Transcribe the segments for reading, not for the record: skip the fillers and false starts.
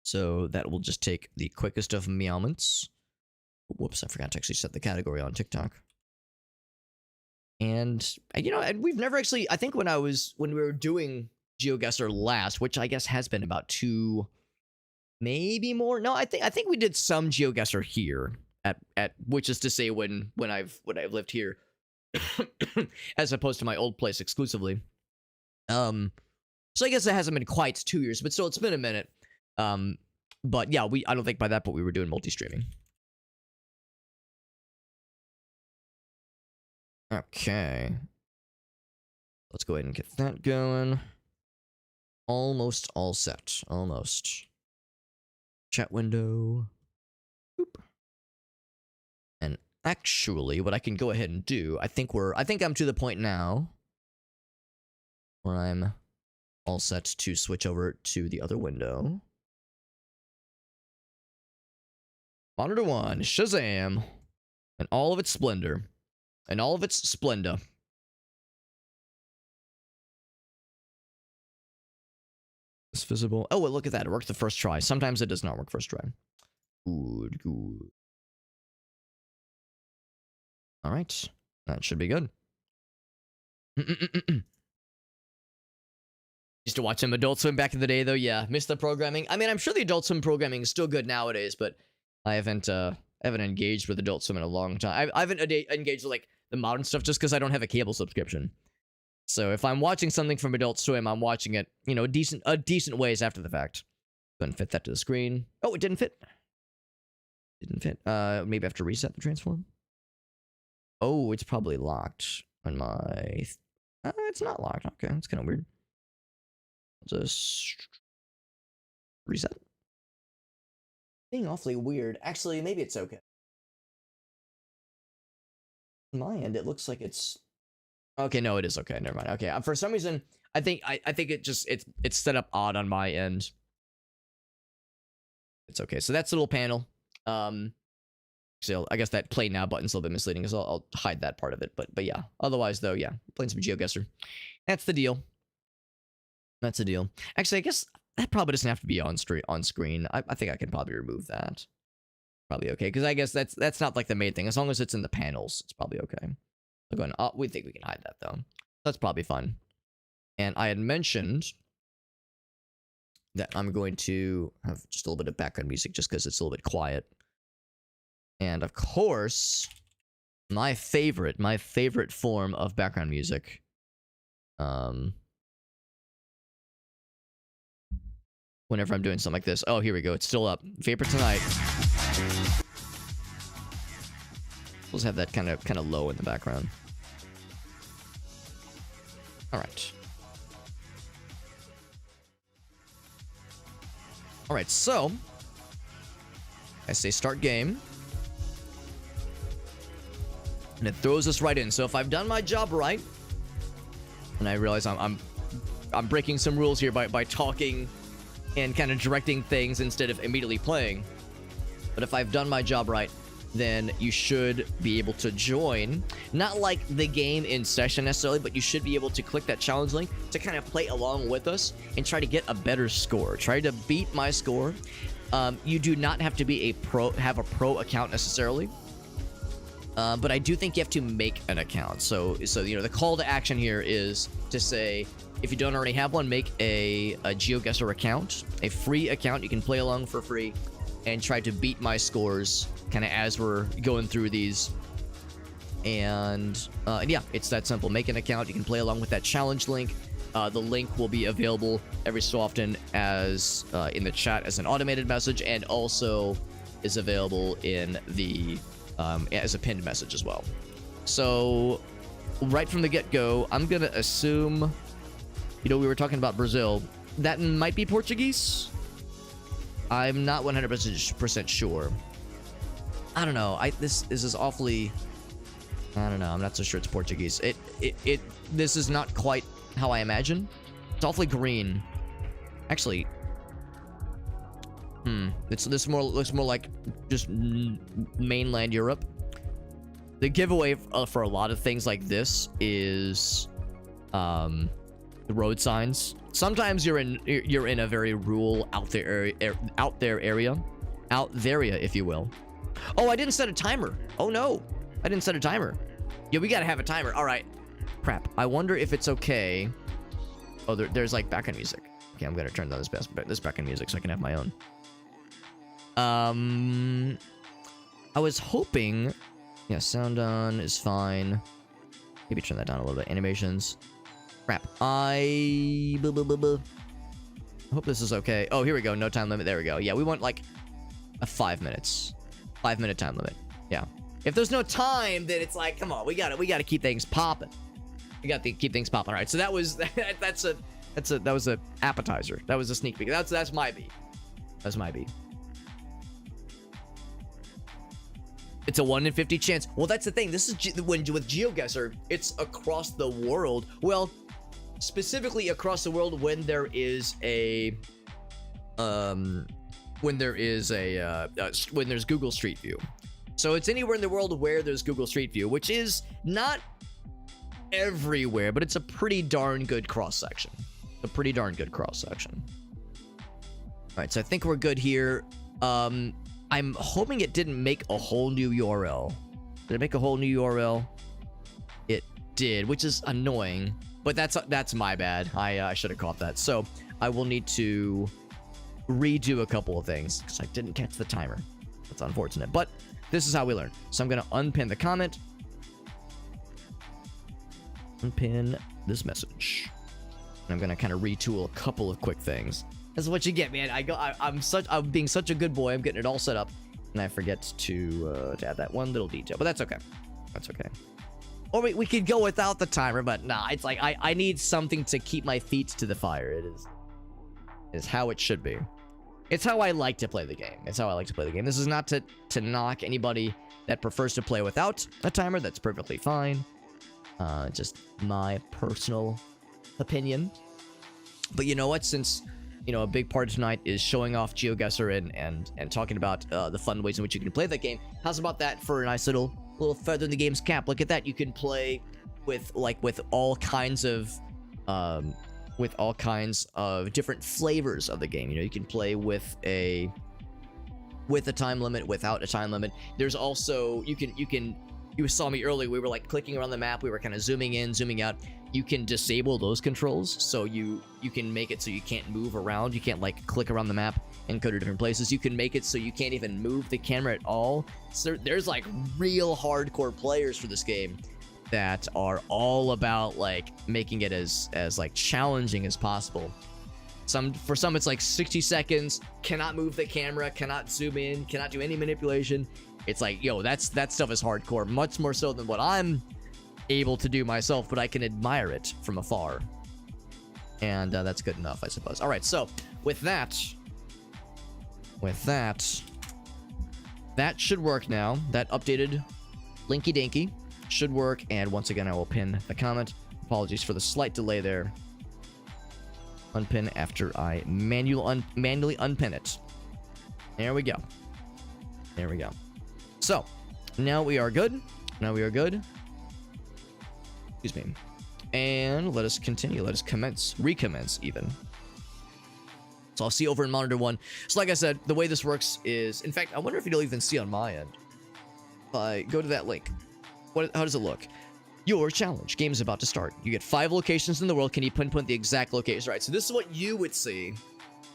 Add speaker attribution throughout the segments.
Speaker 1: So that will just take the quickest of meowments. Whoops, I forgot to actually set the category on TikTok. And, you know, and we've never actually, I think when we were doing GeoGuessr last, which I guess has been about 2, maybe more. No, I think we did some GeoGuessr here at which is to say when I've lived here, as opposed to my old place exclusively. So I guess it hasn't been quite 2 years, but still, it's been a minute. But yeah, I don't think by that point we were doing multi-streaming. Okay. Let's go ahead and get that going. Almost all set. Almost. Chat window. Boop. And actually, what I can go ahead and do, I think I'm to the point now where I'm all set to switch over to the other window. Monitor 1, Shazam, and all of its splendor, and all of its splenda. It's visible. Oh, well, look at that. It worked the first try. Sometimes it does not work first try. Good, good. All right. That should be good. Used to watch some Adult Swim back in the day, though. Yeah, missed the programming. I mean, I'm sure the Adult Swim programming is still good nowadays, but I haven't engaged with Adult Swim in a long time. I haven't engaged with like the modern stuff just because I don't have a cable subscription. So if I'm watching something from Adult Swim, I'm watching it, you know, a decent ways after the fact. Couldn't fit that to the screen. Oh, it didn't fit. Didn't fit. Maybe I have to reset the transform. Oh, it's probably locked on my. It's not locked. Okay, that's kind of weird. Just reset. Being awfully weird. Actually, maybe it's okay. On my end, it looks like it's okay. No, it is okay. Never mind. Okay, for some reason, I think it's set up odd on my end. It's okay. So that's the little panel. So I guess that play now button's a little bit misleading, so I'll hide that part of it. But yeah. Otherwise, though, yeah, playing some GeoGuessr. That's the deal. That's the deal. Actually, I guess that probably doesn't have to be on screen. I think I can probably remove that. Probably okay, because I guess that's not like the main thing. As long as it's in the panels, it's probably okay. So going, we think we can hide that though. That's probably fun. And I had mentioned that I'm going to have just a little bit of background music just because it's a little bit quiet. And of course, my favorite form of background music. Whenever I'm doing something like this. Oh, here we go. It's still up. Favorite tonight. Let's have that kind of low in the background. All right. All right, so I say start game. And it throws us right in. So if I've done my job right, and I realize I'm breaking some rules here by talking and kind of directing things instead of immediately playing. But if I've done my job right, then you should be able to join. Not like the game in session necessarily, but you should be able to click that challenge link to kind of play along with us and try to get a better score. Try to beat my score. You do not have to be have a pro account necessarily. But I do think you have to make an account. So you know, the call to action here is to say, if you don't already have one, make a GeoGuessr account, a free account. You can play along for free and try to beat my scores kind of as we're going through these. And yeah, it's that simple. Make an account. You can play along with that challenge link. The link will be available every so often as in the chat as an automated message, and also is available in the as a pinned message as well. So right from the get-go, I'm gonna assume, you know, we were talking about Brazil. That might be Portuguese. I'm not 100% sure. I don't know. This is awfully. I don't know. I'm not so sure it's Portuguese. This is not quite how I imagine. It's awfully green. Actually, this looks more like just mainland Europe. The giveaway for a lot of things like this is the road signs. Sometimes you're in a very rural out there area, if you will. Oh, I didn't set a timer. Oh no, I didn't set a timer. Yeah, we gotta have a timer. All right. Crap. I wonder if it's okay. Oh, there's like background music. Okay, I'm gonna turn down this background music so I can have my own. I was hoping. Yeah, sound on is fine. Maybe turn that down a little bit. Animations. Crap. I hope this is okay. Oh, here we go. No time limit. There we go. Yeah, we want like a 5 minutes. 5-minute time limit. Yeah. If there's no time, then it's like, come on, we gotta keep things popping. We got to keep things popping. All right. So that was that was a appetizer. That was a sneak peek. That's my beat. That's my beat. It's a 1 in 50 chance. Well, that's the thing. This is when with GeoGuessr, it's across the world. Well, specifically across the world when there is Google Street View. So it's anywhere in the world where there's Google Street View, which is not everywhere, but it's a pretty darn good cross section. A pretty darn good cross section. All right, so I think we're good here. I'm hoping it didn't make a whole new URL. Did it make a whole new URL? It did, which is annoying, but that's my bad. I should have caught that. So I will need to redo a couple of things because I didn't catch the timer. That's unfortunate, but this is how we learn. So I'm going to unpin the comment. Unpin this message. And I'm going to kind of retool a couple of quick things. That's what you get, man. I'm being such a good boy. I'm getting it all set up, and I forget to add that one little detail. But that's okay. That's okay. Or we could go without the timer, but nah. It's like I need something to keep my feet to the fire. It is how it should be. It's how I like to play the game. It's how I like to play the game. This is not to knock anybody that prefers to play without a timer. That's perfectly fine. Just my personal opinion. But you know what? Since a big part of tonight is showing off GeoGuessr and talking about the fun ways in which you can play that game. How's about that for a nice little feather in the game's cap? Look at that. You can play with all kinds of different flavors of the game. You can play with a time limit, without a time limit. There's also you saw me earlier. We were like clicking around the map. We were kind of zooming in, zooming out. You can disable those controls, so you can make it so you can't move around. You can't like click around the map and go to different places. You can make it so you can't even move the camera at all. So there's like real hardcore players for this game that are all about like making it as like challenging as possible. For some it's like 60 seconds, cannot move the camera, cannot zoom in, cannot do any manipulation. It's like, yo, that stuff is hardcore, much more so than what I'm able to do myself, but I can admire it from afar. And that's good enough, I suppose. All right, so with that, that should work now. That updated Linky Dinky should work. And once again, I will pin the comment. Apologies for the slight delay there. Unpin after I manually unpin it. There we go. There we go. So now we are good. Now we are good. Excuse me. And let us continue. Let us recommence even. So I'll see over in monitor 1. So like I said, the way this works is, in fact, I wonder if you'll even see on my end. If I go to that link, how does it look? Your challenge. Game is about to start. You get 5 locations in the world. Can you pinpoint the exact location? Right. So this is what you would see.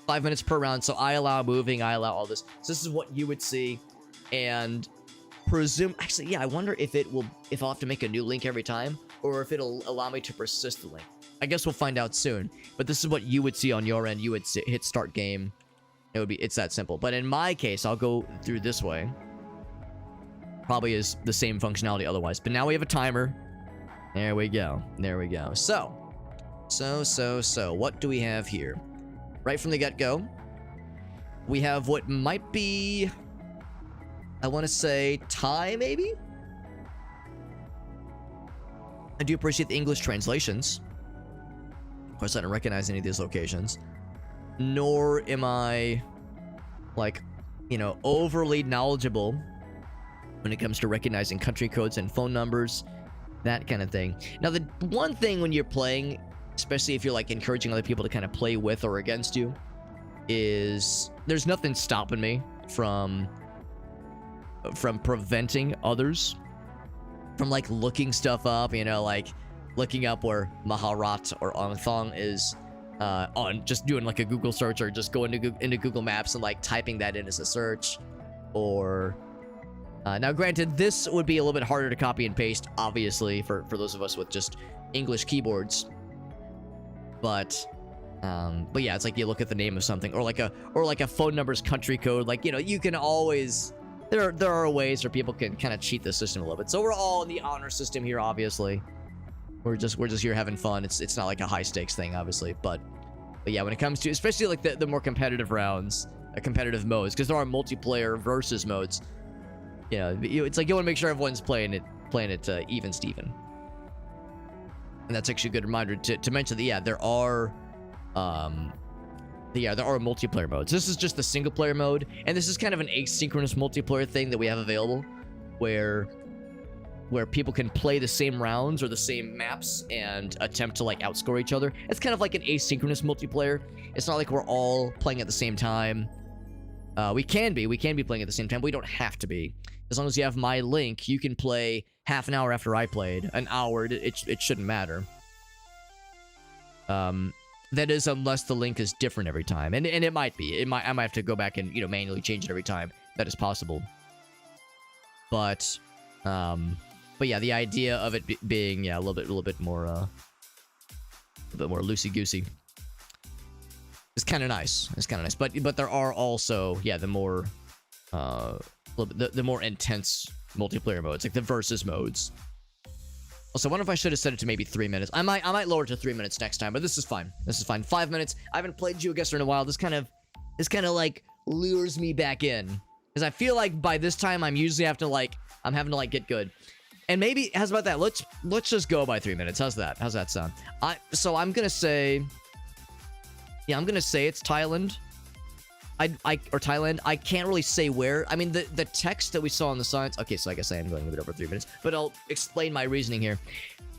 Speaker 1: 5 minutes per round. So I allow moving. I allow all this. So this is what you would see. And actually, yeah, I wonder if I'll have to make a new link every time, or if it'll allow me to persist the link. I guess we'll find out soon. But this is what you would see on your end. You would hit start game. It's that simple. But in my case, I'll go through this way. Probably is the same functionality otherwise. But now we have a timer. There we go. There we go. So what do we have here? Right from the get-go, we have what might be, I want to say, tie, maybe? I do appreciate the English translations. Of course, I don't recognize any of these locations. Nor am I, overly knowledgeable when it comes to recognizing country codes and phone numbers, that kind of thing. Now, the one thing when you're playing especially if you're like encouraging other people to kind of play with or against you, is there's nothing stopping me from preventing others from like looking stuff up, you know, like looking up where Maharat or Onthong is on, just doing like a Google search, or just going into Google Maps and like typing that in as a search. Or now granted, this would be a little bit harder to copy and paste, obviously, for those of us with just English keyboards. But yeah, it's like you look at the name of something, or like a phone number's country code. Like, you know, you can always, there are ways where people can kind of cheat the system a little bit. So we're all in the honor system here, obviously. We're just here having fun. It's not like a high stakes thing, obviously. But yeah, when it comes to especially like the more competitive rounds, competitive modes, because there are multiplayer versus modes. You know, it's like you want to make sure everyone's playing it even Steven. And that's actually a good reminder to mention that, yeah, there are multiplayer modes. This is just the single player mode, and this is kind of an asynchronous multiplayer thing that we have available, where people can play the same rounds or the same maps and attempt to like outscore each other. It's kind of like an asynchronous multiplayer. It's not like we're all playing at the same time. We can be playing at the same time, but we don't have to be. As long as you have my link, you can play half an hour after I played, an hour. It shouldn't matter. That is, unless the link is different every time, and it might be. I might have to go back and, you know, manually change it every time. That is possible. But yeah, the idea of it being, yeah, a little bit more loosey goosey. It's kind of nice. It's kind of nice. But there are also, yeah, the more the more intense multiplayer modes, like the versus modes. Also, I wonder if I should have set it to maybe 3 minutes. I might lower it to 3 minutes next time, but this is fine. This is fine. 5 minutes. I haven't played GeoGuessr in a while. This kind of like lures me back in, because I feel like by this time I'm usually having to like get good. And maybe, how's about that? Let's just go by 3 minutes. How's that? How's that sound? So I'm gonna say, yeah, I'm gonna say it's Thailand. Or Thailand. I can't really say where. I mean, the text that we saw on the signs. Okay, so I guess I am going a bit over 3 minutes, but I'll explain my reasoning here.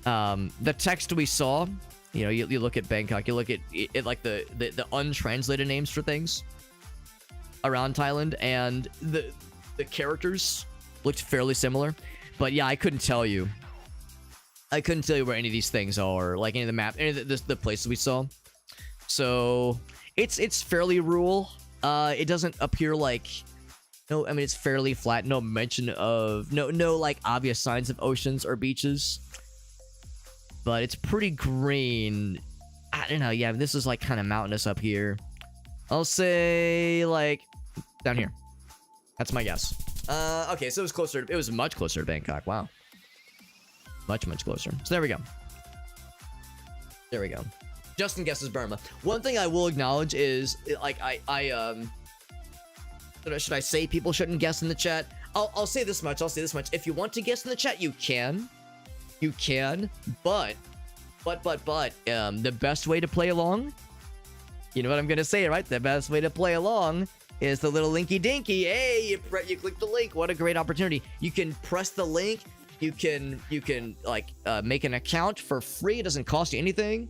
Speaker 1: The text we saw, you know, you look at Bangkok, you look at it like the untranslated names for things around Thailand, and the characters looked fairly similar. But yeah, I couldn't tell you where any of these things are, like any of the map, any of the places we saw. So it's fairly rural. It doesn't appear like, no, I mean, it's fairly flat. No mention of, no like obvious signs of oceans or beaches. But it's pretty green. I don't know. Yeah, this is like kind of mountainous up here. I'll say like down here. That's my guess. Okay, so it was much closer to Bangkok. Wow. Much closer. So there we go. There we go. Justin guesses Burma. One thing I will acknowledge is, like, should I say people shouldn't guess in the chat? I'll say this much. If you want to guess in the chat, you can. But the best way to play along, you know what I'm gonna say, right? The best way to play along is the little linky dinky. Hey, you click the link. What a great opportunity. You can press the link. You can like make an account for free. It doesn't cost you anything.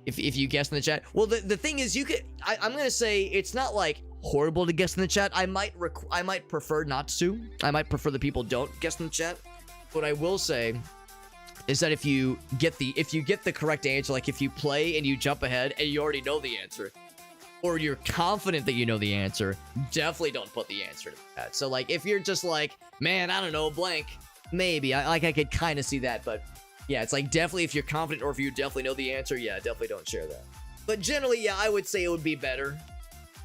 Speaker 1: If you guess in the chat. Well, the thing is, I'm gonna say it's not like horrible to guess in the chat. I might prefer not to. I might prefer that people don't guess in the chat. What I will say is that if you get the correct answer, like if you play and you jump ahead and you already know the answer, or you're confident that you know the answer, definitely don't put the answer to that. So like if you're just like, man, I don't know, blank, maybe I could kind of see that, but yeah, it's like definitely if you're confident or if you definitely know the answer, yeah, definitely don't share that. But generally, yeah, I would say it would be better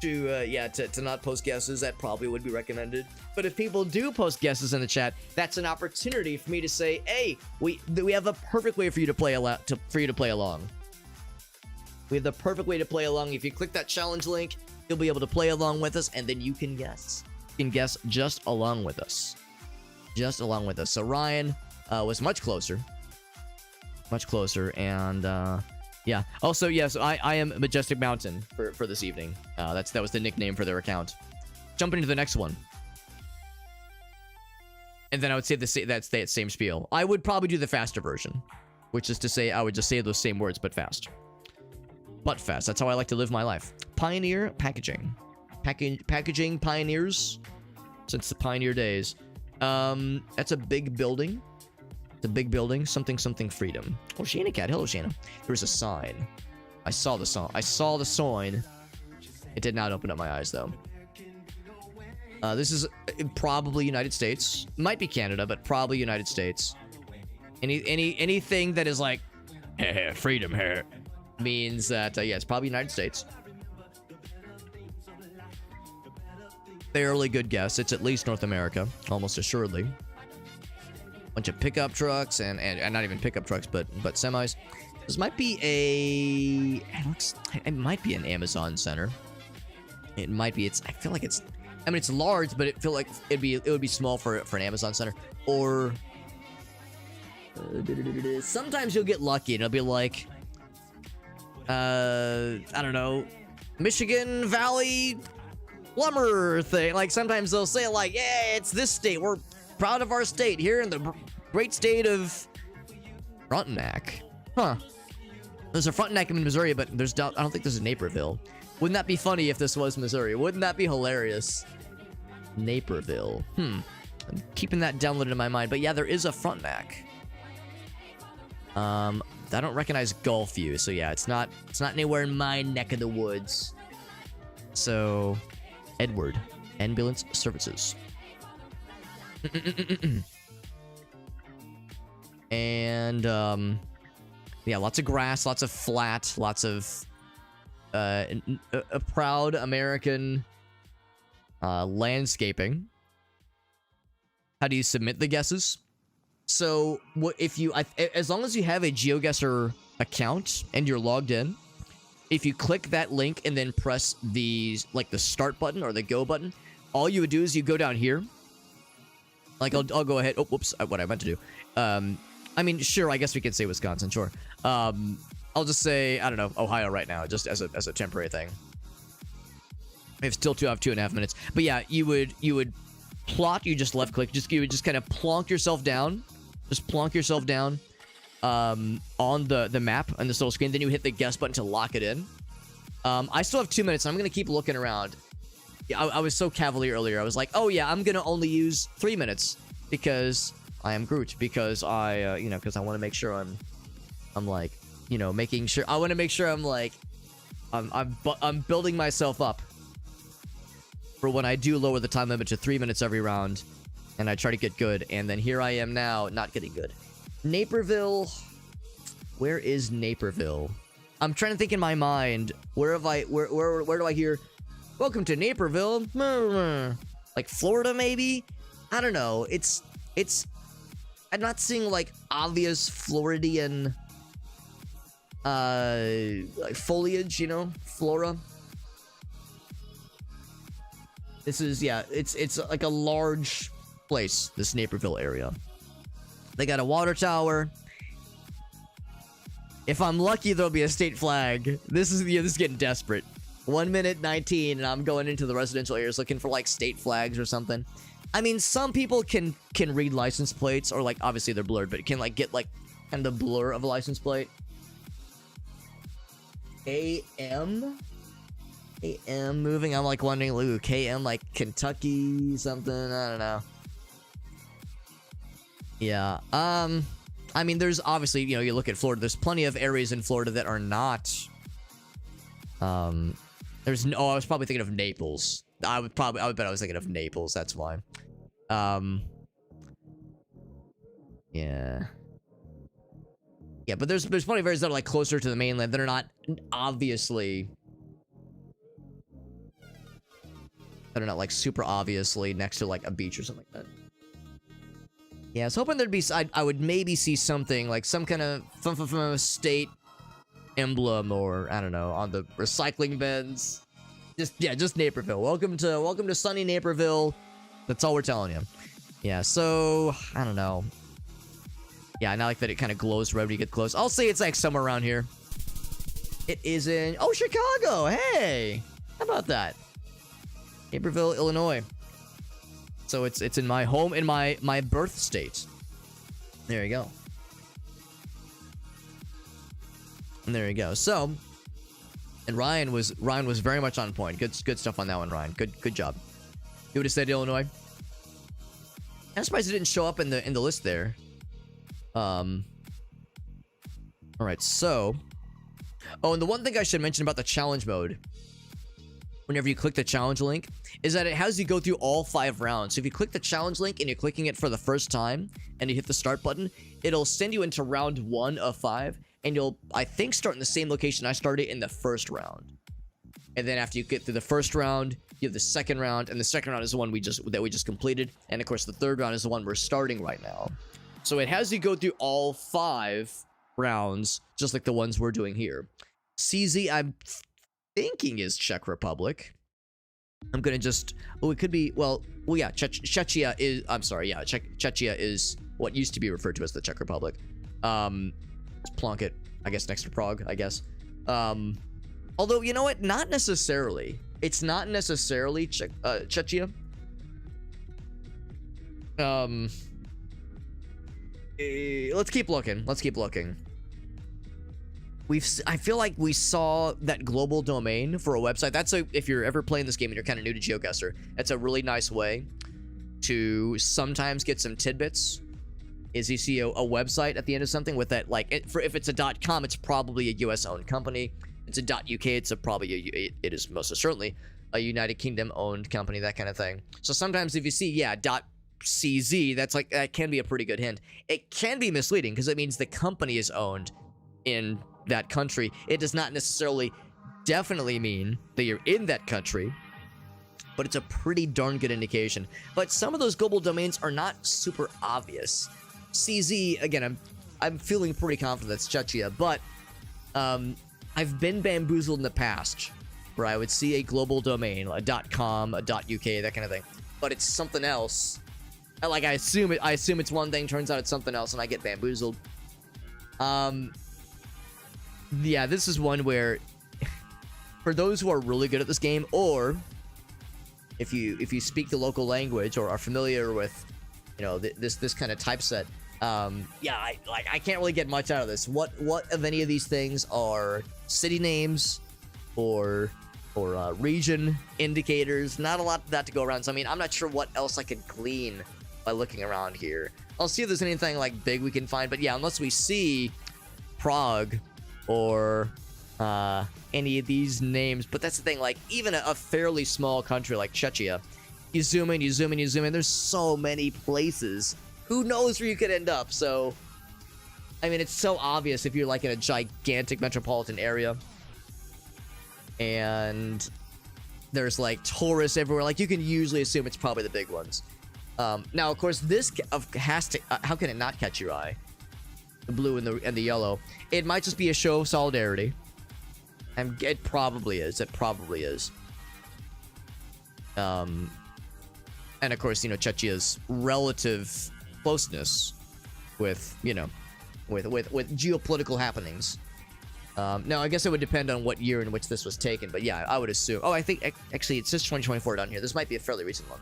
Speaker 1: to not post guesses. That probably would be recommended. But if people do post guesses in the chat, that's an opportunity for me to say, hey, we have a perfect way for you to play along. We have the perfect way to play along. If you click that challenge link, you'll be able to play along with us, and then you can guess. You can guess just along with us. So Ryan was much closer, and yeah. Also, yes, I am Majestic Mountain for this evening. That was the nickname for their account. Jumping into the next one, and then I would say that same spiel. I would probably do the faster version. which is to say I would just say those same words, but fast. But fast. That's how I like to live my life. Pioneer packaging. Packaging pioneers since the pioneer days. That's a big building. It's a big building. Something freedom. Oh, Shana Cat. Hello, Shana. There's a sign. I saw the sign. I saw the sign. It did not open up my eyes, though. This is probably United States. Might be Canada, but probably United States. Anything that is like freedom means that yeah, it's probably United States. Fairly good guess. It's at least North America, almost assuredly. Bunch of pickup trucks and not even pickup trucks, but semis. This might be it might be an Amazon center. It might be. I feel like it's. I mean, it's large, but it feel like it would be small for an Amazon center. Or sometimes you'll get lucky and it'll be like, I don't know, Michigan Valley Lumber thing. Like sometimes they'll say like, yeah, it's this state. We're proud of our state here in the great state of Frontenac. Huh. There's a Frontenac in Missouri, but I don't think there's a Naperville. Wouldn't that be funny if this was Missouri? Wouldn't that be hilarious? Naperville. I'm keeping that downloaded in my mind. But yeah, there is a Frontenac. I don't recognize Gulfview, so yeah, it's not anywhere in my neck of the woods. So, Edward, ambulance services. And yeah, lots of grass, lots of flat, lots of a proud American landscaping. How do you submit the guesses? So what if you as long as you have a GeoGuessr account and you're logged in, if you click that link and then press the start button or the go button, all you would do is you go down here. Like I'll go ahead. Oh, whoops! What I meant to do. I mean, sure. I guess we could say Wisconsin. Sure. I'll just say I don't know, Ohio right now, just as a temporary thing. We have still 2.5 minutes, but yeah, you would plot. You just left click. You would just kind of plonk yourself down. Just plonk yourself down on the map on this little screen. Then you hit the guess button to lock it in. I still have 2 minutes. And I'm gonna keep looking around. I was so cavalier earlier. I was like, oh yeah, I'm gonna only use 3 minutes because I am Groot. Because I because I want to make sure I'm like making sure. I want to make sure I'm like I'm building myself up for when I do lower the time limit to 3 minutes every round, and I try to get good. And then here I am now, not getting good. Naperville. Where is Naperville? I'm trying to think in my mind. Where do I hear? Welcome to Naperville. Like Florida, maybe? I don't know. It's. I'm not seeing like obvious Floridian like foliage, flora. This is it's like a large place, this Naperville area. They got a water tower. If I'm lucky, there'll be a state flag. This is getting desperate. 1 minute 19, and I'm going into the residential areas looking for like state flags or something. I mean, some people can read license plates, or like obviously they're blurred, but it can like get like kind of the blur of a license plate. KM moving. I'm like wondering, ooh, KM like Kentucky something. I don't know. Yeah. I mean, there's obviously you look at Florida. There's plenty of areas in Florida that are not. There's no. Oh, I was probably thinking of Naples. I would bet I was thinking of Naples. That's why. Yeah. Yeah, but there's plenty of areas that are like closer to the mainland that are not obviously. That are not like super obviously next to like a beach or something like that. Yeah, I was hoping there'd be. I would maybe see something like some kind of from state emblem, or I don't know, on the recycling bins. Just Naperville. Welcome to sunny Naperville. That's all we're telling you. Yeah, so I don't know. Yeah, I like that it kind of glows right when you get close. I'll say it's like somewhere around here. It is in Chicago. Hey, how about that? Naperville, Illinois. So it's in my home, in my birth state. There you go. And there you go. So, and Ryan was very much on point. Good stuff on that one, Ryan. Good job. You would have said Illinois. I'm surprised it didn't show up in the list there. All right, so, oh, and the one thing I should mention about the challenge mode, whenever you click the challenge link, is that it has you go through all 5 rounds. So if you click the challenge link and you're clicking it for the first time and you hit the start button, it'll send you into round 1 of 5, and you'll, I think, start in the same location I started in the first round. And then after you get through the first round, you have the second round, and the second round is the one we just completed, and of course the third round is the one we're starting right now. So it has you go through all 5 rounds, just like the ones we're doing here. CZ, I'm thinking, is Czech Republic. I'm gonna just, oh, it could be, well yeah, Czechia is, I'm sorry, yeah, Czechia is what used to be referred to as the Czech Republic. Let's plonk it, I guess, next to Prague, I guess. Although, you know what, not necessarily. It's not necessarily Czechia. Let's keep looking. I feel like we saw that global domain for a website. That's if you're ever playing this game and you're kind of new to GeoGuessr, that's a really nice way to sometimes get some tidbits. Is you see a website at the end of something with that, like, if it's a .com, it's probably a US owned company. It's a .uk, it's it is most certainly a United Kingdom owned company, that kind of thing. So sometimes if you see, yeah, .cz, that can be a pretty good hint. It can be misleading because it means the company is owned in that country. It does not necessarily definitely mean that you're in that country, but it's a pretty darn good indication. But some of those global domains are not super obvious. CZ, again, I'm feeling pretty confident that's Czechia, but I've been bamboozled in the past where I would see a global domain, a .com, a .uk, that kind of thing, but it's something else. Like, I assume it's one thing, turns out it's something else, and I get bamboozled. Yeah, this is one where, for those who are really good at this game, or if you speak the local language or are familiar with, you know, this kind of typeset, yeah, I can't really get much out of this. What of any of these things are city names or region indicators? Not a lot of that to go around. So I mean, I'm not sure what else I could glean by looking around here. I'll see if there's anything like big we can find, but yeah, unless we see Prague or any of these names. But that's the thing, like, even a fairly small country like Czechia, you zoom in, there's so many places. Who knows where you could end up? So I mean, it's so obvious if you're like in a gigantic metropolitan area and there's like tourists everywhere, like you can usually assume it's probably the big ones. Now, of course, this has to, how can it not catch your eye? The blue and the yellow. It might just be a show of solidarity. And it probably is. And of course, you know, Czechia's relative closeness with, you know, with geopolitical happenings. Now, I guess it would depend on what year in which this was taken, but yeah, I would assume. Oh, I think actually it says 2024 down here. This might be a fairly recent one.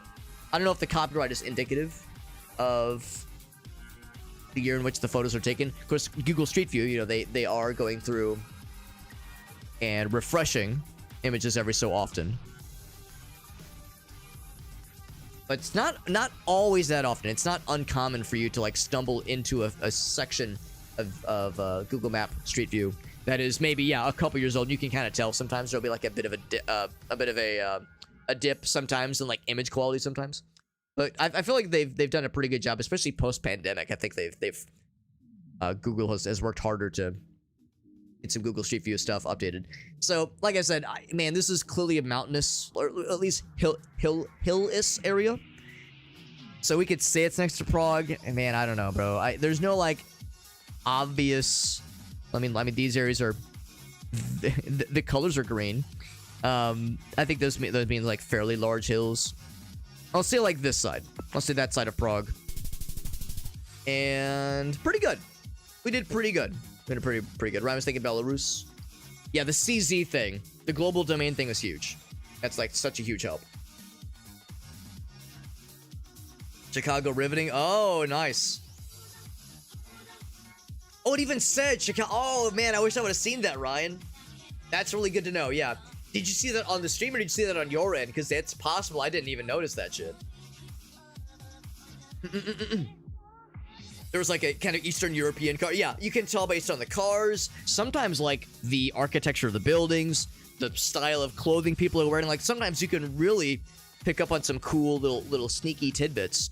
Speaker 1: I don't know if the copyright is indicative of the year in which the photos are taken. Of course, Google Street View, you know, they are going through and refreshing images every so often. But it's not always that often. It's not uncommon for you to like stumble into a section of Google Map Street View that is maybe, yeah, a couple years old. You can kind of tell sometimes there'll be like a bit of a dip sometimes in like image quality sometimes. But I feel like they've done a pretty good job, especially post pandemic. I think they've Google has worked harder to get some Google Street View stuff updated. So, like I said, man, this is clearly a mountainous, or at least hillis area. So we could say it's next to Prague, and man, I don't know, bro. There's no like obvious. I mean, these areas are the colors are green. I think those mean like fairly large hills. I'll say like this side. I'll say that side of Prague. And pretty good. We did pretty good. We did pretty good. Ryan was thinking Belarus. Yeah, the CZ thing, the global domain thing was huge. That's like such a huge help. Chicago riveting. Oh, nice. Oh, it even said Chicago. Oh, man, I wish I would have seen that, Ryan. That's really good to know, yeah. Did you see that on the stream or did you see that on your end? Because it's possible I didn't even notice that shit. There was like a kind of Eastern European car. Yeah, you can tell based on the cars. Sometimes like the architecture of the buildings, the style of clothing people are wearing. Like sometimes you can really pick up on some cool little sneaky tidbits.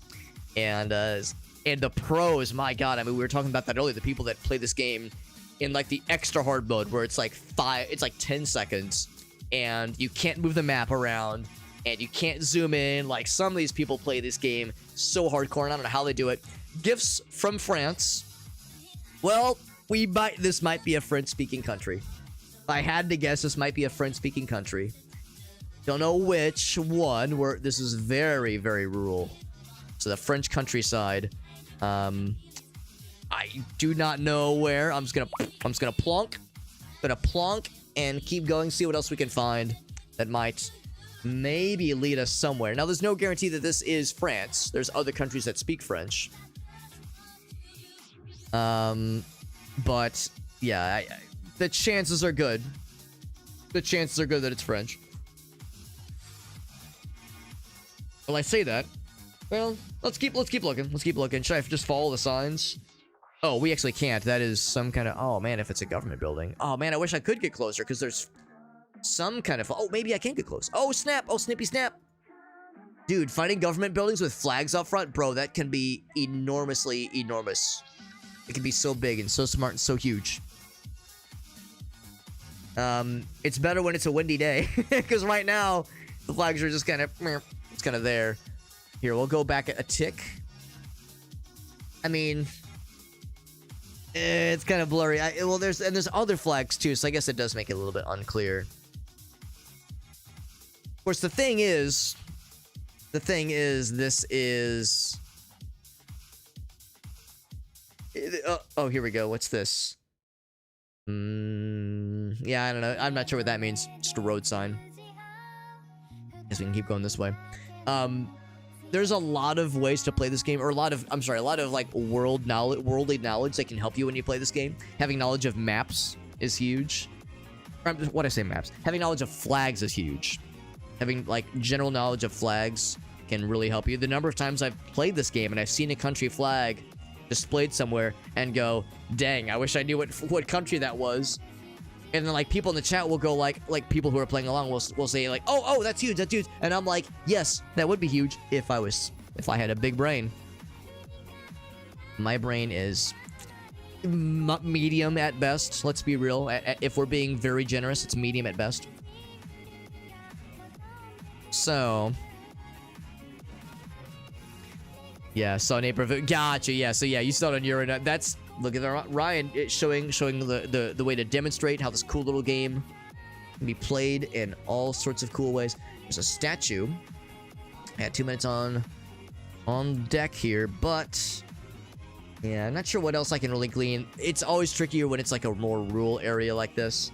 Speaker 1: And the pros, my God, I mean, we were talking about that earlier. The people that play this game in like the extra hard mode where it's like 10 seconds and you can't move the map around and you can't zoom in. Like some of these people play this game so hardcore and I don't know how they do it. Gifts from France. Well, this might be a French-speaking country. If I had to guess, this might be a French-speaking country. Don't know which one. This is very, very rural. So the French countryside. I do not know where. I'm just gonna plonk. Gonna plonk and keep going. See what else we can find that might maybe lead us somewhere. Now, there's no guarantee that this is France. There's other countries that speak French. But yeah, the chances are good. The chances are good that it's French. Well, I say that. Well, let's keep looking. Let's keep looking. Should I just follow the signs? Oh, we actually can't. That is some kind of... Oh, man, if it's a government building. Oh, man, I wish I could get closer because there's some kind of... Oh, maybe I can get close. Oh, snap. Oh, snippy snap. Dude, finding government buildings with flags up front, bro, that can be enormously enormous. It can be so big and so smart and so huge. It's better when it's a windy day because right now the flags are just kind of... It's kind of there. Here, we'll go back a tick. I mean... It's kind of blurry. Well, there's other flags too, so I guess it does make it a little bit unclear. Of course, the thing is, this is... oh, here we go. What's this? Yeah, I don't know. I'm not sure what that means. Just a road sign. Guess we can keep going this way. There's a lot of ways to play this game, or a lot of like worldly knowledge that can help you when you play this game. Having knowledge of maps is huge. What I say maps? Having knowledge of flags is huge. Having like general knowledge of flags can really help you. The number of times I've played this game and I've seen a country flag displayed somewhere and go, dang, I wish I knew what country that was. And then like people in the chat will go like people who are playing along will say like, oh, that's huge, that's huge. And I'm like, yes, that would be huge if I had a big brain. My brain is medium at best. Let's be real. If we're being very generous, it's medium at best. So yeah, saw neighborhood. Gotcha. Yeah. So yeah, you saw it on your end. That's look at Ryan showing the way to demonstrate how this cool little game can be played in all sorts of cool ways. There's a statue. I had 2 minutes on deck here, but yeah, I'm not sure what else I can really glean. It's always trickier when it's like a more rural area like this.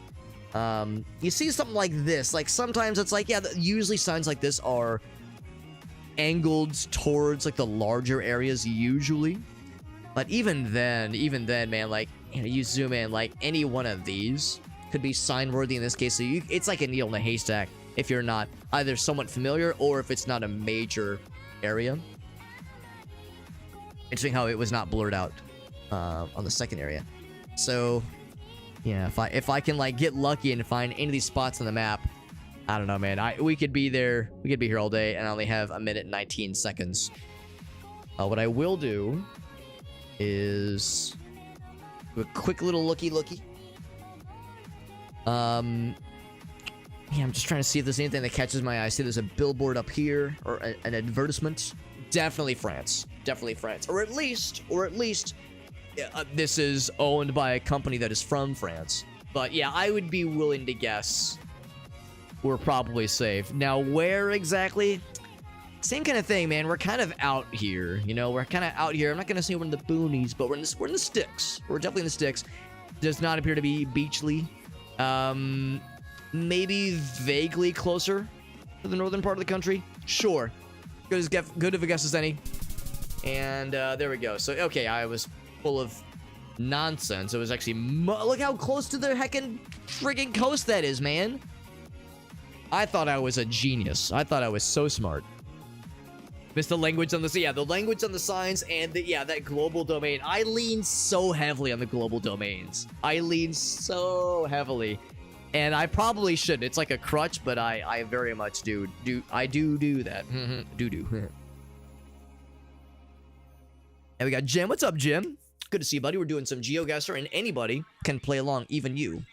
Speaker 1: You see something like this. Like sometimes it's like, yeah, usually signs like this are angled towards like the larger areas usually, but even then man, like, you know, you zoom in, like any one of these could be sign worthy in this case. So it's like a needle in a haystack if you're not either somewhat familiar or if it's not a major area. Interesting how it was not blurred out on the second area. So yeah, if I can like get lucky and find any of these spots on the map, I don't know, man. We could be there. We could be here all day, and I only have 1 minute and 19 seconds. What I will do is do a quick little looky. Yeah, I'm just trying to see if there's anything that catches my eye. I see there's a billboard up here or an advertisement. Definitely France. Definitely France. Or at least, this is owned by a company that is from France. But yeah, I would be willing to guess we're probably safe. Now, where exactly? Same kind of thing, man. We're kind of out here, you know? We're kind of out here. I'm not going to say we're in the boonies, but we're in the sticks. We're definitely in the sticks. Does not appear to be beachly. Maybe vaguely closer to the northern part of the country. Sure. Good of a guess as any. And there we go. So, okay, I was full of nonsense. It was actually look how close to the heckin' friggin' coast that is, man. I thought I was a genius. I thought I was so smart. Missed the language on the the language on the signs and that global domain. I lean so heavily on the global domains. I lean so heavily, and I probably shouldn't. It's like a crutch, but I very much do that. do. And we got Jim. What's up, Jim? Good to see you, buddy. We're doing some GeoGuessr, and anybody can play along. Even you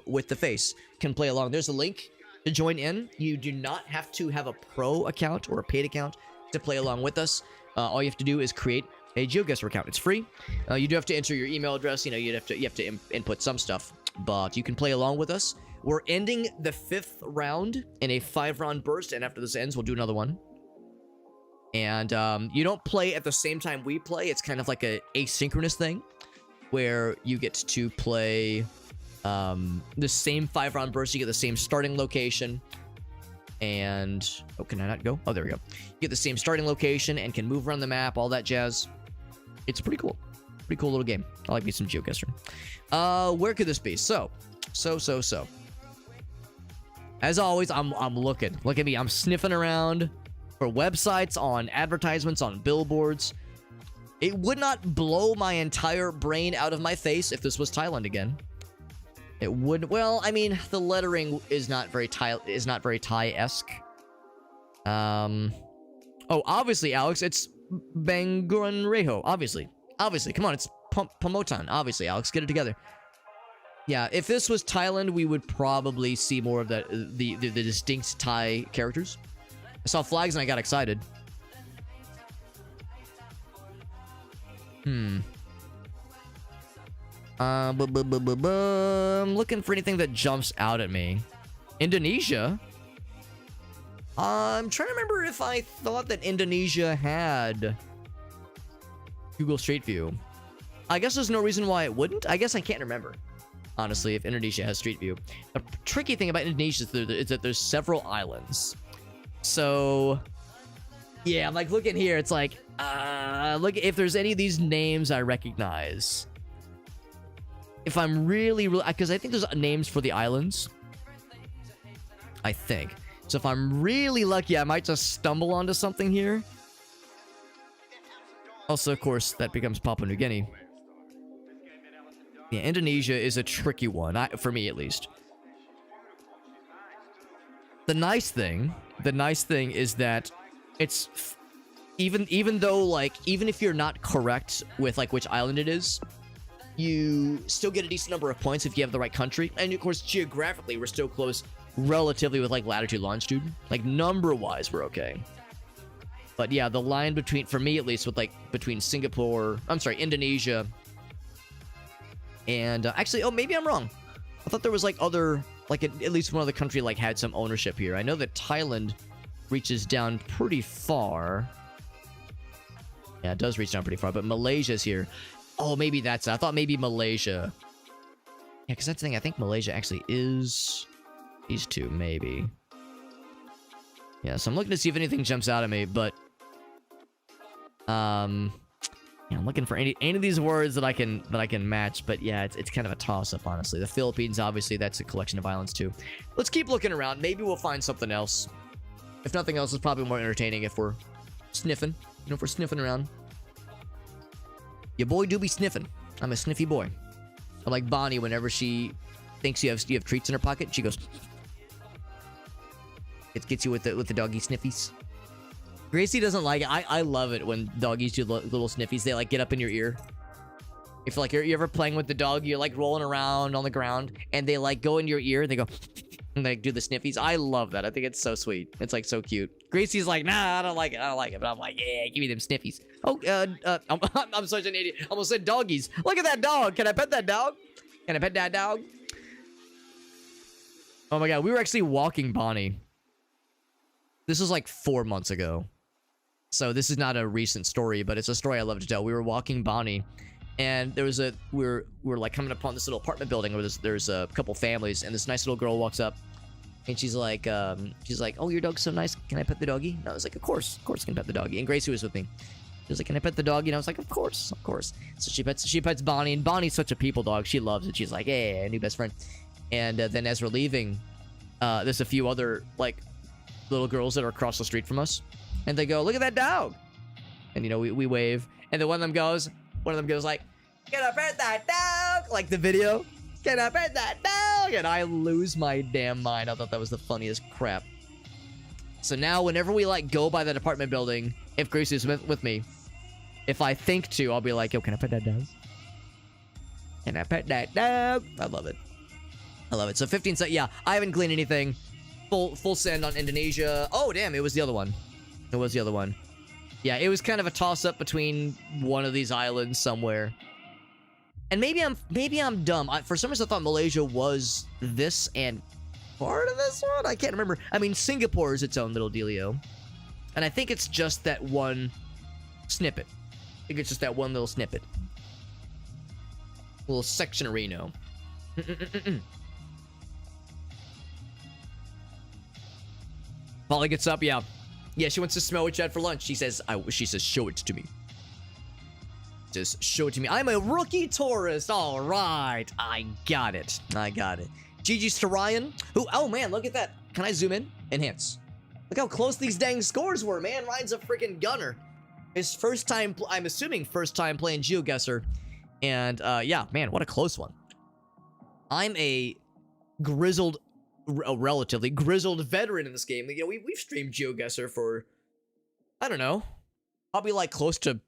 Speaker 1: with the face can play along. There's a link to join in. You do not have to have a pro account or a paid account to play along with us. All you have to do is create a GeoGuessr account. It's free. You do have to enter your email address. You know, you have to input some stuff, but you can play along with us. We're ending the 5th round in a 5-round burst, and after this ends, we'll do another one. And you don't play at the same time we play. It's kind of like a asynchronous thing where you get to play the same 5-round burst. You get the same starting location, and oh, can I not go? Oh, there we go. You get the same starting location and can move around the map, all that jazz. It's pretty cool. Pretty cool little game. I like me some GeoGuessr. Where could this be? So. As always, I'm looking. Look at me. I'm sniffing around for websites, on advertisements, on billboards. It would not blow my entire brain out of my face if this was Thailand again. It would. Well, I mean, the lettering is not very Thai-esque. Oh, obviously, Alex, it's Banguranrejo. Obviously, come on, it's Pomotan. Obviously, Alex, get it together. Yeah, if this was Thailand, we would probably see more of the distinct Thai characters. I saw flags and I got excited. I'm looking for anything that jumps out at me. Indonesia? I'm trying to remember if I thought that Indonesia had Google Street View. I guess there's no reason why it wouldn't. I guess I can't remember, honestly, if Indonesia has Street View. The tricky thing about Indonesia is that there's several islands. So, yeah, I'm like looking here. It's like, look if there's any of these names I recognize. If I'm really, because I think there's names for the islands. I think. So if I'm really lucky, I might just stumble onto something here. Also, of course, that becomes Papua New Guinea. Yeah, Indonesia is a tricky one, for me at least. The nice thing is that it's even though, like, even if you're not correct with like which island it is, you still get a decent number of points if you have the right country. And of course, geographically, we're still close relatively with like latitude, longitude. Like number wise, we're okay. But yeah, the line between, for me at least, with like between Indonesia and actually, oh, maybe I'm wrong. I thought there was like other, like at least one other country like had some ownership here. I know that Thailand reaches down pretty far. Yeah, it does reach down pretty far, but Malaysia's here. Oh, maybe that's it. I thought maybe Malaysia. Yeah, because that's the thing. I think Malaysia actually is these two, maybe. Yeah, so I'm looking to see if anything jumps out at me, but yeah, I'm looking for any of these words that I can match, but yeah, it's kind of a toss-up, honestly. The Philippines, obviously, that's a collection of islands too. Let's keep looking around. Maybe we'll find something else. If nothing else, it's probably more entertaining if we're sniffing. You know, if we're sniffing around. Your boy do be sniffing. I'm a sniffy boy. I like Bonnie whenever she thinks you have treats in her pocket. She goes. It gets you with the doggy sniffies. Gracie doesn't like it. I love it when doggies do little sniffies. They like get up in your ear. If like you're ever playing with the dog, you're like rolling around on the ground, and they like go in your ear. And they go and they do the sniffies. I love that. I think it's so sweet. It's like so cute. Gracie's like, nah, I don't like it. But I'm like, yeah, give me them sniffies. Oh, I'm such an idiot. I almost said doggies. Look at that dog. Can I pet that dog? Can I pet that dog? Oh my god, we were actually walking Bonnie. This was like 4 months ago. So this is not a recent story, but it's a story I love to tell. We were walking Bonnie, and there was we're like coming upon this little apartment building where there's a couple families, and this nice little girl walks up, and she's like, oh, your dog's so nice. Can I pet the doggy? And I was like, of course I can pet the doggy. And Gracie was with me. She's like, can I pet the dog? You know, I was like, of course, of course. So she pets Bonnie, and Bonnie's such a people dog. She loves it. She's like, hey, new best friend. And then as we're leaving, there's a few other, like, little girls that are across the street from us. And they go, look at that dog. And, you know, we wave. And then one of them goes like, can I pet that dog? Like the video. Can I pet that dog? And I lose my damn mind. I thought that was the funniest crap. So now whenever we, like, go by that apartment building, if Gracie's with me, if I think to, I'll be like, yo, can I pet that dog? Can I pet that dog? I love it. I love it. So 15 seconds. Yeah, I haven't gleaned anything. Full send on Indonesia. Oh, damn. It was the other one. It was the other one. Yeah, it was kind of a toss-up between one of these islands somewhere. And maybe I'm dumb. For some reason, I thought Malaysia was this and part of this one. I can't remember. I mean, Singapore is its own little dealio. And I think it's just that one snippet. I think it's just that one little snippet. Little sectionarino. Polly gets up, yeah. Yeah, she wants to smell what you had for lunch. She says, show it to me. Just show it to me. I'm a rookie tourist. All right. I got it. GG's to Ryan, who, oh man, look at that. Can I zoom in? Enhance. Look how close these dang scores were, man. Ryan's a freaking gunner. His first time, I'm assuming first time playing GeoGuessr. And, yeah, man, what a close one. I'm a relatively grizzled veteran in this game. You know, we've streamed GeoGuessr for, I don't know, probably like close to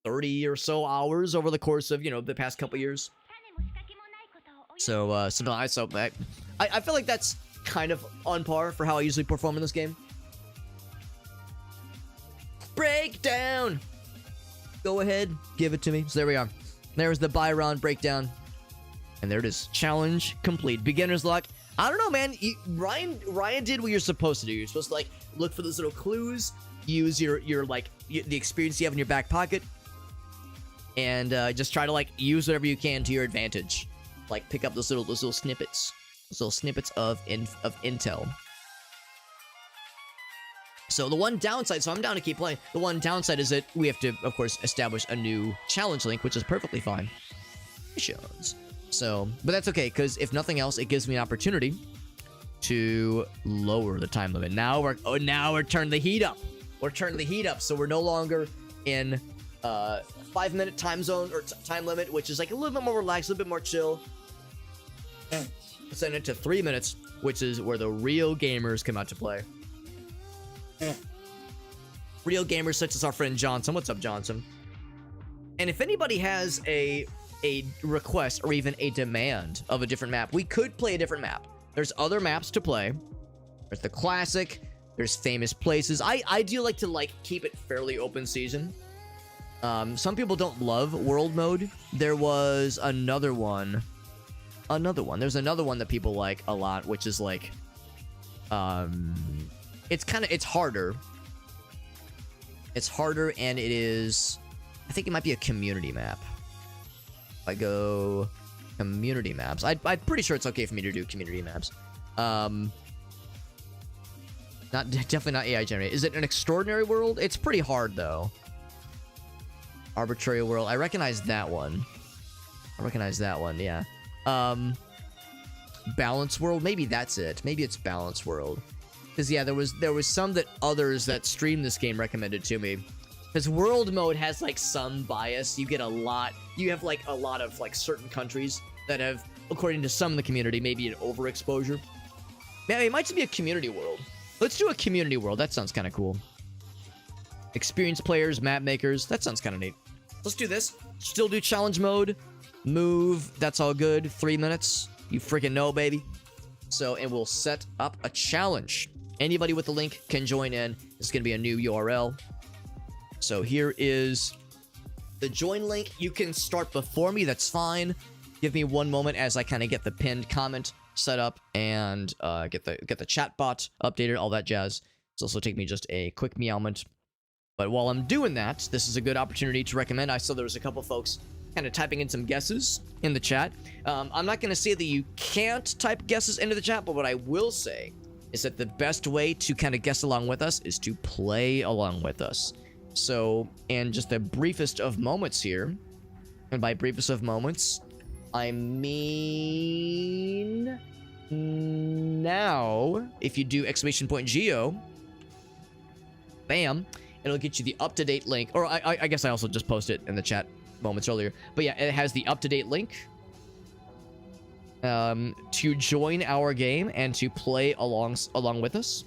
Speaker 1: 30 or so hours over the course of, you know, the past couple years. So, I feel like that's kind of on par for how I usually perform in this game. Breakdown! Go ahead, give it to me. So there we are. There's the Byron breakdown. And there it is. Challenge complete. Beginner's luck. I don't know, man. Ryan did what you're supposed to do. You're supposed to, like, look for those little clues, use your the experience you have in your back pocket, and just try to, like, use whatever you can to your advantage. Like, pick up those little snippets, of intel. So the one downside, so I'm down to keep playing. The one downside is that we have to, of course, establish a new challenge link, which is perfectly fine. So, but that's okay, because if nothing else, it gives me an opportunity to lower the time limit. Now we're turning the heat up. We're turning the heat up, so we're no longer in 5-minute time zone or time limit, which is like a little bit more relaxed, a little bit more chill. Send it to 3 minutes, which is where the real gamers come out to play. Real gamers such as our friend Johnson. What's up, Johnson? And if anybody has a request or even a demand of a different map, we could play a different map. There's other maps to play. There's the classic. There's famous places. I do like to, like, keep it fairly open season. Some people don't love world mode. There was another one. There's another one that people like a lot, which is like, it's harder. It's harder, and it is, I think it might be a community map. If I go community maps, I'm pretty sure it's okay for me to do community maps. Definitely not AI generated. Is it an extraordinary world? It's pretty hard though. Arbitrary world. I recognize that one. Yeah. Balance world. Maybe that's it. Maybe it's balance world. Because yeah, there was some that others that stream this game recommended to me. Because world mode has like some bias. You have like a lot of like certain countries that have, according to some in the community, maybe an overexposure. Man, it might just be a community world. Let's do a community world. That sounds kind of cool. Experienced players, map makers. That sounds kind of neat. Let's do this. Still do challenge mode. Move. That's all good. 3 minutes. You freaking know, baby. So, and we'll set up a challenge. Anybody with the link can join in. It's going to be a new URL. So here is the join link. You can start before me. That's fine. Give me 1 moment as I kind of get the pinned comment set up and get the chat bot updated, all that jazz. It's also take me just a quick meowment. But while I'm doing that, this is a good opportunity to recommend. I saw there was a couple folks kind of typing in some guesses in the chat. I'm not going to say that you can't type guesses into the chat, but what I will say is that the best way to kind of guess along with us is to play along with us. So, and just the briefest of moments here, and by briefest of moments, I mean now, if you do exclamation point geo, bam, it'll get you the up-to-date link. Or I guess I also just posted it in the chat moments earlier. But yeah, it has the up-to-date link to join our game and to play along with us.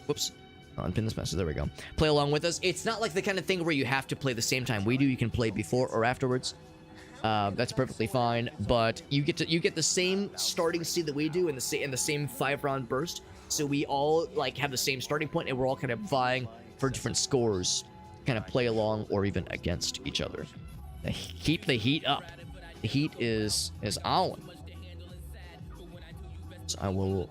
Speaker 1: Whoops. Unpin this message. There we go. Play along with us. It's not like the kind of thing where you have to play the same time we do. You can play before or afterwards. That's perfectly fine. But you get the same starting seed that we do in the same 5-round burst. So we all like have the same starting point, and we're all kind of vying for different scores, kind of play along or even against each other. Keep the heat up. The heat is on. So I will.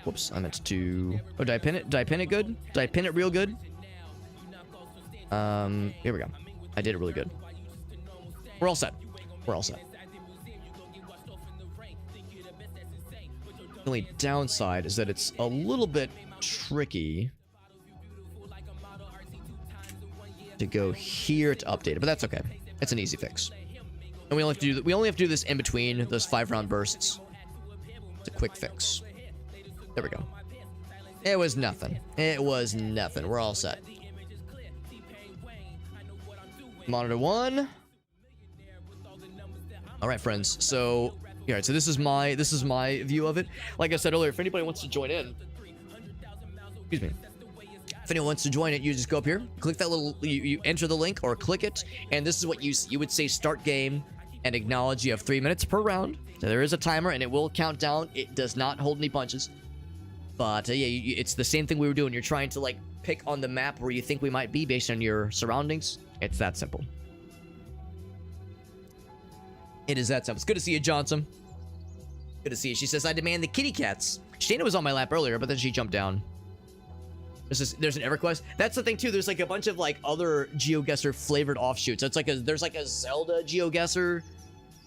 Speaker 1: Whoops, I meant to... Oh, did I pin it? Did I pin it good? Did I pin it real good? Here we go. I did it really good. We're all set. We're all set. The only downside is that it's a little bit tricky to go here to update it, but that's okay. It's an easy fix. And we only have to do this in between those 5-round bursts. It's a quick fix. There we go. It was nothing. It was nothing. We're all set. Monitor 1. All right, friends. So, all right. So this is my view of it. Like I said earlier, if anybody wants to join in, excuse me. If anyone wants to join it, you just go up here, click that little, you enter the link or click it, and this is what you would say: start game, and acknowledge you have 3 minutes per round. So there is a timer, and it will count down. It does not hold any punches. But yeah, it's the same thing we were doing. You're trying to like pick on the map where you think we might be based on your surroundings. It's that simple. It is that simple. It's good to see you, Johnson. Good to see you. She says, I demand the kitty cats. Shayna was on my lap earlier, but then she jumped down. There's an EverQuest. That's the thing too. There's like a bunch of like other GeoGuessr flavored offshoots. It's like there's like a Zelda GeoGuessr.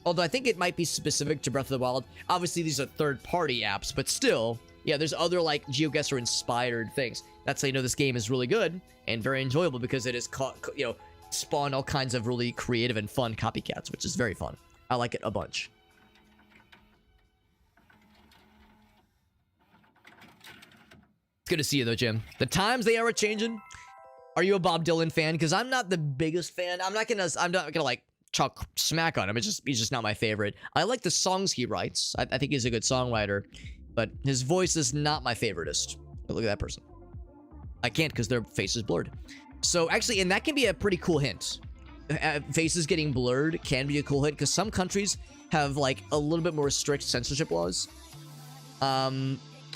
Speaker 1: Although I think it might be specific to Breath of the Wild. Obviously, these are third-party apps, but still. Yeah, there's other like GeoGuessr-inspired things. That's how you know this game is really good and very enjoyable, because it has spawned all kinds of really creative and fun copycats, which is very fun. I like it a bunch. It's good to see you though, Jim. The times they are a-changing. Are you a Bob Dylan fan? Because I'm not the biggest fan. I'm not gonna like talk smack on him. He's just not my favorite. I like the songs he writes. I think he's a good songwriter. But his voice is not my favoritist. But look at that person. I can't because their face is blurred. So actually, and that can be a pretty cool hint. Faces getting blurred can be a cool hint, because some countries have like a little bit more strict censorship laws.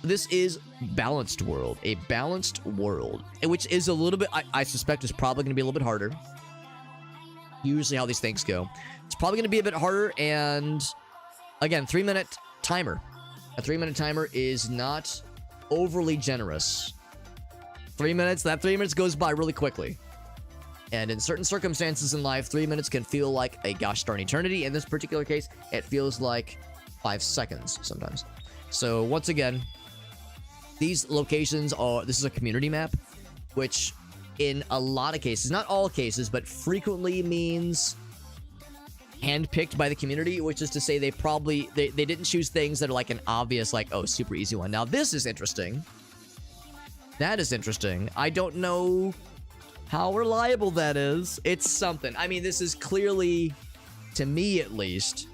Speaker 1: This is Balanced World. A Balanced World. Which is a little bit, I suspect is probably going to be a little bit harder. Usually how these things go. It's probably going to be a bit harder, and again, 3-minute timer. A 3-minute timer is not overly generous. 3 minutes, that 3 minutes goes by really quickly. And in certain circumstances in life, 3 minutes can feel like a gosh darn eternity. In this particular case, it feels like 5 seconds sometimes. So once again, these locations this is a community map, which in a lot of cases, not all cases, but frequently means handpicked by the community, which is to say they didn't choose things that are like an obvious, like, oh, super easy one. Now this is interesting. That is interesting. I don't know how reliable that is. It's something. I mean, this is clearly, to me at least,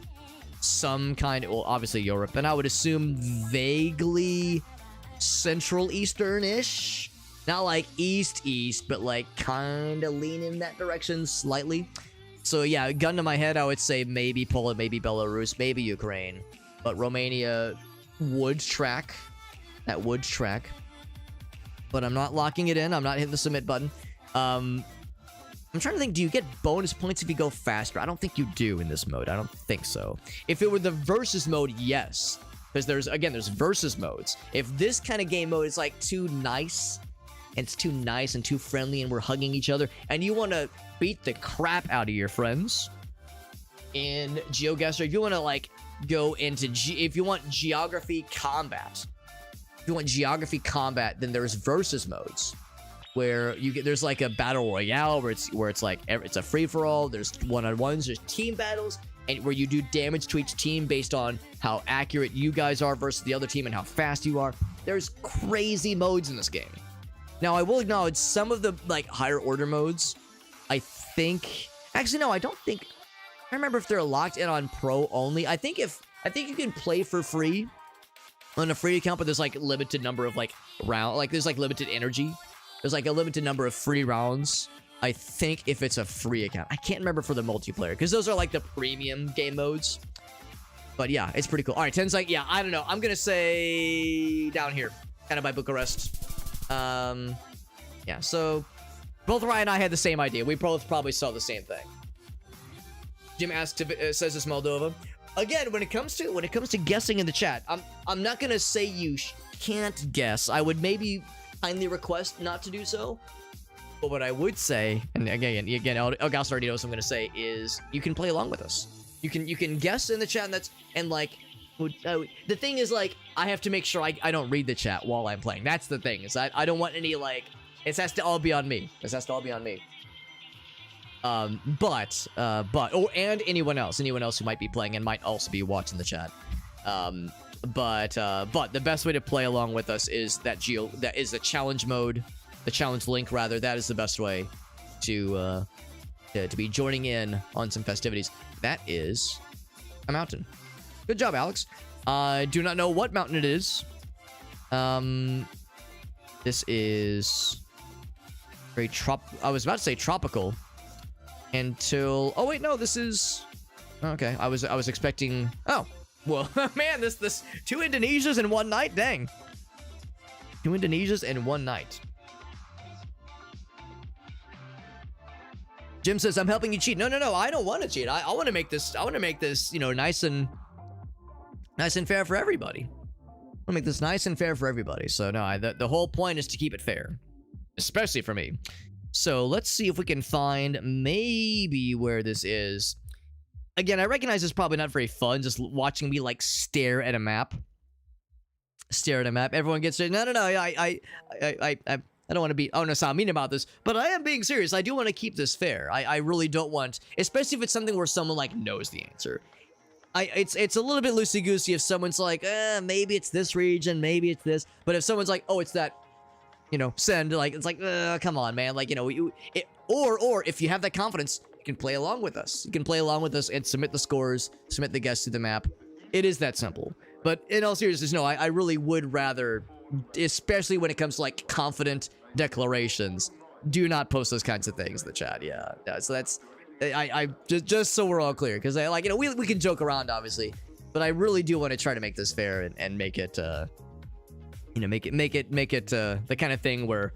Speaker 1: some kind of, well, obviously Europe, and I would assume vaguely Central Eastern-ish. Not like East, but like kind of lean in that direction slightly. So yeah, gun to my head, I would say maybe Poland, maybe Belarus, maybe Ukraine. But Romania would track. That would track. But I'm not locking it in. I'm not hitting the submit button. I'm trying to think, do you get bonus points if you go faster? I don't think you do in this mode. I don't think so. If it were the versus mode, yes. Because there's versus modes. If this kind of game mode is like too nice, and it's too nice and too friendly, and we're hugging each other, and you want to beat the crap out of your friends in GeoGuessr, if you want to like go into if you want geography combat, then there's versus modes, where there's like a battle royale where it's like it's a free-for-all. There's one-on-ones, there's team battles, and where you do damage to each team based on how accurate you guys are versus the other team and how fast you are. There's crazy modes in this game. Now, I will acknowledge some of the like higher order modes, I think, actually no, I don't think, I remember if they're locked in on pro only. I think you can play for free on a free account, but there's like limited number of like there's like limited energy. There's like a limited number of free rounds, I think, if it's a free account. I can't remember for the multiplayer, because those are like the premium game modes. But yeah, it's pretty cool. All right, 10's like, yeah, I don't know. I'm going to say down here, kind of by Bucharest. Yeah, so both Ryan and I had the same idea. We both probably saw the same thing. Jim asks, says it's Moldova. Again, when it comes to guessing in the chat, I'm not going to say you can't guess. I would maybe kindly request not to do so. But what I would say, and again, Elgas already knows what I'm going to say, is you can play along with us. You can guess in the chat, and like, the thing is, like, I have to make sure I don't read the chat while I'm playing. That's the thing, is I don't want any, like, it has to all be on me. This has to all be on me. And anyone else who might be playing and might also be watching the chat. But the best way to play along with us is that is the challenge mode, the challenge link rather. That is the best way to be joining in on some festivities. That is a mountain. Good job, Alex. I do not know what mountain it is. This is very I was about to say tropical until, oh wait, no, this is, okay. I was expecting, oh, well, man, this 2 Indonesias in one night, dang. 2 Indonesias in one night. Jim says, I'm helping you cheat. No, I don't want to cheat. I want to make this, you know, nice and fair for everybody. I want to make this nice and fair for everybody. So no, the whole point is to keep it fair, especially for me. So let's see if we can find maybe where this is. Again, I recognize it's probably not very fun just watching me like stare at a map. Stare at a map. Everyone gets it. No. I don't want to be, oh no, sound mean about this, but I am being serious. I do want to keep this fair. I really don't want, especially if it's something where someone like knows the answer. It's a little bit loosey-goosey if someone's like, maybe it's this region, maybe it's this. But if someone's like, oh, it's that, you know, send, like, it's like, come on, man. Like, you know, or if you have that confidence, you can play along with us. You can play along with us and submit the scores, submit the guess to the map. It is that simple. But in all seriousness, no, I really would rather, especially when it comes to like confident declarations, do not post those kinds of things in the chat. Yeah. So that's, I just so we're all clear, because I like, you know, we can joke around obviously, but I really do want to try to make this fair and make it, you know, make it the kind of thing where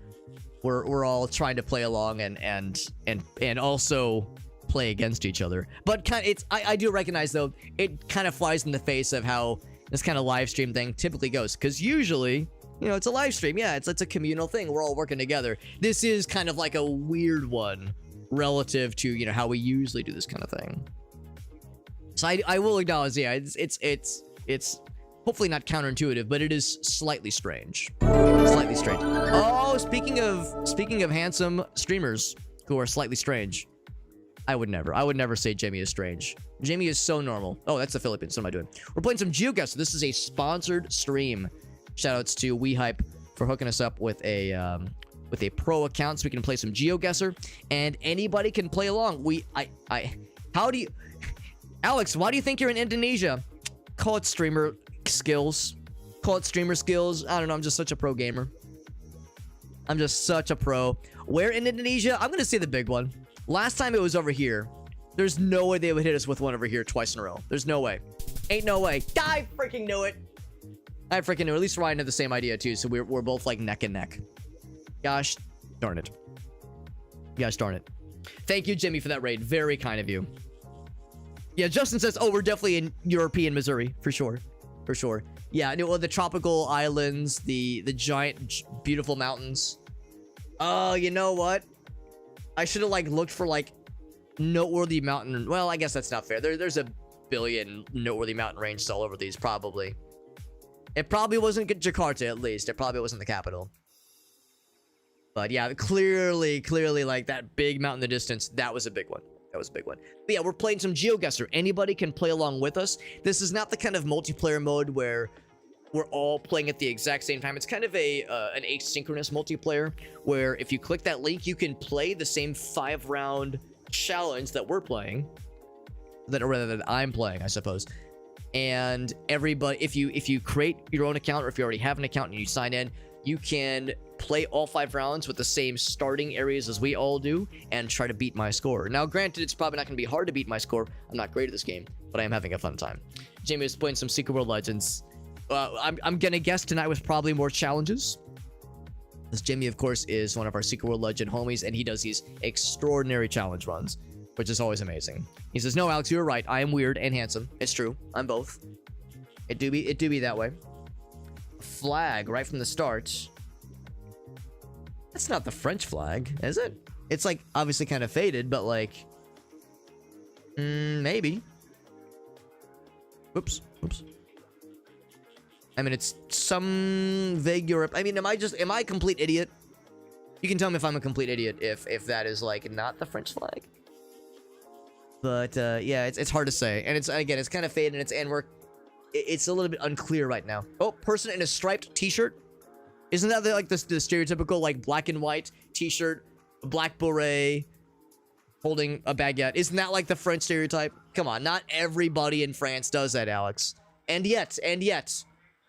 Speaker 1: we're all trying to play along and also play against each other. But kind of, I do recognize though, it kind of flies in the face of how this kind of live stream thing typically goes, because usually, you know, it's a live stream. Yeah, it's a communal thing. We're all working together. This is kind of like a weird one relative to, you know, how we usually do this kind of thing. So I will acknowledge, yeah, it's hopefully not counterintuitive, but it is slightly strange. Slightly strange. Oh, speaking of handsome streamers who are slightly strange, I would never say Jamie is strange. Jamie is so normal. Oh, that's the Philippines. What am I doing? We're playing some GeoGuessr. This is a sponsored stream. Shoutouts to Wehype for hooking us up with a pro account so we can play some GeoGuessr, and anybody can play along. How do you, Alex? Why do you think you're in Indonesia? Call it streamer skills. Call it streamer skills. I don't know. I'm just such a pro gamer. I'm just such a pro. Where in Indonesia? I'm gonna say the big one. Last time it was over here. There's no way they would hit us with one over here twice in a row. There's no way. Ain't no way. I freaking knew it. I freaking knew. At least Ryan had the same idea too, so we're both like neck and neck. Gosh darn it. Gosh darn it. Thank you, Jimmy, for that raid. Very kind of you. Yeah, Justin says, oh, we're definitely in European Missouri. For sure. For sure. Yeah, well, the tropical islands, the giant, beautiful mountains. Oh, you know what? I should have, like, looked for, like, noteworthy mountain. Well, I guess that's not fair. There's a billion noteworthy mountain ranges all over these, probably. It probably wasn't Jakarta, at least. It probably wasn't the capital. But yeah, clearly, like that big mountain in the distance, that was a big one. That was a big one. But yeah, we're playing some GeoGuessr. Anybody can play along with us. This is not the kind of multiplayer mode where we're all playing at the exact same time. It's kind of an asynchronous multiplayer where if you click that link, you can play the same 5-round challenge that we're playing, that I'm playing, I suppose. And everybody, if you create your own account, or if you already have an account and you sign in, you can play all 5 rounds with the same starting areas as we all do and try to beat my score. Now, granted, it's probably not going to be hard to beat my score. I'm not great at this game, but I am having a fun time. Jamie was playing some Secret World Legends. I'm going to guess tonight was probably more challenges. This Jimmy, of course, is one of our Secret World Legend homies, and he does these extraordinary challenge runs, which is always amazing. He says, "No, Alex, you were right. I am weird and handsome." It's true. I'm both. It do be that way. Flag right from the start. That's not the French flag, is it? It's like obviously kind of faded, but like maybe. Oops. I mean, it's some vague Europe. I mean, am I a complete idiot? You can tell me if I'm a complete idiot if that is like not the French flag. But yeah, it's hard to say, and it's kind of faded, and it's a little bit unclear right now. Oh, person in a striped t-shirt. Isn't that like the stereotypical like black and white t-shirt, black beret, holding a baguette? Isn't that like the French stereotype? Come on, not everybody in France does that, Alex. And yet,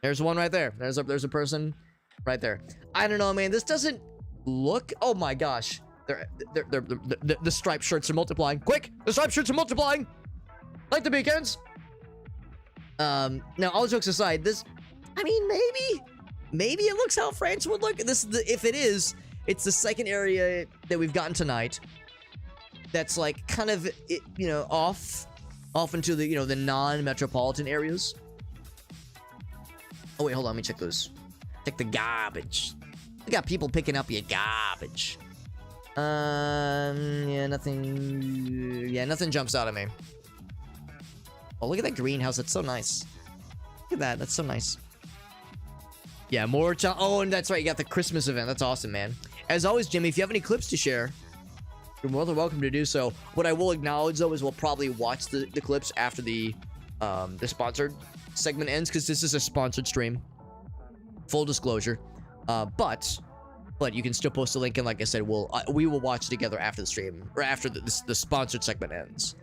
Speaker 1: there's one right there. There's a person right there. I don't know, man. This doesn't look. Oh my gosh, the striped shirts are multiplying. Quick, the striped shirts are multiplying. Like the beacons. Now, all jokes aside, this, I mean, maybe it looks how France would look. If it is, it's the second area that we've gotten tonight that's like kind of, off into the, the non-metropolitan areas. Oh wait, hold on, let me check those. Check the garbage. We got people picking up your garbage. Yeah, nothing jumps out at me. Oh, look at that greenhouse. That's so nice. Look at that. That's so nice. Yeah, more oh, and that's right. You got the Christmas event. That's awesome, man. As always, Jimmy, if you have any clips to share, you're more than welcome to do so. What I will acknowledge, though, is we'll probably watch the clips after the sponsored segment ends, because this is a sponsored stream. Full disclosure. But you can still post a link, and like I said, we will watch together after the stream, or after the sponsored segment ends.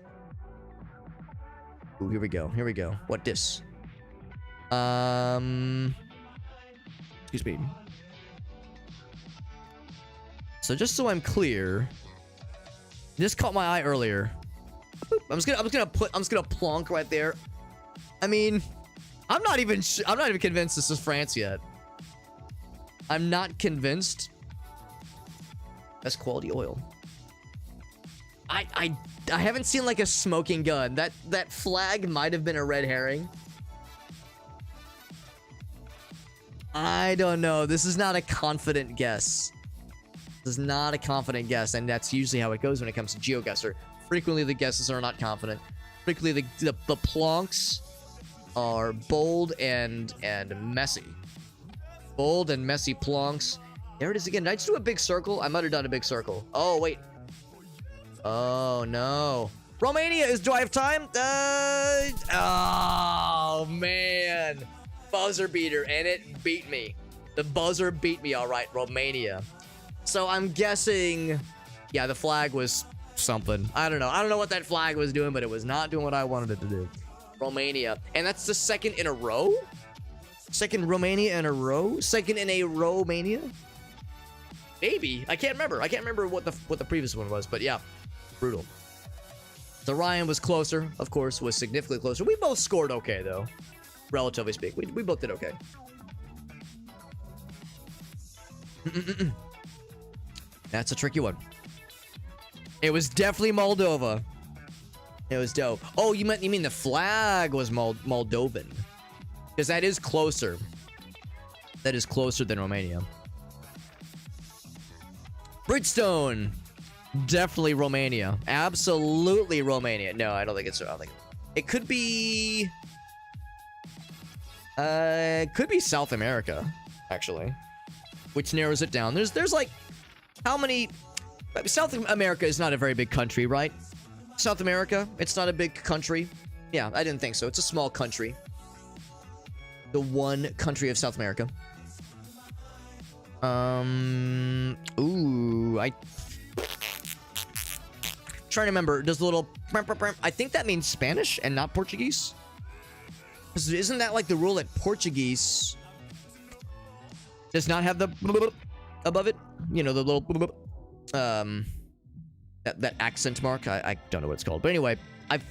Speaker 1: Ooh, here we go. What this? Excuse me. So just so I'm clear, this caught my eye earlier. I'm just gonna plonk right there. I mean, I'm not even convinced this is France yet. I'm not convinced. That's quality oil. I haven't seen like a smoking gun. That flag might have been a red herring. I don't know. This is not a confident guess. This is not a confident guess, and that's usually how it goes when it comes to GeoGuessr. Frequently, the guesses are not confident. Frequently, the plonks are bold and messy. Bold and messy plonks. There it is again. Did I just do a big circle? I might have done a big circle. Oh, wait. Oh, no. Romania do I have time? Oh, man. Buzzer beater, and it beat me. The buzzer beat me, all right. Romania. So I'm guessing, yeah, the flag was something. I don't know what that flag was doing, but it was not doing what I wanted it to do. Romania. And that's the second in a row? Second Romania in a row? Second in a Romania? Maybe. I can't remember what the previous one was, but yeah. Brutal. So Ryan was closer, of course, was significantly closer. We both scored okay, though. Relatively speaking. We both did okay. That's a tricky one. It was definitely Moldova. It was dope. Oh, you mean the flag was Moldovan? Because that is closer. That is closer than Romania. Bridgestone. Definitely Romania. Absolutely Romania. No, I don't think it's. It could be. It could be South America, actually, which narrows it down. There's like How many... South America is not a very big country, right? South America, it's not a big country. Yeah, I didn't think so. It's a small country. The one country of South America. Ooh, trying to remember. Does the little... I think that means Spanish and not Portuguese. Isn't that like the rule that Portuguese does not have the above it? You know, the little that accent mark. I don't know what it's called, but anyway, I'm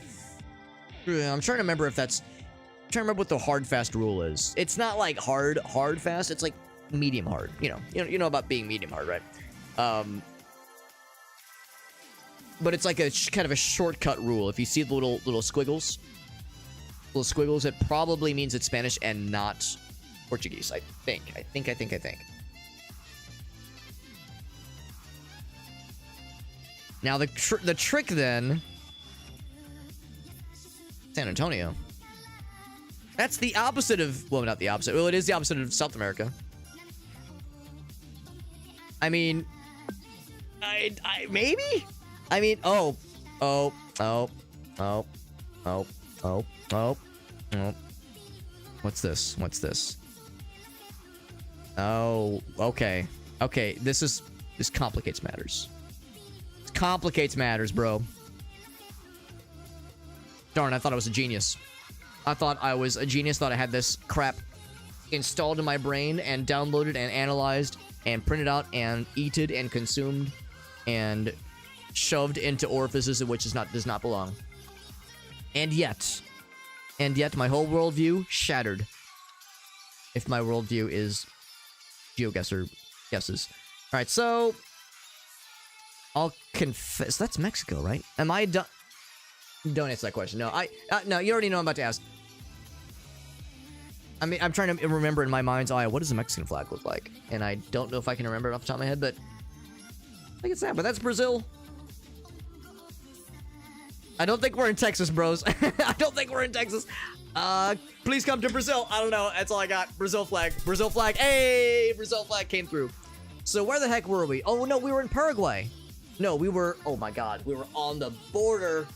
Speaker 1: trying to remember if that's... I'm trying to remember what the hard fast rule is. It's not like hard fast. It's like medium hard. You know about being medium hard, right? But it's like a kind of a shortcut rule. If you see the little squiggles, it probably means it's Spanish and not Portuguese. I think. Now the trick then, San Antonio. That's the opposite of, well, not the opposite. Well, it is the opposite of South America. I mean, maybe. I mean, oh. What's this? Oh, okay. This complicates matters. This complicates matters, bro. Darn, I thought I was a genius. Thought I had this crap installed in my brain and downloaded and analyzed and printed out and eaten and consumed and shoved into orifices in which does not belong. And yet my whole worldview shattered. If my worldview is GeoGuessr guesses. All right, so I'll confess that's Mexico, right? Am I done? Don't answer that question. No, no, you already know I'm about to ask. I mean, I'm trying to remember in my mind's eye, what does the Mexican flag look like? And I don't know if I can remember it off the top of my head, but I think it's that, but that's Brazil. I don't think we're in Texas, bros. I don't think we're in Texas. Please come to Brazil. I don't know. That's all I got. Brazil flag. Brazil flag. Hey, Brazil flag came through. So where the heck were we? Oh, no, we were in Paraguay. No, we were... Oh, my God. We were on the border.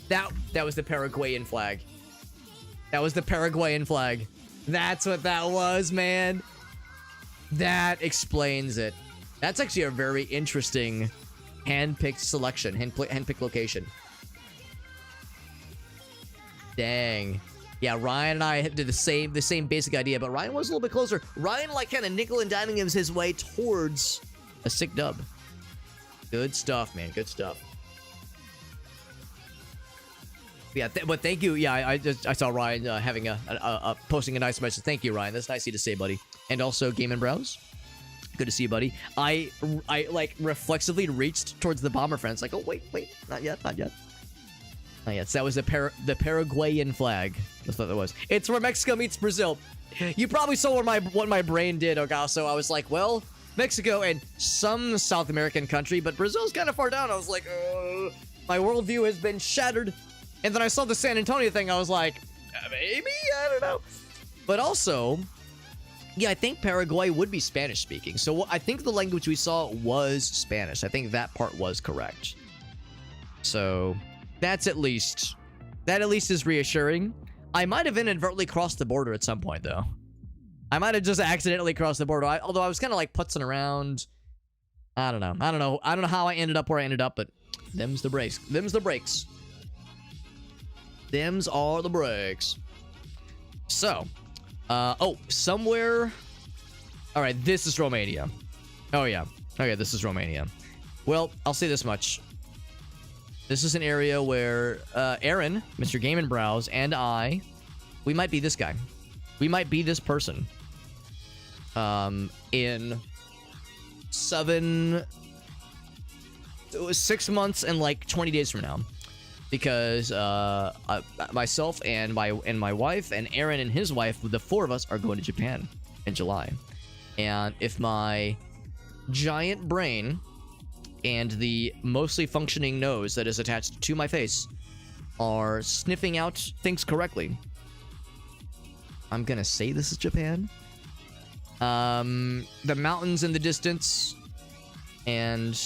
Speaker 1: That was the Paraguayan flag. That was the Paraguayan flag. That's what that was, man. That explains it. That's actually a very interesting hand-picked selection. Hand-picked location. Dang. Yeah, Ryan and I did the same basic idea, but Ryan was a little bit closer. Ryan, like, kind of nickel and diming his way towards a sick dub. Good stuff, man. Good stuff. Yeah, but thank you. Yeah, I saw Ryan having posting a nice message. Thank you, Ryan. That's nice of you to say, buddy. And also, Game and Browse. Good to see you, buddy. I like reflexively reached towards the bomber fence, like, oh wait, not yet. So that was the Paraguayan flag. That's what that was. It's where Mexico meets Brazil. You probably saw what my brain did, Ogasso. I was like, well, Mexico and some South American country, but Brazil's kind of far down. I was like, my worldview has been shattered. And then I saw the San Antonio thing. I was like, maybe? I don't know. But also, yeah, I think Paraguay would be Spanish speaking. So I think the language we saw was Spanish. I think that part was correct. So that at least is reassuring. I might have inadvertently crossed the border at some point, though. I might have just accidentally crossed the border. Although I was kind of like putzing around. I don't know how I ended up where I ended up, but them's the breaks. Them's the breaks. Thems are the breaks. So, somewhere. All right, this is Romania. Oh yeah. Okay, this is Romania. Well, I'll say this much. This is an area where Aaron, Mr. Game and Browse, and I, we might be this guy. We might be this person. In 6 months and like 20 days from now. Because myself and my wife and Aaron and his wife, the four of us, are going to Japan in July. And if my giant brain and the mostly functioning nose that is attached to my face are sniffing out things correctly, I'm gonna say this is Japan. The mountains in the distance, and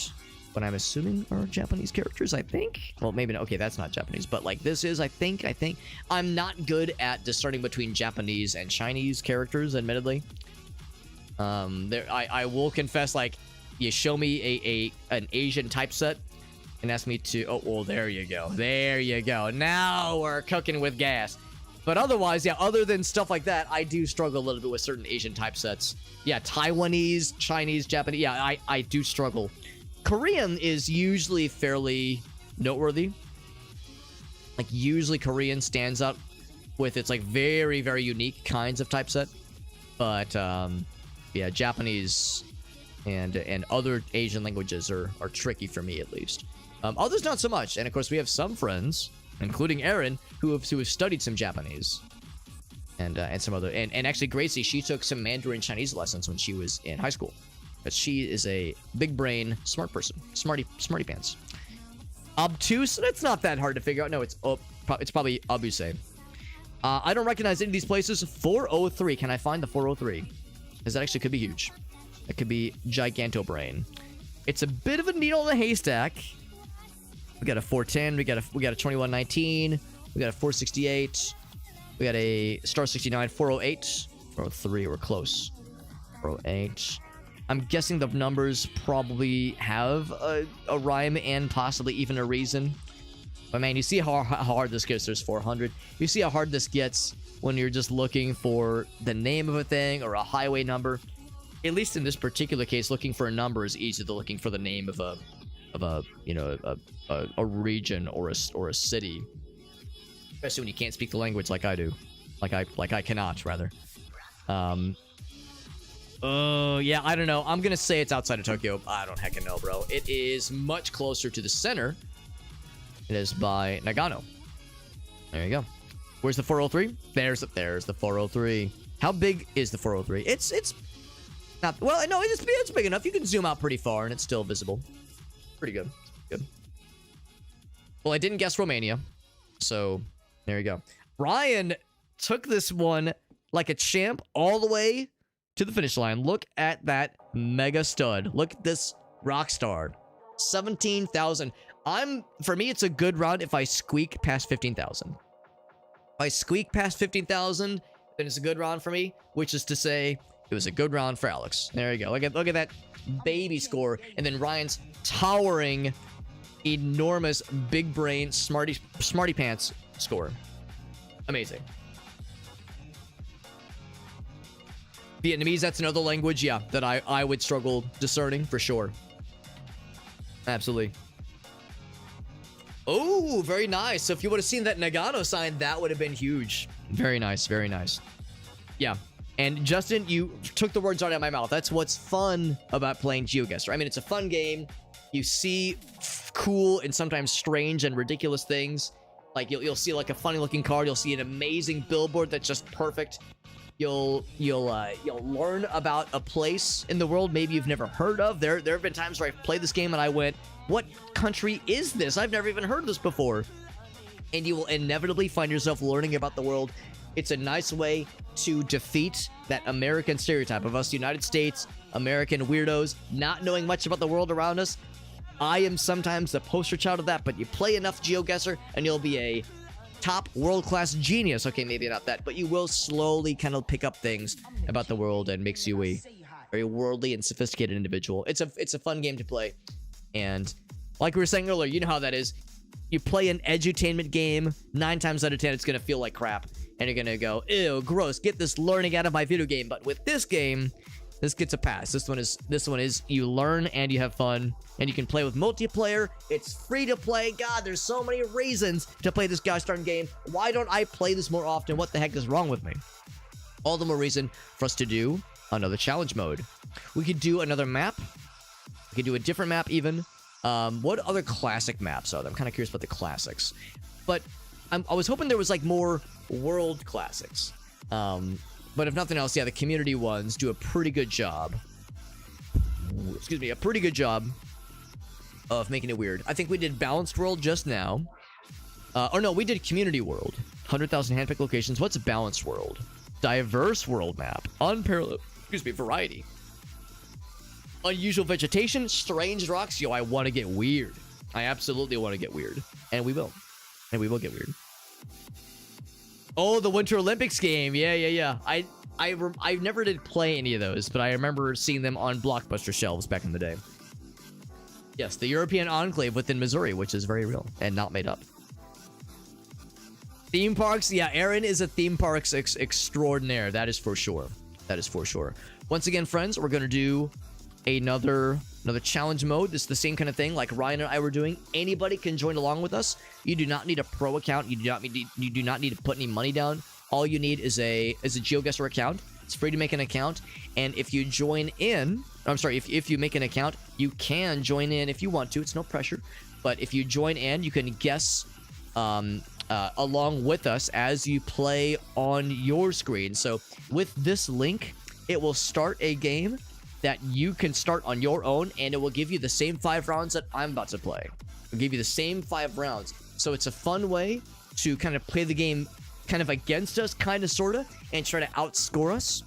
Speaker 1: what I'm assuming are Japanese characters, I think. Well, maybe not. Okay, that's not Japanese, but like this is, I think. I'm not good at discerning between Japanese and Chinese characters, admittedly. I will confess, like, you show me an Asian typeset and ask me to, oh, well, there you go. There you go. Now we're cooking with gas. But otherwise, yeah, other than stuff like that, I do struggle a little bit with certain Asian typesets. Yeah, Taiwanese, Chinese, Japanese. Yeah, I do struggle. Korean is usually fairly noteworthy. Like, usually Korean stands up with its, like, very, very unique kinds of typeset. But, yeah, Japanese and other Asian languages are tricky for me, at least. Others not so much. And, of course, we have some friends, including Aaron, who have studied some Japanese. And some other... And actually, Gracie, she took some Mandarin Chinese lessons when she was in high school. But she is a big brain, smart person. Smarty pants. Obtuse? It's not that hard to figure out. No, it's probably obuse. I don't recognize any of these places. 403. Can I find the 403? Because that actually could be huge. That could be giganto brain. It's a bit of a needle in a haystack. We got a 410. We got a 2119. We got a 468. We got a star 69. 408. 403. We're close. 408. I'm guessing the numbers probably have a rhyme and possibly even a reason. But man, you see how hard this gets. There's 400. You see how hard this gets when you're just looking for the name of a thing or a highway number. At least in this particular case, looking for a number is easier than looking for the name of a you know, a region or a city. Especially when you can't speak the language like I do, like I cannot rather. Oh, yeah, I don't know. I'm gonna say it's outside of Tokyo. I don't heckin' know, bro. It is much closer to the center. It is by Nagano. There you go. Where's the 403? There's the 403. How big is the 403? It's not... Well, no, it's big enough. You can zoom out pretty far, and it's still visible. Pretty good. Good. Well, I didn't guess Romania. So, there you go. Ryan took this one like a champ all the way to the finish line. Look at that mega stud. Look at this rock star. 17,000. For me, it's a good round if I squeak past 15,000. If I squeak past 15,000, then it's a good round for me, which is to say, it was a good round for Alex. There you go. Look at that baby score. And then Ryan's towering, enormous, big brain, smarty pants score. Amazing. Vietnamese, that's another language, yeah, that I would struggle discerning, for sure. Absolutely. Oh, very nice. So if you would have seen that Nagano sign, that would have been huge. Very nice, very nice. Yeah. And Justin, you took the words right out of my mouth. That's what's fun about playing GeoGuessr. I mean, it's a fun game. You see cool and sometimes strange and ridiculous things. Like, you'll see, like, a funny-looking card. You'll see an amazing billboard that's just perfect. You'll learn about a place in the world maybe you've never heard of. There have been times where I've played this game and I went, what country is this? I've never even heard of this before. And you will inevitably find yourself learning about the world. It's a nice way to defeat that American stereotype of us United States, American weirdos, not knowing much about the world around us. I am sometimes the poster child of that, but you play enough GeoGuessr and you'll be a top world-class genius. Okay, maybe not that, but you will slowly kind of pick up things about the world and makes you a very worldly and sophisticated individual. It's a fun game to play. And like we were saying earlier, you know how that is. You play an edutainment game, 9 times out of 10 it's going to feel like crap. And you're going to go, ew, gross, get this learning out of my video game. But with this game, this gets a pass. This one is you learn and you have fun. And you can play with multiplayer. It's free to play. God, there's so many reasons to play this gosh darn game. Why don't I play this more often? What the heck is wrong with me? All the more reason for us to do another challenge mode. We could do another map. We could do a different map even. What other classic maps are there? I'm kind of curious about the classics. But I was hoping there was like more world classics. But if nothing else, yeah, the community ones do a pretty good job. Excuse me, a pretty good job of making it weird. I think we did Balanced World just now. Or no, we did Community World. 100,000 handpicked locations. What's Balanced World? Diverse world map. Unparalleled, excuse me, variety. Unusual vegetation, strange rocks. Yo, I want to get weird. I absolutely want to get weird. And we will. And we will get weird. Oh, the Winter Olympics game. Yeah. I never did play any of those, but I remember seeing them on Blockbuster shelves back in the day. Yes, the European enclave within Missouri, which is very real and not made up. Theme parks. Yeah, Aaron is a theme parks extraordinaire. That is for sure. That is for sure. Once again, friends, we're going to do another challenge mode. This is the same kind of thing like Ryan and I were doing. Anybody can join along with us. You do not need a pro account. You do not need to put any money down. All you need is a GeoGuessr account. It's free to make an account, and if you join in, I'm sorry, if you make an account, you can join in if you want to. It's no pressure, but if you join in, you can guess along with us as you play on your screen. So with this link, it will start a game that you can start on your own, and it will give you the same 5 rounds that I'm about to play. It'll give you the same 5 rounds. So it's a fun way to kind of play the game kind of against us, kind of, sort of, and try to outscore us.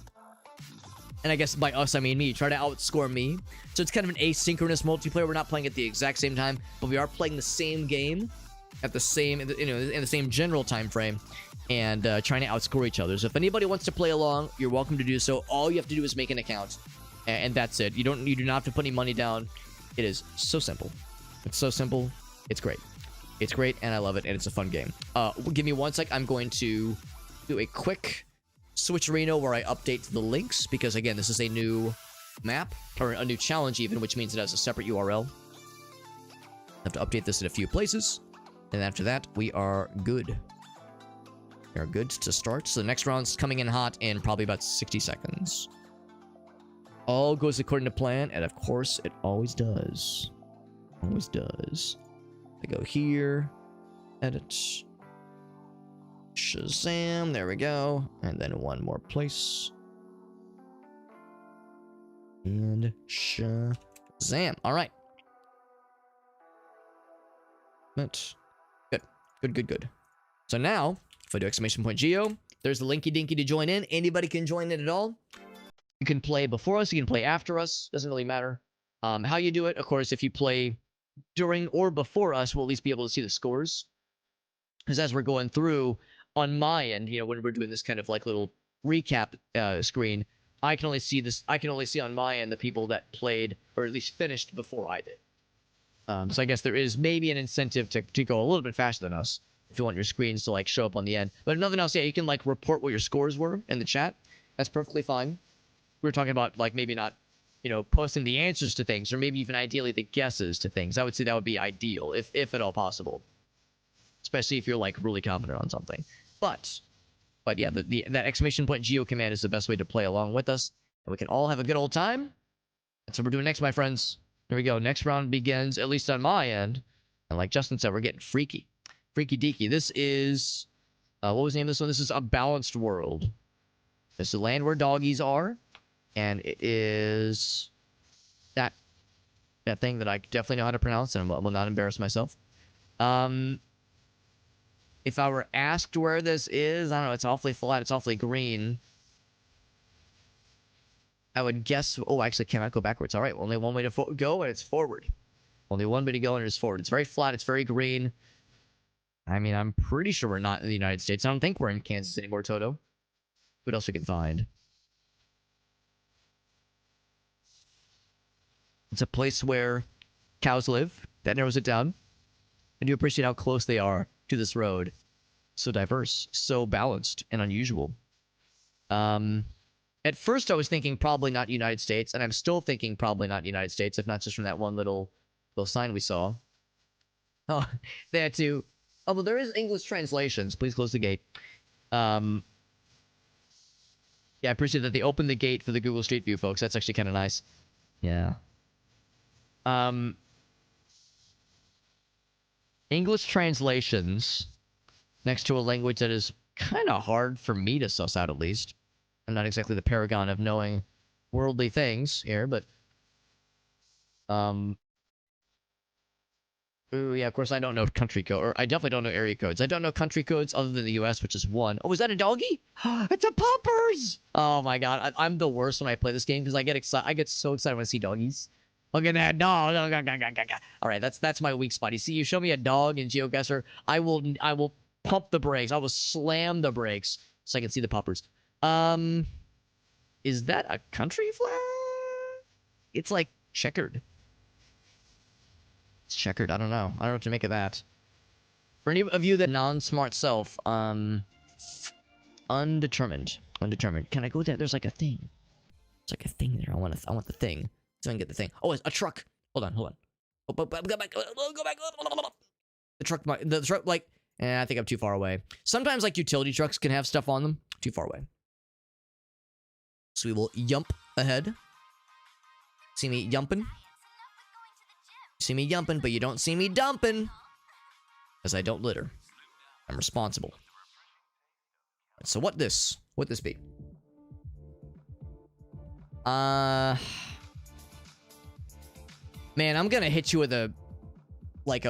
Speaker 1: And I guess by us, I mean me. Try to outscore me. So it's kind of an asynchronous multiplayer. We're not playing at the exact same time, but we are playing the same game at the same, in the same general time frame, and trying to outscore each other. So if anybody wants to play along, you're welcome to do so. All you have to do is make an account, and that's it. You do not have to put any money down. It is so simple. It's so simple. It's great. It's great, and I love it, and it's a fun game. Give me 1 sec. I'm going to do a quick switcherino where I update the links, because, again, this is a new map, or a new challenge even, which means it has a separate URL. I have to update this in a few places, and after that, we are good. We are good to start. So the next round's coming in hot in probably about 60 seconds. All goes according to plan, and of course, it always does. Always does. I go here, edit, Shazam, there we go, and then one more place, and Shazam. All right. But good. So now, if I do !geo, there's the linky dinky to join in. Anybody can join in at all. You can play before us, you can play after us, doesn't really matter. How you do it, of course, if you play during or before us, we'll at least be able to see the scores. Because as we're going through, on my end, when we're doing this kind of like little recap screen, I can only see on my end the people that played, or at least finished, before I did. So I guess there is maybe an incentive to go a little bit faster than us, if you want your screens to like show up on the end. But if nothing else, yeah, you can like report what your scores were in the chat. That's perfectly fine. We were talking about like maybe not, posting the answers to things, or maybe even ideally the guesses to things. I would say that would be ideal, if at all possible. Especially if you're like really confident on something. But yeah, that !geo command is the best way to play along with us, and we can all have a good old time. That's what we're doing next, my friends. Here we go. Next round begins, at least on my end. And like Justin said, we're getting freaky. Freaky deaky. This is, what was the name of this one? This is A Balanced World. This is the land where doggies are. And it is that thing that I definitely know how to pronounce, and will not embarrass myself. If I were asked where this is, I don't know, it's awfully flat, it's awfully green. I would guess, oh, actually, cannot go backwards. All right, only one way to go, and it's forward. Only one way to go, and it's forward. It's very flat, it's very green. I mean, I'm pretty sure we're not in the United States. I don't think we're in Kansas anymore, Toto. What else we can find? It's a place where cows live. That narrows it down. I do appreciate how close they are to this road. So diverse, so balanced, and unusual. At first, I was thinking probably not United States, and I'm still thinking probably not United States, if not just from that one little sign we saw. Oh, they had to... Oh, well, there is English translations. Please close the gate. Yeah, I appreciate that they opened the gate for the Google Street View, folks. That's actually kind of nice. Yeah. English translations next to a language that is kind of hard for me to suss out, at least. I'm not exactly the paragon of knowing worldly things here, but Ooh, yeah, of course I don't know country code, or I definitely don't know area codes. I don't know country codes other than the US, which is 1. Oh, is that a doggy? It's a puppers! Oh my god, I'm the worst when I play this game because I get excited. I get so excited when I see doggies. Look at that dog. All right, that's my weak spot. You see, you show me a dog in GeoGuessr, I will pump the brakes. I will slam the brakes so I can see the puppers. Is that a country flag? It's like checkered. It's checkered. I don't know. I don't know what to make of that. For any of you that non-smart self, undetermined. Undetermined. Can I go there? There's like a thing. There's like a thing there. I want the thing. So I can get the thing. Oh, it's a truck. Hold on. Oh, go back. Go back. The truck, like, I think I'm too far away. Sometimes, like, utility trucks can have stuff on them. Too far away. So we will yump ahead. See me yumping? See me yumping, but you don't see me dumping. Because I don't litter. I'm responsible. Right, so what this be? Man, I'm gonna hit you with a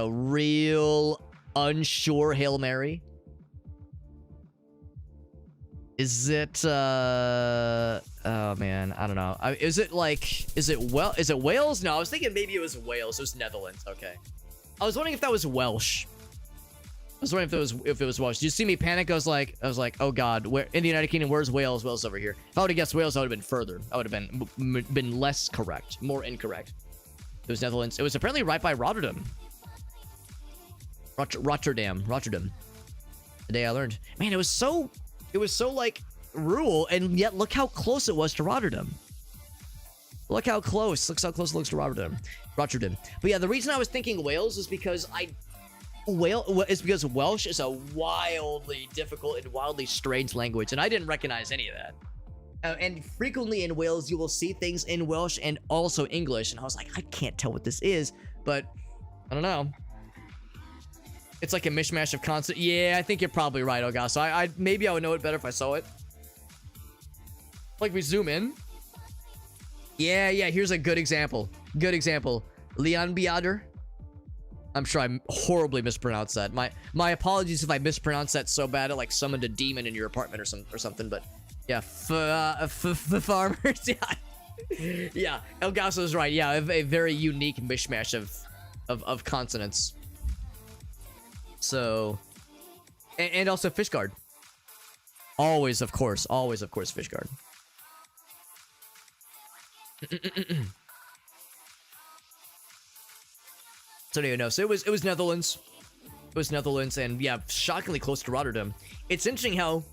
Speaker 1: real unsure Hail Mary. Is it oh man, I don't know. Is it Wales? No, I was thinking maybe it was Wales. It was Netherlands. Okay. I was wondering if that was Welsh. I was wondering if it was Welsh. Did you see me panic? I was like, oh god, where in the United Kingdom? Where's Wales? Wales over here. If I would have guessed Wales, I would have been further. I would have been less correct, more incorrect. It was Netherlands. It was apparently right by Rotterdam. Rotterdam. Today I learned. Man, it was so like rural, and yet look how close it was to Rotterdam. Look how close. Look how close it looks to Rotterdam. But yeah, the reason I was thinking Wales is because Welsh is a wildly difficult and wildly strange language, and I didn't recognize any of that. And frequently in Wales, you will see things in Welsh and also English, and I was like, I can't tell what this is, but I don't know. It's like a mishmash of consonants. Yeah, I think you're probably right, Oga. So maybe I would know it better if I saw it. Like, we zoom in. Yeah, here's a good example. Leon Biader. I'm sure I horribly mispronounced that. My apologies if I mispronounced that so bad it like summoned a demon in your apartment or something, but yeah, farmers. Yeah, El Gaso's right. Yeah, a very unique mishmash of consonants. So, and also Fishguard. Always, of course, Fishguard. So anyway, no. So it was Netherlands. It was Netherlands, and yeah, shockingly close to Rotterdam. It's interesting how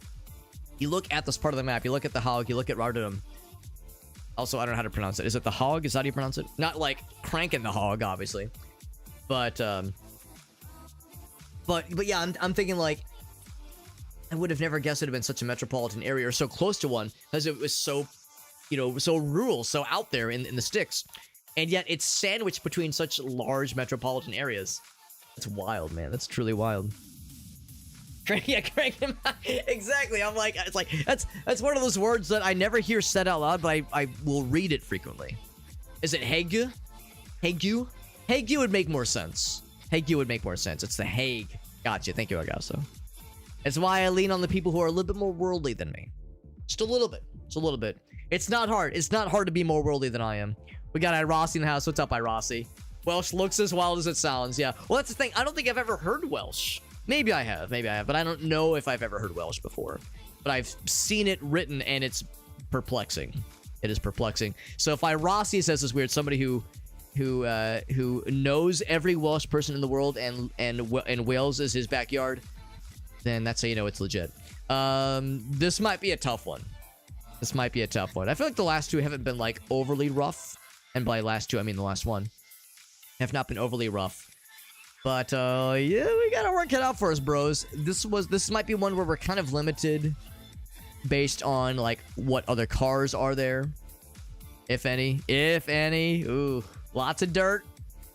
Speaker 1: you look at this part of the map. You look at the Hague. You look at Rotterdam. Also, I don't know how to pronounce it. Is it the Hague? Is that how you pronounce it? Not like cranking the hog, obviously. But yeah, I'm thinking like I would have never guessed it would have been such a metropolitan area or so close to one because it was so, so rural, so out there in the sticks. And yet it's sandwiched between such large metropolitan areas. That's wild, man. That's truly wild. Crank him out. Exactly. I'm like, it's like, that's one of those words that I never hear said out loud, but I will read it frequently. Is it Hague? Hague? Hague would make more sense. Hague would make more sense. It's the Hague. Gotcha. Thank you, Agasso. It's why I lean on the people who are a little bit more worldly than me. Just a little bit. Just a little bit. It's not hard. It's not hard to be more worldly than I am. We got Irossi in the house. What's up, Irossi? Welsh looks as wild as it sounds. Yeah. Well, that's the thing. I don't think I've ever heard Welsh. Maybe I have. But I don't know if I've ever heard Welsh before. But I've seen it written, and it's perplexing. It is perplexing. So if Irossi says it's weird, somebody who knows every Welsh person in the world and Wales is his backyard, then that's how you know it's legit. This might be a tough one. I feel like the last two haven't been like overly rough, and by last two I mean the last one have not been overly rough. But yeah, we gotta work it out for us, bros. This might be one where we're kind of limited based on like what other cars are there, if any. Ooh. Lots of dirt.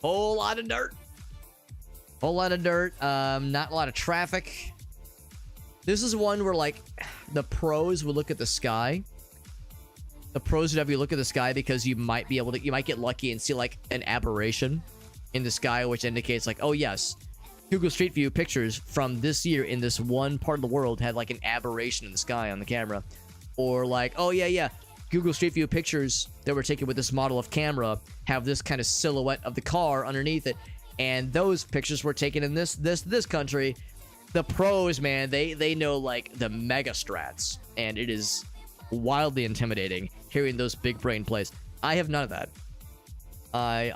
Speaker 1: Whole lot of dirt. Not a lot of traffic. This is one where, like, the pros would look at the sky. The pros would have you look at the sky because you might be able to... You might get lucky and see, like, an aberration. in the sky, which indicates like, oh yes, Google Street View pictures from this year in this one part of the world had like an aberration in the sky on the camera. Or like, oh yeah, Google Street View pictures that were taken with this model of camera have this kind of silhouette of the car underneath it, and those pictures were taken in this country. The pros, man, they know like the mega strats, and it is wildly intimidating hearing those big brain plays. I have none of that. I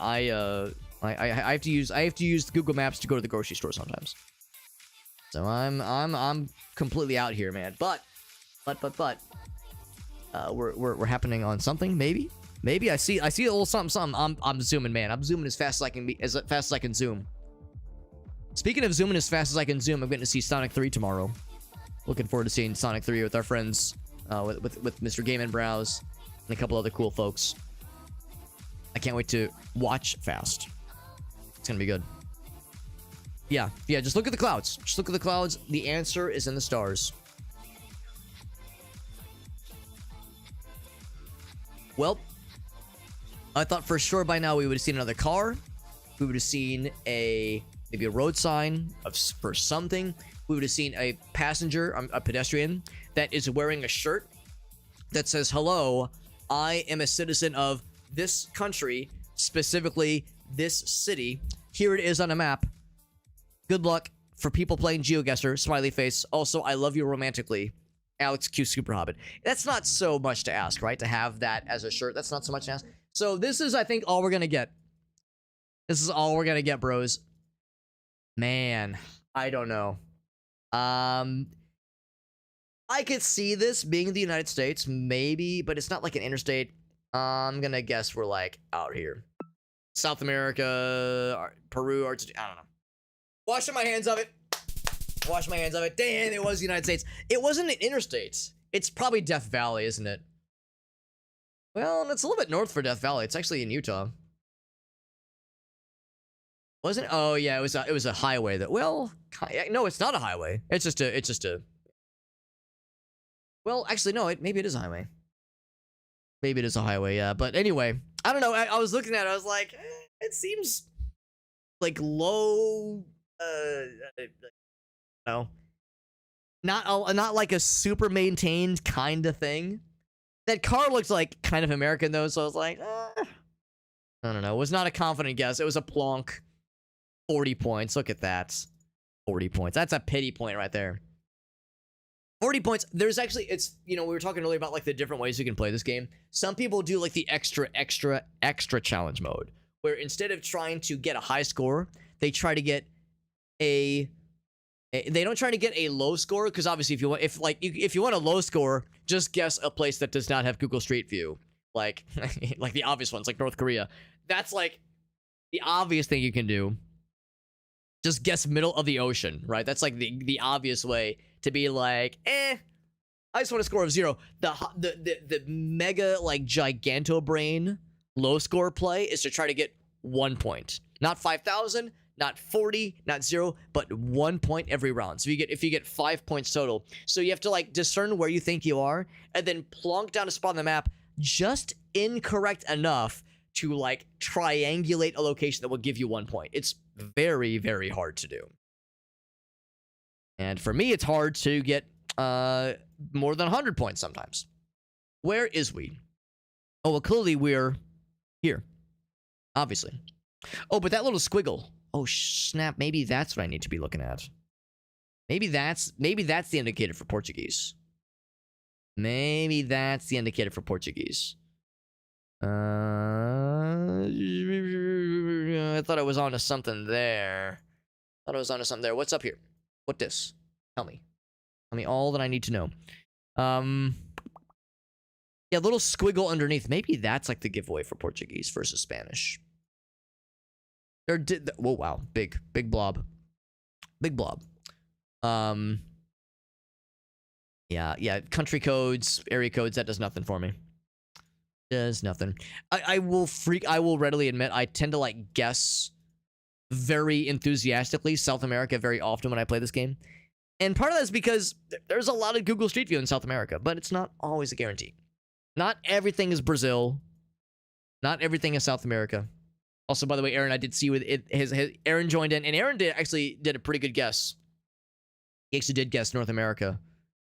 Speaker 1: have to use Google Maps to go to the grocery store sometimes. So I'm completely out here, man. But we're happening on something, maybe I see a little something. I'm zooming, man. I'm zooming as fast as I can zoom. Speaking of zooming as fast as I can zoom, I'm getting to see Sonic 3 tomorrow. Looking forward to seeing Sonic 3 with our friends, with Mr. Game and Browse and a couple other cool folks. I can't wait to watch fast. It's gonna be good. Yeah, just look at the clouds. Just look at the clouds. The answer is in the stars. Well, I thought for sure by now we would have seen another car. We would have seen maybe a road sign for something. We would have seen a passenger, a pedestrian, that is wearing a shirt that says, hello, I am a citizen of this country, specifically this city. Here it is on a map. Good luck for people playing GeoGuessr, smiley face. Also, I love you romantically, Alex Q Super Hobbit. That's not so much to ask, right? To have that as a shirt, that's not so much to ask. So this is, I think, all we're gonna get. This is all we're gonna get, bros. Man, I don't know. I could see this being the United States, maybe, but it's not like an interstate. I'm gonna guess we're like out here. South America, Peru, Argentina, I don't know. Washing my hands of it. Wash my hands of it. Damn, it was the United States. It wasn't an interstate. It's probably Death Valley, isn't it? Well, it's a little bit north for Death Valley. It's actually in Utah. Wasn't it? Oh yeah, it was a highway that, well, no, it's not a highway. It's just a well, actually no, maybe it is a highway. Maybe it is a highway, yeah. But anyway, I don't know. I was looking at it, I was like, it seems like low, no, not like a super maintained kind of thing. That car looks like kind of American though, so I was like, I don't know. It was not a confident guess. It was a plonk. 40 points. Look at that. 40 points. That's a pity point right there. 40 points. There's actually, it's, we were talking earlier about like the different ways you can play this game. Some people do like the extra challenge mode, where instead of trying to get a high score, they try to get they don't try to get a low score, because obviously if you want a low score, just guess a place that does not have Google Street View, like like the obvious ones, like North Korea. That's like the obvious thing you can do. Just guess middle of the ocean, right? That's like the obvious way to be like, I just want a score of 0. The mega like giganto brain low score play is to try to get 1 point, not 5,000, not 40, not 0, but 1 point every round. So if you get 5 points total, so you have to like discern where you think you are and then plonk down a spot on the map just incorrect enough to like triangulate a location that will give you 1 point. It's very, very hard to do. And for me, it's hard to get more than 100 points sometimes. Where is we? Oh, well, clearly we're here. Obviously. Oh, but that little squiggle. Oh, snap. Maybe that's what I need to be looking at. Maybe that's the indicator for Portuguese. Maybe that's the indicator for Portuguese. I thought I was onto something there. What's up here? What this? Tell me all that I need to know. Yeah, little squiggle underneath. Maybe that's like the giveaway for Portuguese versus Spanish. Whoa, wow, big blob. Yeah, country codes, area codes, that does nothing for me. Does nothing. I will readily admit I tend to like guess very enthusiastically South America very often when I play this game. And part of that is because there's a lot of Google Street View in South America, but it's not always a guarantee. Not everything is Brazil. Not everything is South America. Also, by the way, Aaron, I did see with it, his Aaron joined in, and Aaron actually did a pretty good guess. He actually did guess North America,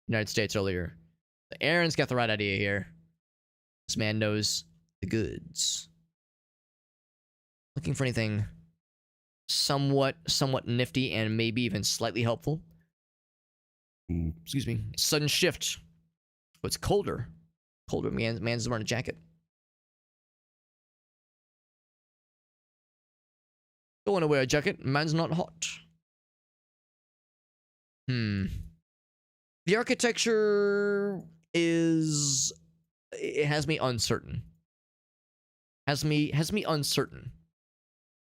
Speaker 1: United States earlier. But Aaron's got the right idea here. This man knows the goods. Looking for anything somewhat nifty and maybe even slightly helpful. Excuse me. Sudden shift. Oh, it's colder. Colder. Man's wearing a jacket. Don't want to wear a jacket. Man's not hot. The architecture is... It has me uncertain. Has me uncertain.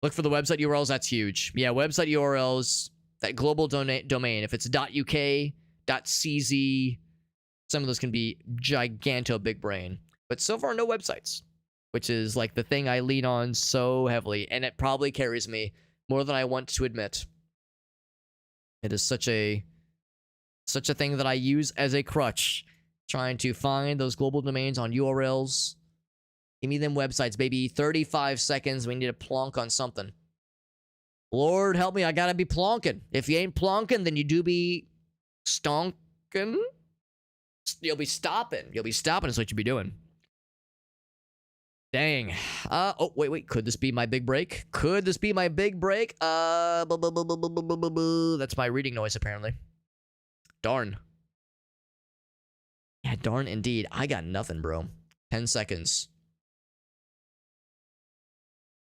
Speaker 1: Look for the website URLs. That's huge. Yeah, website URLs. That global domain. If it's .uk, .cz, some of those can be giganto big brain. But so far, no websites. Which is like the thing I lean on so heavily. And it probably carries me more than I want to admit. It is such a thing that I use as a crutch. Trying to find those global domains on URLs. Give me them websites, baby. 35 seconds. We need to plonk on something. Lord help me, I gotta be plonking. If you ain't plonking, then you do be stonking. You'll be stopping. You'll be stopping is what you'll be doing. Dang. Oh, wait. Could this be my big break? Could this be my big break? That's my reading noise, apparently. Darn. Yeah, darn indeed. I got nothing, bro. 10 seconds.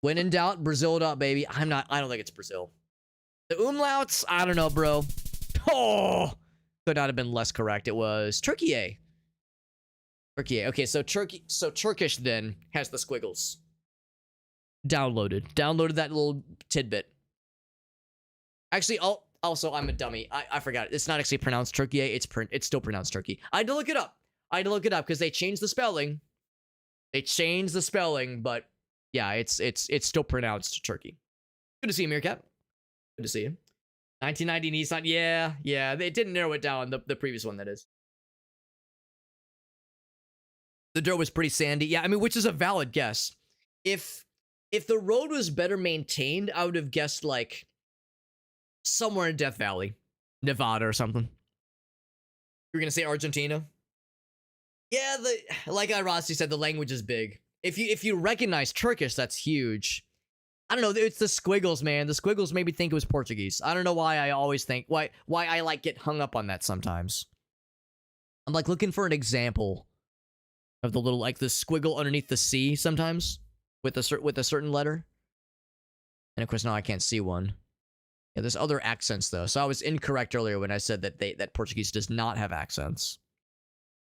Speaker 1: When in doubt, Brazil, baby. I don't think it's Brazil. The umlauts, I don't know, bro. Oh, could not have been less correct. It was Turkey. Turkey. Okay, so Turkish then has the squiggles. Downloaded that little tidbit. Actually, also, I'm a dummy. I forgot. It's not actually pronounced Turkey. It's still pronounced Turkey. I had to look it up. Because they changed the spelling. But yeah, it's still pronounced Turkey. Good to see you, Meerkat. Good to see you. 1990 Nissan. Yeah. They didn't narrow it down. The previous one, that is. The dirt was pretty sandy. Yeah, I mean, which is a valid guess. If the road was better maintained, I would have guessed like somewhere in Death Valley, Nevada or something. You're gonna say Argentina? Yeah, like Rossi said, the language is big. If you recognize Turkish, that's huge. I don't know. It's the squiggles, man. The squiggles made me think it was Portuguese. I don't know why I always think why I like get hung up on that sometimes. I'm like looking for an example of the little like the squiggle underneath the C sometimes with a certain letter. And of course now I can't see one. Yeah, there's other accents though. So I was incorrect earlier when I said that Portuguese does not have accents.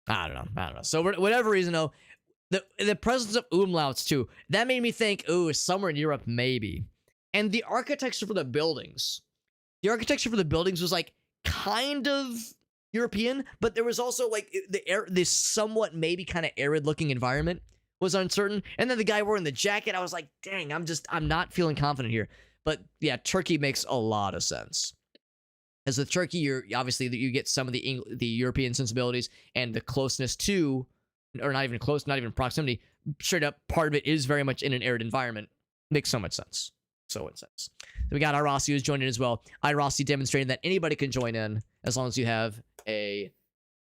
Speaker 1: I don't know. So for whatever reason though, the presence of umlauts too, that made me think, ooh, somewhere in Europe maybe. And the architecture for the buildings. The architecture for the buildings was like kind of European, but there was also like this somewhat maybe kind of arid looking environment was uncertain. And then the guy wearing the jacket, I was like, dang, I'm not feeling confident here. But yeah, Turkey makes a lot of sense. As with Turkey, you're obviously you get some of the European sensibilities and the closeness to, or not even close, not even proximity. Straight up, part of it is very much in an arid environment. Makes so much sense. So much sense. So we got Irossi who's joined in as well. Irossi demonstrating that anybody can join in as long as you have a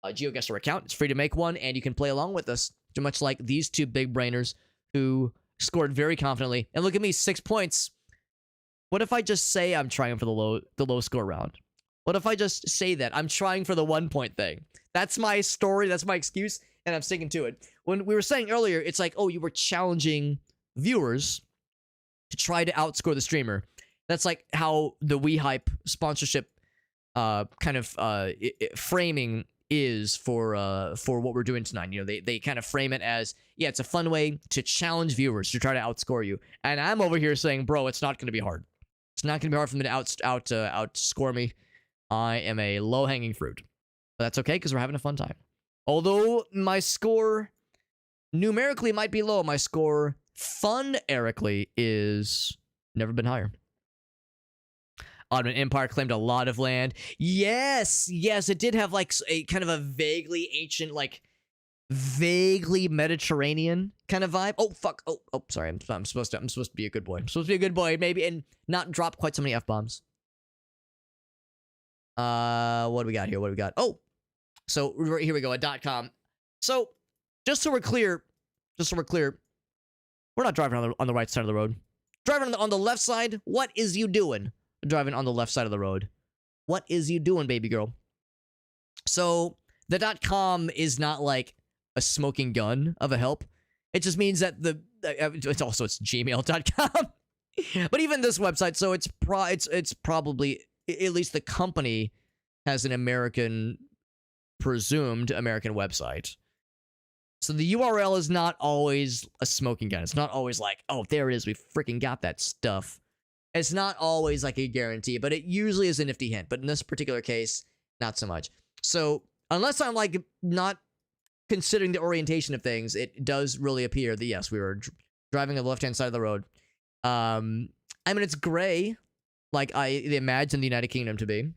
Speaker 1: GeoGuessr account. It's free to make one, and you can play along with us, much like these two big brainers who scored very confidently. And look at me, 6 points. What if I just say I'm trying for the low score round? What if I just say that I'm trying for the 1 point thing? That's my story. That's my excuse, and I'm sticking to it. When we were saying earlier, it's like, oh, you were challenging viewers to try to outscore the streamer. That's like how the Wehype sponsorship kind of framing is for what we're doing tonight. You know, they kind of frame it as, yeah, it's a fun way to challenge viewers to try to outscore you. And I'm over here saying, bro, it's not going to be hard. It's not going to be hard for them to outscore me. I am a low-hanging fruit. But that's okay, because we're having a fun time. Although my score numerically might be low, my score fun-erically is never been higher. Ottoman Empire claimed a lot of land. Yes, it did have like a kind of a vaguely ancient, like vaguely Mediterranean kind of vibe. Oh fuck. Oh, sorry. I'm supposed to be a good boy. I'm supposed to be a good boy, maybe, and not drop quite so many F-bombs. What do we got here? What do we got? Oh, so here we go. A .com. So just so we're clear, we're not driving on the right side of the road. Driving on the left side. What is you doing? Driving on the left side of the road. What is you doing, baby girl? So the .com is not like a smoking gun of a help. It just means that it's gmail.com. But even this website, so it's probably, at least the company has an presumed American website. So the URL is not always a smoking gun. It's not always like, oh, there it is. We freaking got that stuff. It's not always like a guarantee, but it usually is a nifty hint. But in this particular case, not so much. So unless I'm like not considering the orientation of things, it does really appear that yes, we were driving on the left-hand side of the road. I mean, it's gray, like I imagine the United Kingdom to be.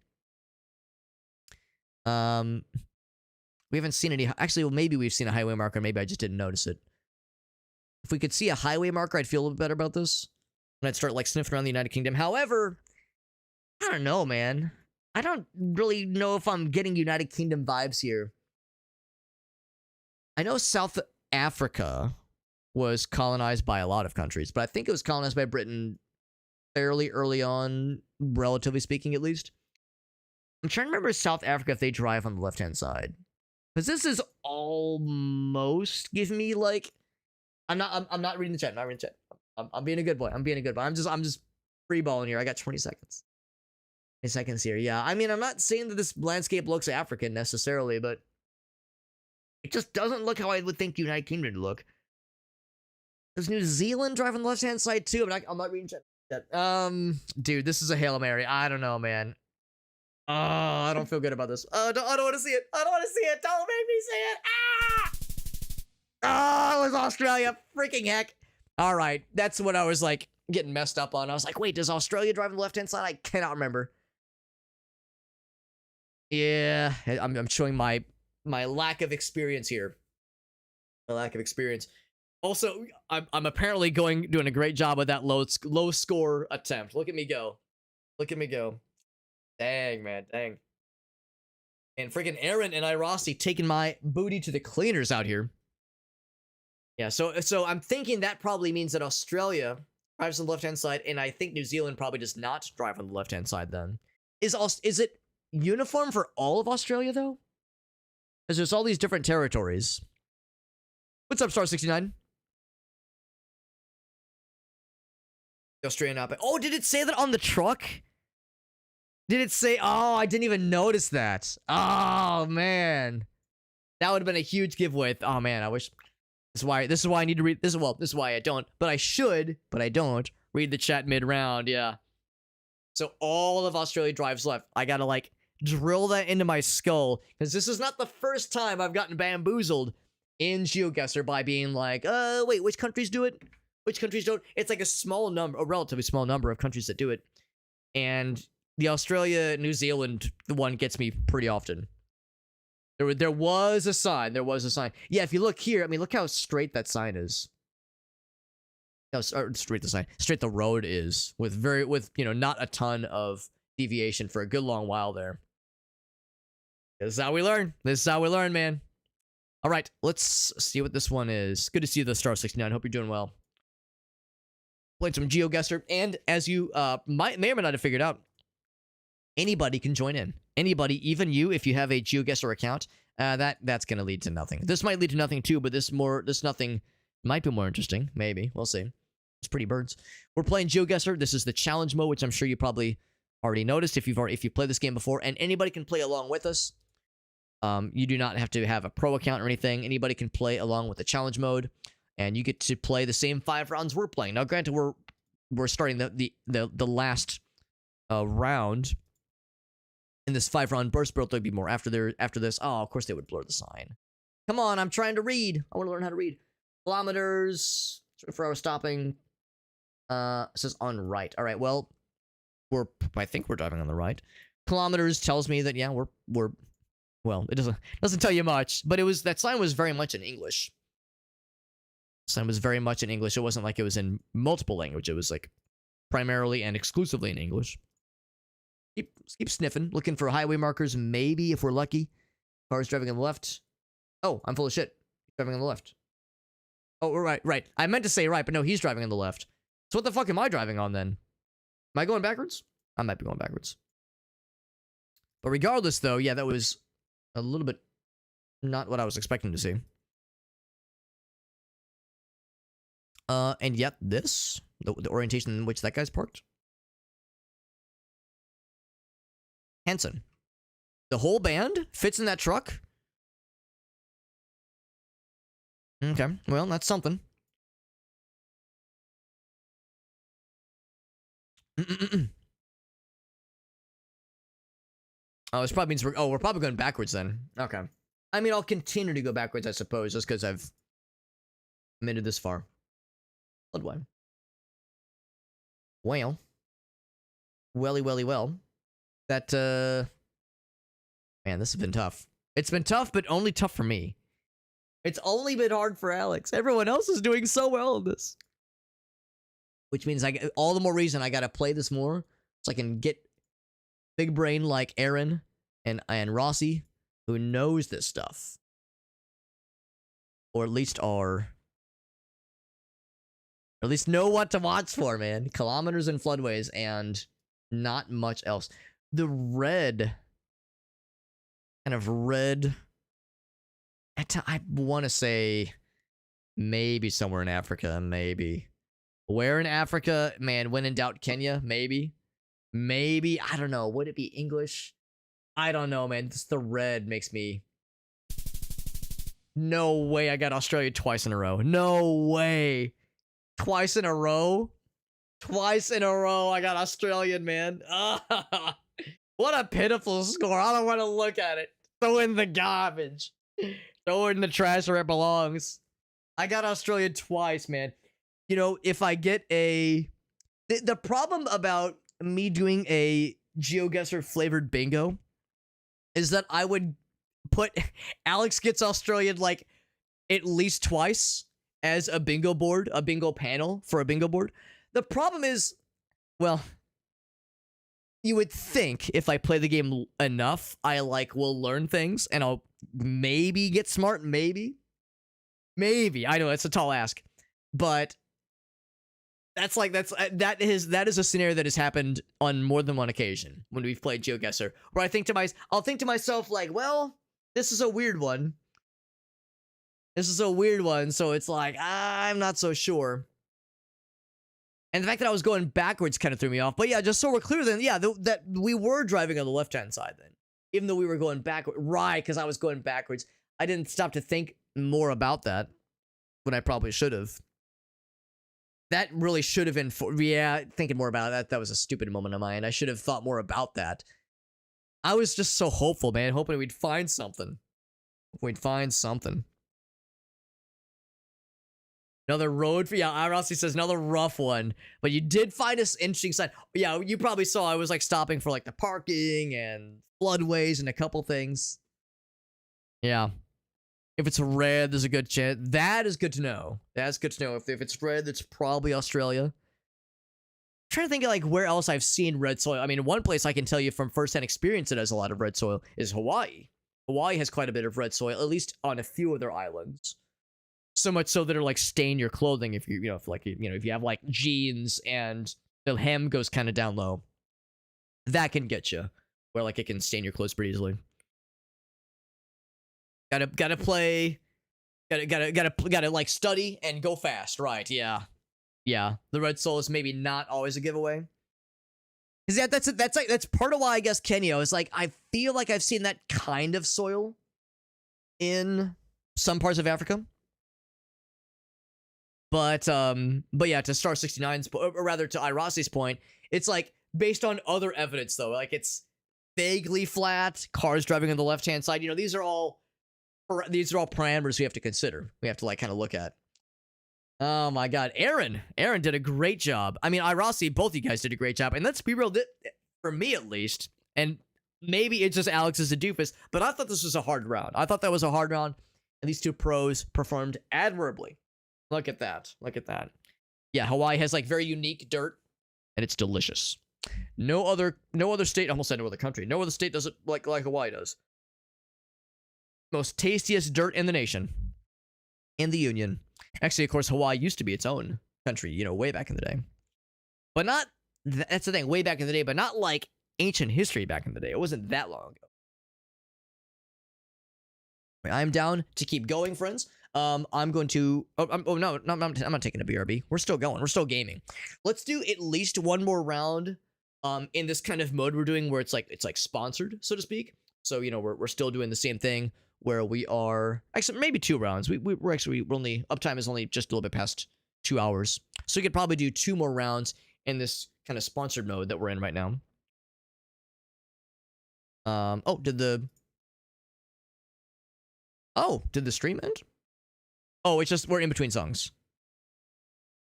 Speaker 1: We haven't seen any. Actually, well, maybe we've seen a highway marker. Maybe I just didn't notice it. If we could see a highway marker, I'd feel a little bit better about this. And I'd start like sniffing around the United Kingdom. However, I don't know, man. I don't really know if I'm getting United Kingdom vibes here. I know South Africa was colonized by a lot of countries, but I think it was colonized by Britain fairly early on, relatively speaking, at least. I'm trying to remember South Africa if they drive on the left-hand side. Because this is almost giving me like, I'm not reading the chat. I'm not reading the chat. I'm being a good boy. I'm just freeballing here. I got 20 seconds. 20 seconds here. Yeah. I mean, I'm not saying that this landscape looks African necessarily, but it just doesn't look how I would think the United Kingdom would look. Does New Zealand drive on the left-hand side too? I'm not reading chat. Dude, this is a Hail Mary. I don't know, man. Oh, I don't feel good about this. I don't want to see it. I don't want to see it. Don't make me see it. Ah! Oh, it was Australia. Freaking heck. All right. That's what I was like getting messed up on. I was like, wait, does Australia drive on the left-hand side? I cannot remember. Yeah, I'm showing my lack of experience here. My lack of experience. Also, I'm apparently doing a great job with that low score attempt. Look at me go. Look at me go. Dang, man, dang. And freaking Aaron and Irossi taking my booty to the cleaners out here. Yeah, so I'm thinking that probably means that Australia drives on the left-hand side, and I think New Zealand probably does not drive on the left-hand side then. Is it uniform for all of Australia, though? Because there's all these different territories. What's up, Star69? The Australian app. Oh, did it say that on the truck? Did it say? Oh, I didn't even notice that. Oh, man. That would have been a huge giveaway. Oh, man, I wish. This is why I need to read. This is why I don't. But I should, but I don't. Read the chat mid-round, yeah. So all of Australia drives left. I gotta, like, drill that into my skull. Because this is not the first time I've gotten bamboozled in GeoGuessr by being like, wait, which countries do it? Which countries don't? It's like a relatively small number of countries that do it. And the Australia, New Zealand, the one gets me pretty often. There was a sign. There was a sign. Yeah, if you look here, I mean, look how straight that sign is. How straight the road is with not a ton of deviation for a good long while there. This is how we learn. This is how we learn, man. All right, let's see what this one is. Good to see you, the Star69. Hope you're doing well. Playing some GeoGuessr, and as you may or may not have figured out, anybody can join in. Anybody, even you, if you have a GeoGuessr account, that's going to lead to nothing. This might lead to nothing too, but this nothing might be more interesting. Maybe. We'll see. It's pretty birds. We're playing GeoGuessr. This is the challenge mode, which I'm sure you probably already noticed if you've played this game before, and anybody can play along with us. You do not have to have a pro account or anything. Anybody can play along with the challenge mode, and you get to play the same 5 rounds we're playing. Now, granted, we're starting the last round in this 5-round burst, but there'll be more after this. Oh, of course they would blur the sign. Come on, I'm trying to read. I want to learn how to read. Kilometers for our stopping. It says on right. All right, well, I think we're driving on the right. Kilometers tells me that yeah, we're Well, it doesn't tell you much, but that sign was very much in English. Sign was very much in English. It wasn't like it was in multiple language. It was like primarily and exclusively in English. Keep sniffing, looking for highway markers. Maybe if we're lucky. Cars driving on the left. Oh, I'm full of shit. Driving on the left. Oh, right. I meant to say right, but no, he's driving on the left. So what the fuck am I driving on then? Am I going backwards? I might be going backwards. But regardless, though, yeah, that was a little bit not what I was expecting to see. And yet this, the orientation in which that guy's parked. Hanson. The whole band fits in that truck? Okay, well, that's something. Oh, this probably means we're probably going backwards then. Okay. I mean, I'll continue to go backwards, I suppose, just because I've made it this far. Bloodwine. Well. Well. That, man, this has been tough. It's been tough, but only tough for me. It's only been hard for Alex. Everyone else is doing so well in this. Which means all the more reason I gotta play this more, so I can get big brain like Aaron and Rossi, who knows this stuff. Or at least know what to watch for, man. Kilometers and floodways and not much else. The red, kind of red, I want to say maybe somewhere in Africa, maybe. Where in Africa? Man, when in doubt, Kenya, maybe. Maybe, I don't know. Would it be English? I don't know, man. The red makes me... No way I got Australia twice in a row. No way. Twice in a row? Twice in a row I got Australian, man. What a pitiful score. I don't want to look at it. Throw it in the garbage. Throw it in the trash where it belongs. I got Australia twice, man. You know, if I get a... The problem about me doing a GeoGuessr flavored bingo is that I would put Alex Gets Australian like at least twice as a bingo board, a bingo panel for a bingo board. The problem is, well, you would think if I play the game enough, I will learn things and I'll maybe get smart, maybe. I know it's a tall ask, but that is a scenario that has happened on more than one occasion when we've played GeoGuessr, where I'll think to myself like, well, this is a weird one. So it's like, I'm not so sure. And the fact that I was going backwards kind of threw me off. But yeah, just so we're clear then, yeah, that we were driving on the left-hand side then. Even though we were going backward. Right, because I was going backwards. I didn't stop to think more about that when I probably should have. That really should have been, thinking more about that. That was a stupid moment of mine. I should have thought more about that. I was just so hopeful, man. Hoping we'd find something. Another road for, Rossi says another rough one. But you did find us interesting side. Yeah, you probably saw I was like stopping for like the parking and floodways and a couple things. Yeah. If it's red, there's a good chance. That is good to know. That's good to know. If it's red, it's probably Australia. I'm trying to think of like where else I've seen red soil. I mean, one place I can tell you from firsthand experience that has a lot of red soil is Hawaii. Hawaii has quite a bit of red soil, at least on a few of their islands. So much so that it'll like stain your clothing if you if you have like jeans and the hem goes kind of down low. That can get you where like it can stain your clothes pretty easily. Gotta play. Gotta like study and go fast. Right? Yeah. The red soil is maybe not always a giveaway. Cause that's part of why I guess Kenya is like I feel like I've seen that kind of soil in some parts of Africa. But yeah, to Star 69's, or rather to Irasi's point, it's like based on other evidence though. Like it's vaguely flat, cars driving on the left-hand side. You know, these are all parameters we have to consider. We have to like kind of look at. Oh my god, Aaron did a great job. I mean, Irasi, both you guys did a great job. And let's be real, for me at least, and Maybe it's just Alex is a doofus, but I thought this was a hard round. I thought that was a hard round, and these two pros performed admirably. Look at that. Look at that. Yeah, Hawaii has like very unique dirt, and it's delicious. No other state, almost said no other country. No other state does it like Hawaii does. Most tastiest dirt in the nation. In the Union. Actually, of course, Hawaii used to be its own country, you know, way back in the day. But not, that's the thing, way back in the day, but not like ancient history back in the day. It wasn't that long ago. I'm down to keep going, friends. I'm going to, I'm not taking a BRB. We're still going. We're still gaming. Let's do at least one more round in this kind of mode we're doing where it's like sponsored, so to speak. So, you know, we're still doing the same thing where we are, actually, maybe 2 rounds. We're only, uptime is only just a little bit past 2 hours. So we could probably do 2 more rounds in this kind of sponsored mode that we're in right now. Did the stream end? Oh, it's just, we're in between songs.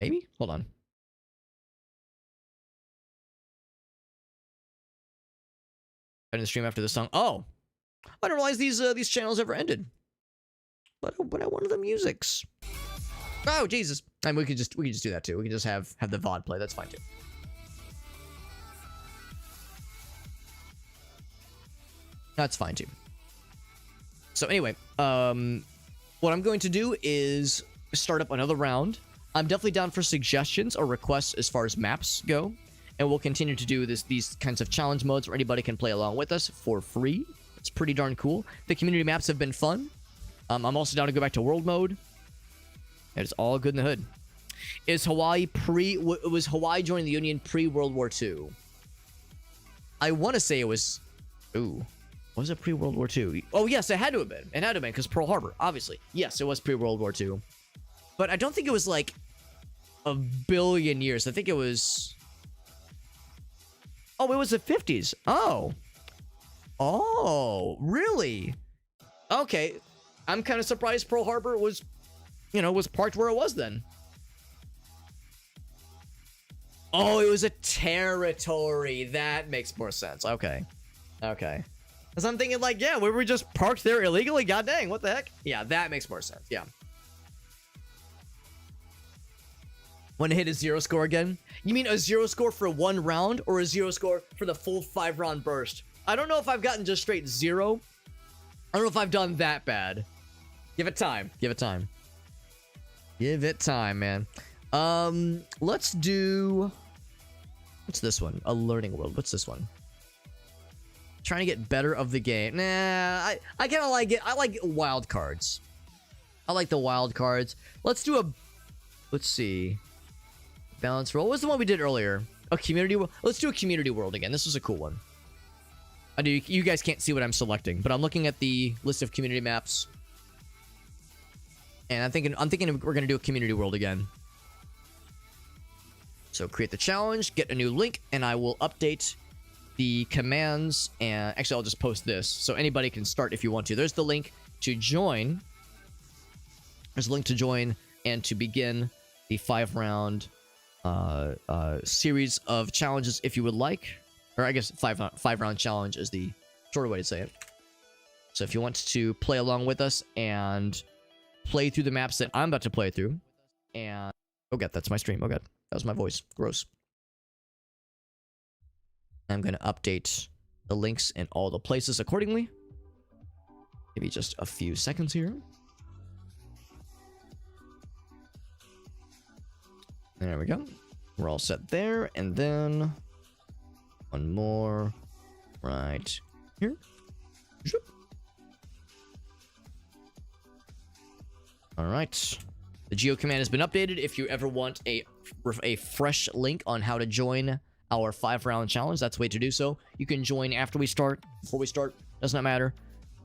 Speaker 1: Maybe? Hold on. End the stream after the song. Oh! I didn't realize these channels ever ended. But I wanted the musics. Oh, Jesus. I mean, we could just do that too. We can just have the VOD play. That's fine too. That's fine too. So anyway, what I'm going to do is start up another round. I'm definitely down for suggestions or requests as far as maps go. And we'll continue to do these kinds of challenge modes where anybody can play along with us for free. It's pretty darn cool. The community maps have been fun. I'm also down to go back to world mode. It's all good in the hood. Is Hawaii was Hawaii joining the Union pre-World War II? I want to say it was... Ooh. Was it pre-World War II? Oh, yes, it had to have been. It had to have been, because Pearl Harbor, obviously. Yes, it was pre-World War II. But I don't think it was, like, a billion years. I think it was... Oh, it was the 50s. Oh. Oh, really? Okay. I'm kind of surprised Pearl Harbor was, you know, was parked where it was then. Oh, it was a territory. That makes more sense. Okay. Okay. Because I'm thinking, like, yeah, we were just parked there illegally? God dang, what the heck? Yeah, that makes more sense. Yeah. Want to hit a 0 score again? You mean a 0 score for 1 round or a 0 score for the full 5-round burst? I don't know if I've gotten just straight 0. I don't know if I've done that bad. Give it time. Give it time. Give it time, man. Let's do... What's this one? A learning world. What's this one? Trying to get better of the game. Nah, I kind of like it. I like wild cards. I like the wild cards. Let's do a... Let's see. Balance roll. What was the one we did earlier? A community world. Let's do a community world again. This was a cool one. I do. You guys can't see what I'm selecting, but I'm looking at the list of community maps, and I'm thinking we're gonna do a community world again. So create the challenge, get a new link, and I will update the commands. And actually, I'll just post this so anybody can start if you want to. There's the link to join. There's a link to join and to begin the 5-round series of challenges if you would like. Or I guess 5-round challenge is the shorter way to say it. So if you want to play along with us and play through the maps that I'm about to play through, and oh god, that's my stream. Oh god, that was my voice. Gross. I'm gonna update the links in all the places accordingly. Maybe just a few seconds here. There we go. We're all set there, and then one more right here. All right. The geo command has been updated. If you ever want a fresh link on how to join our 5-round challenge, that's the way to do so. You can join after we start, before we start, does not matter.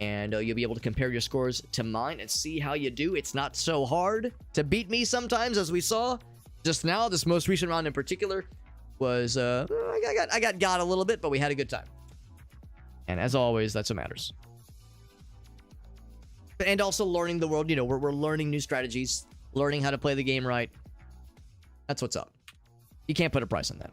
Speaker 1: And you'll be able to compare your scores to mine and see how you do. It's not so hard to beat me sometimes, as we saw just now. This most recent round in particular was, I got a little bit, but we had a good time. And as always, that's what matters. And also learning the world, you know, we're learning new strategies, learning how to play the game right. That's what's up. You can't put a price on that.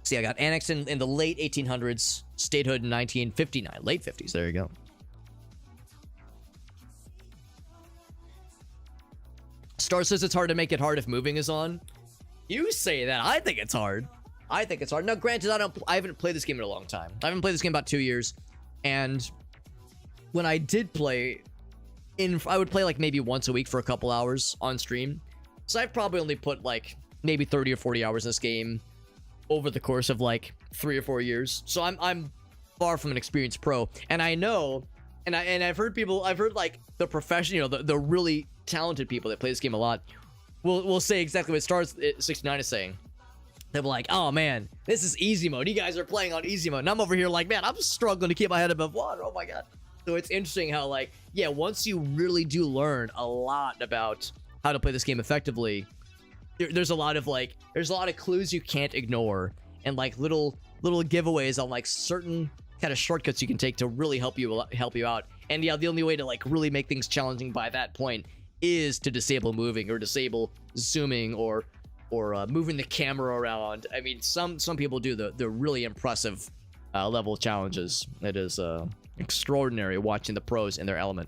Speaker 1: See, I got annexed in the late 1800s, statehood in 1959, late 50s. There you go. Star says it's hard to make it hard if moving is on. You say that. I think it's hard. I think it's hard. Now, granted, I haven't played this game in a long time. I haven't played this game about 2 years. And when I did play, I would play like maybe once a week for a couple hours on stream. So I've probably only put like maybe 30 or 40 hours in this game over the course of like 3 or 4 years. So I'm far from an experienced pro. And I know, and I've heard like the professional, the really talented people that play this game a lot will say exactly what Stars 69 is saying. They'll be like, oh man, this is easy mode. You guys are playing on easy mode. And I'm over here like, man, I'm struggling to keep my head above water. Oh my God. So it's interesting how, like, yeah, once you really do learn a lot about how to play this game effectively, there's a lot of clues you can't ignore, and like little giveaways on like certain kind of shortcuts you can take to really help you out. And yeah, the only way to like really make things challenging by that point is to disable moving or disable zooming or moving the camera around. I mean, some people do the really impressive level challenges. It is extraordinary watching the pros in their element.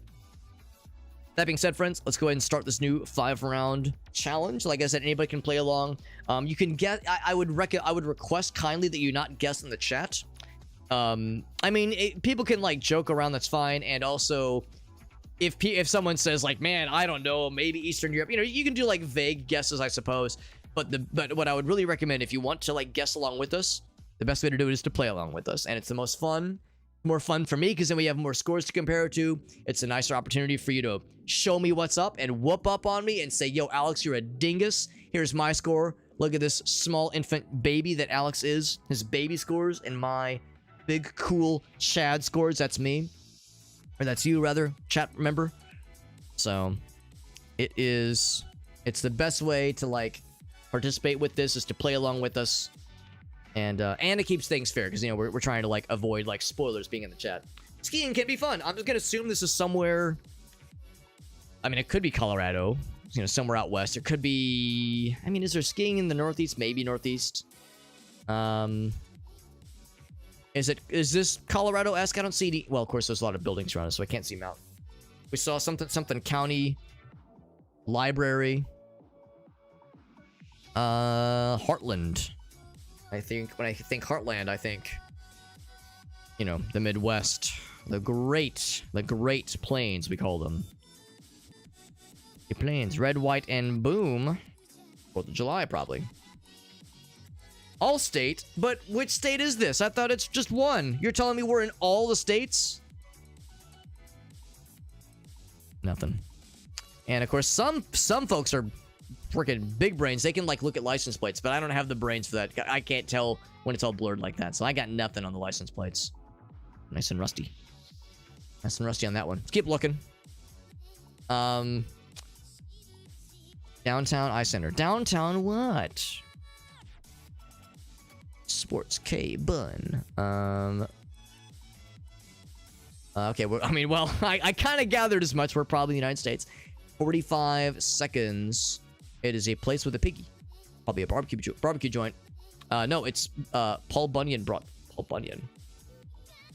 Speaker 1: That being said, friends, let's go ahead and start this new 5-round challenge. Like I said, anybody can play along. You can get. I would request kindly that you not guess in the chat. I mean, people can like joke around. That's fine. And also, if someone says like, man, I don't know, maybe Eastern Europe, you can do like vague guesses, I suppose. But what I would really recommend, if you want to like guess along with us, the best way to do it is to play along with us. And it's the most fun, more fun for me, because then we have more scores to compare it to. It's a nicer opportunity for you to show me what's up and whoop up on me and say, yo, Alex, you're a dingus. Here's my score. Look at this small infant baby that Alex is. His baby scores and my big, cool Chad scores. That's me. Or that's you, rather. Chat, remember? So, it's the best way to, like, participate with this is to play along with us. And it keeps things fair, because, we're trying to, like, avoid, like, spoilers being in the chat. Skiing can be fun. I'm just gonna assume this is somewhere... I mean, it could be Colorado, somewhere out west. It could be... I mean, is there skiing in the Northeast? Maybe Northeast. Is this Colorado-esque? I don't see any... Well, of course, there's a lot of buildings around us, so I can't see mountain. We saw something county, library, Heartland. I think when I think Heartland, I think, the Midwest, the Great Plains, we call them. The Plains, red, white, and boom. 4th of July, probably. All state, but which state is this? I thought it's just one. You're telling me we're in all the states? Nothing. And of course, some folks are freaking big brains. They can like look at license plates, but I don't have the brains for that. I can't tell when it's all blurred like that. So I got nothing on the license plates. Nice and rusty. Nice and rusty on that one. Let's keep looking. Downtown Eye Center. Downtown what? Sports K Bun. Okay, well, I kind of gathered as much. We're probably in the United States. 45 seconds. It is a place with a piggy. Probably a barbecue joint. No, it's Paul Bunyan brought Paul Bunyan.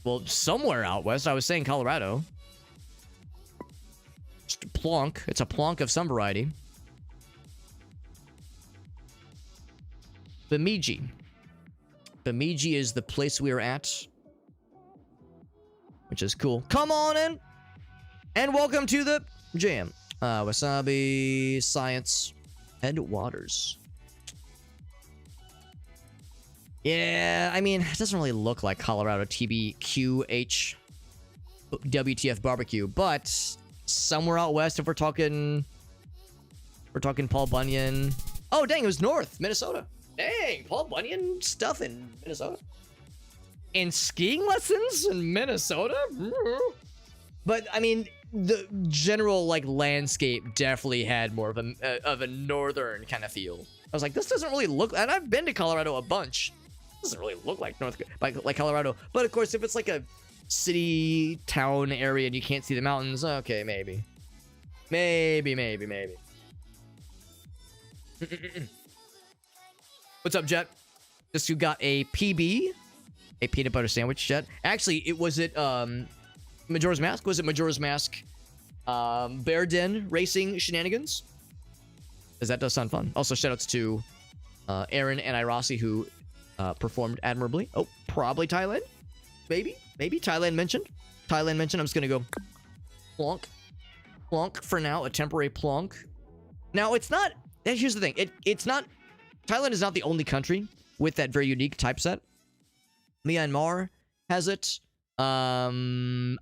Speaker 1: Well, somewhere out west. I was saying Colorado. Just a plonk. It's a plonk of some variety. Bemidji. Bemidji is the place we are at, which is cool. Come on in, and welcome to the jam. Wasabi, Science, Headwaters. Yeah, I mean, it doesn't really look like Colorado TBQH WTF barbecue, but somewhere out west, if we're talking Paul Bunyan. Oh, dang, it was north, Minnesota. Dang, Paul Bunyan stuff in Minnesota. And skiing lessons in Minnesota? But, I mean, the general, like, landscape definitely had more of a northern kind of feel. I was like, this doesn't really look... And I've been to Colorado a bunch. It doesn't really look like like Colorado. But, of course, if it's like a city, town area and you can't see the mountains, okay, maybe. Maybe. What's up, Jet? Just who got a PB, a peanut butter sandwich chat. Actually, it was it Majora's Mask? Was it Majora's Mask Bear Den racing shenanigans? Because that does sound fun. Also, shoutouts to Aaron and Irasi who performed admirably. Oh, probably Thailand? Maybe Thailand mentioned. I'm just gonna go plonk. Plonk for now, a temporary plonk. Now, it's not... Here's the thing. It's not... Thailand is not the only country with that very unique typeset. Myanmar has it. Another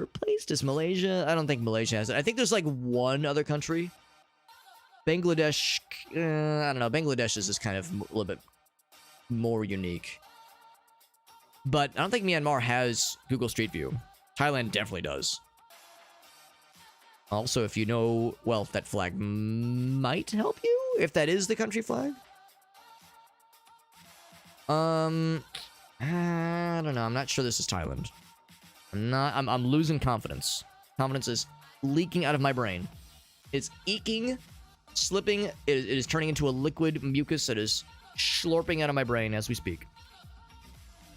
Speaker 1: place? Does Malaysia? I don't think Malaysia has it. I think there's like one other country. Bangladesh... I don't know. Bangladesh is just kind of a little bit more unique. But I don't think Myanmar has Google Street View. Thailand definitely does. Also, if you know, well, that flag might help you, if that is the country flag. I don't know. I'm not sure this is Thailand. I'm losing confidence. Confidence is leaking out of my brain. It's eking, slipping. It is turning into a liquid mucus that is slurping out of my brain as we speak.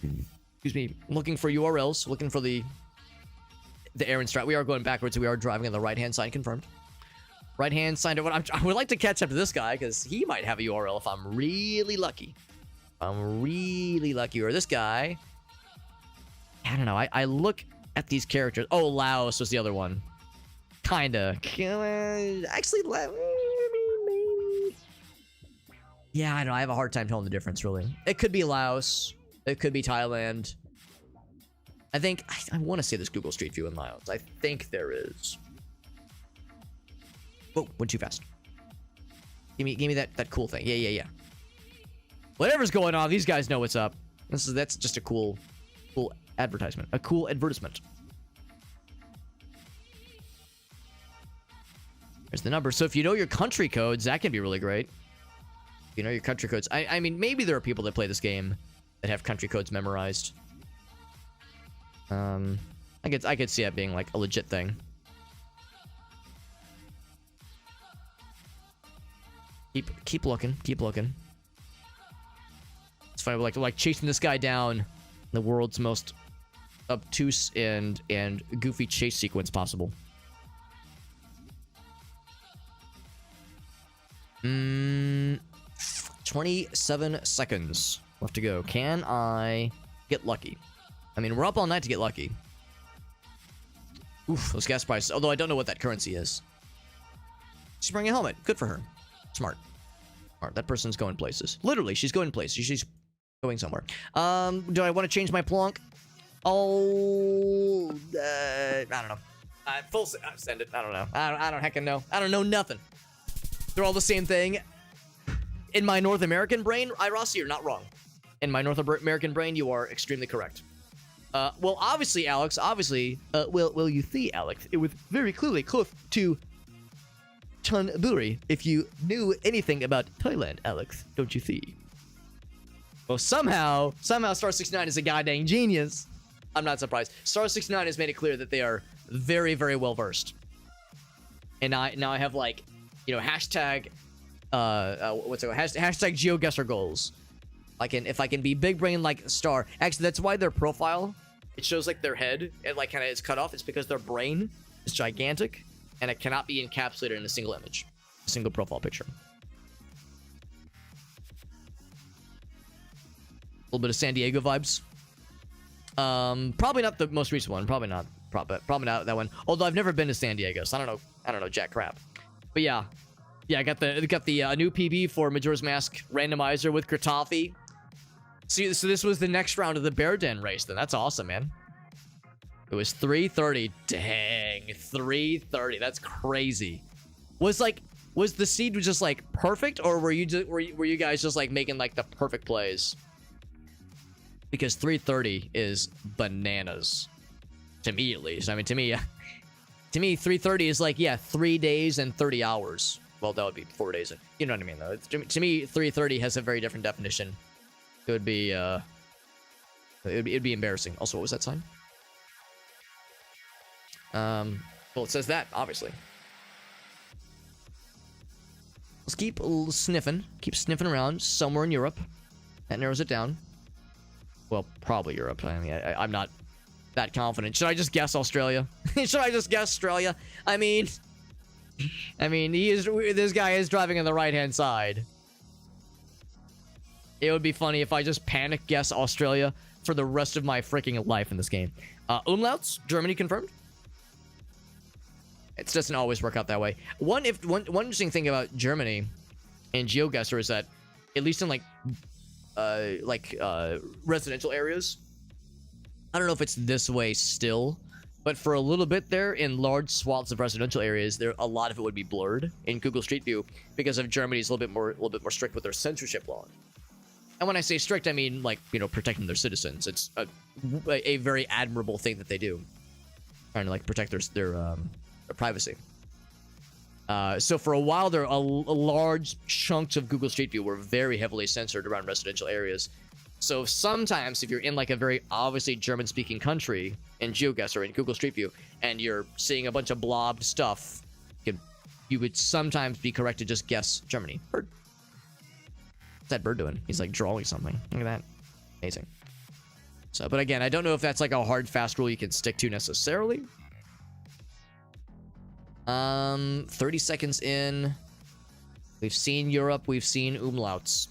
Speaker 1: Excuse me. Looking for URLs. Looking for the Aaron strat. We are going backwards. We are driving on the right-hand side. Confirmed. Right-hand side. I would like to catch up to this guy because he might have a URL if I'm really lucky. Or this guy. I don't know. I look at these characters. Oh, Laos was the other one. Kinda. Actually, maybe. Yeah, I know. I have a hard time telling the difference, really. It could be Laos. It could be Thailand. I think... I want to say there's Google Street View in Laos. I think there is. Oh, went too fast. Give me that cool thing. Yeah. Whatever's going on, these guys know what's up. That's just a cool advertisement. A cool advertisement. There's the number. So if you know your country codes, that can be really great. If you know your country codes. I mean, maybe there are people that play this game that have country codes memorized. I could see that being like a legit thing. Keep looking. It's funny, like chasing this guy down, the world's most obtuse and goofy chase sequence possible. 27 seconds left to go. Can I get lucky? I mean, we're up all night to get lucky. Oof, those gas prices. Although I don't know what that currency is. She's wearing a helmet. Good for her. Smart. That person's going places. Literally, she's going places. She's going somewhere. Do I want to change my plonk? Oh, I don't know. Send it. I don't know. I don't heckin' know. I don't know nothing. They're all the same thing. In my North American brain, Rossi, you're not wrong. In my North American brain, you are extremely correct. Well, obviously, Alex, well, you see, Alex, it was very clearly close to Chonburi. If you knew anything about Thailand, Alex, don't you see? Well, somehow, Star69 is a goddamn genius. I'm not surprised. Star69 has made it clear that they are very, very well versed. And now I have like, you know, hashtag, what's it called? Hashtag GeoGuessr goals. If I can be big brain like Star. Actually, that's why their profile, it shows like their head and like kind of is cut off. It's because their brain is gigantic and it cannot be encapsulated in a single image, a single profile picture. A little bit of San Diego vibes. Probably not the most recent one. Probably not that one. Although I've never been to San Diego, so I don't know jack crap. But yeah, I got the new PB for Majora's Mask randomizer with Kratafi. See, so this was the next round of the Bear Den race. Then that's awesome, man. It was 3:30. Dang, 3:30. That's crazy. Was the seed just like perfect, or were you guys just like making like the perfect plays? Because 3:30 is bananas to me, at least. I mean, to me, 3:30 is like, yeah, 3 days and 30 hours. Well, that would be 4 days. You know what I mean, though. To me, 3:30 has a very different definition. It would be, it'd be embarrassing. Also, what was that sign? Well, it says that, obviously. Let's keep sniffing. Keep sniffing around somewhere in Europe. That narrows it down. Well, probably Europe. I mean, I'm not that confident. Should I just guess Australia? Should I just guess Australia? I mean, this guy is driving on the right-hand side. It would be funny if I just panic guess Australia for the rest of my freaking life in this game. Umlauts, Germany confirmed. It doesn't always work out that way. One interesting thing about Germany and GeoGuessr is that, at least in residential areas, I don't know if it's this way still, but for a little bit there, in large swaths of residential areas, a lot of it would be blurred in Google Street View because of Germany's a little bit more strict with their censorship law. And when I say strict, I mean, like, you know, protecting their citizens. It's a very admirable thing that they do, trying to, like, protect their privacy. So for a while there, large chunks of Google Street View were very heavily censored around residential areas. So sometimes if you're in, like, a very obviously German-speaking country in GeoGuessr in Google Street View, and you're seeing a bunch of blobbed stuff, you would sometimes be correct to just guess Germany. Bird. What's that bird doing? He's, like, drawing something. Look at that. Amazing. So, but again, I don't know if that's, like, a hard, fast rule you can stick to necessarily. 30 seconds in. We've seen Europe. We've seen umlauts.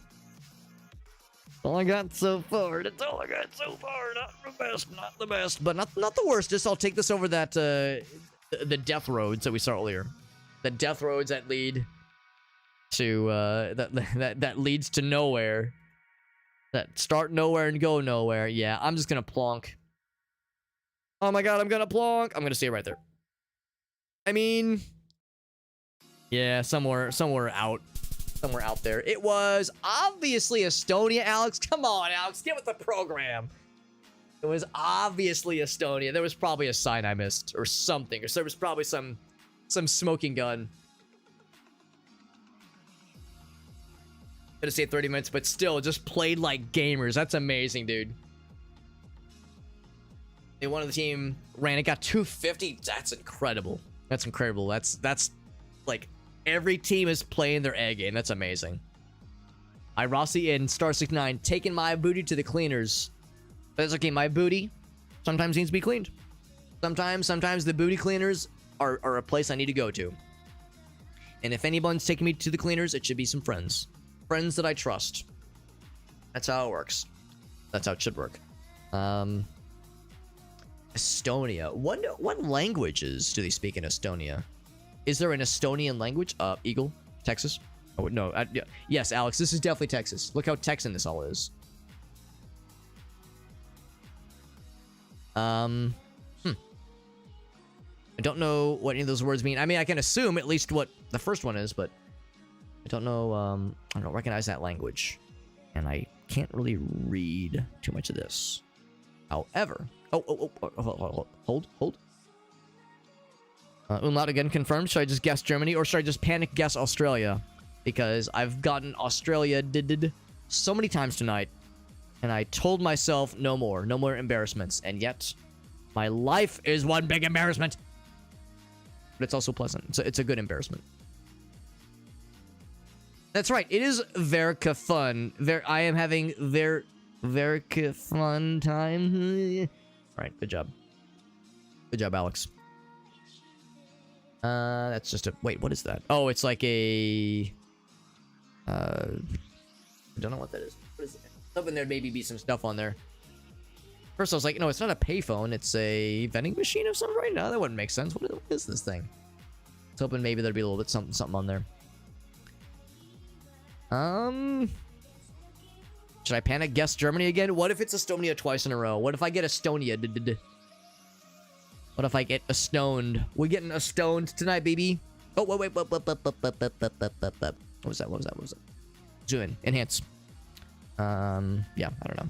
Speaker 1: That's all I got so far. That's all I got so far. Not the best. Not the best. But not the worst. Just I'll take this over that, the death roads that we saw earlier. The death roads that lead to, that leads to nowhere. That start nowhere and go nowhere. Yeah, I'm just gonna plonk. Oh my god, I'm gonna plonk. I'm gonna stay right there. I mean, yeah, somewhere out there. It was obviously Estonia, Alex. Come on, Alex, get with the program. It was obviously Estonia. There was probably a sign I missed or something, or there was probably some smoking gun. Gonna say 30 minutes, but still, just played like gamers. That's amazing, dude. They one of the team ran. It got 250. That's incredible. That's incredible. That's like every team is playing their A game. That's amazing. Rossi and Star69 taking my booty to the cleaners. But it's okay. My booty sometimes needs to be cleaned. Sometimes the booty cleaners are a place I need to go to. And if anyone's taking me to the cleaners, it should be some friends. Friends that I trust. That's how it works. That's how it should work. Estonia. What languages do they speak in Estonia? Is there an Estonian language? Eagle? Texas? Oh, no. Yes, Alex, this is definitely Texas. Look how Texan this all is. I don't know what any of those words mean. I mean, I can assume at least what the first one is, but I don't know. I don't recognize that language. And I can't really read too much of this. However... hold. Umlaut again confirmed. Should I just guess Germany or should I just panic guess Australia? Because I've gotten Australia did so many times tonight, and I told myself no more embarrassments, and yet my life is one big embarrassment. But it's also pleasant. It's a good embarrassment. That's right. It is Verka fun. I am having Verka fun time. Right, good job. Good job, Alex. That's just a... Wait, what is that? Oh, it's like a... I don't know what that is. What is it? Hoping there'd maybe be some stuff on there. First I was like, no, it's not a payphone. It's a vending machine of some right? No, that wouldn't make sense. What is this thing? I was hoping maybe there'd be a little bit something on there. Should I panic guess Germany again? What if it's Estonia twice in a row? What if I get Estonia? What if I get a-stoned? We're getting a-stoned tonight, baby. Oh, wait. What was that? Zoom in. Enhance. Yeah, I don't know.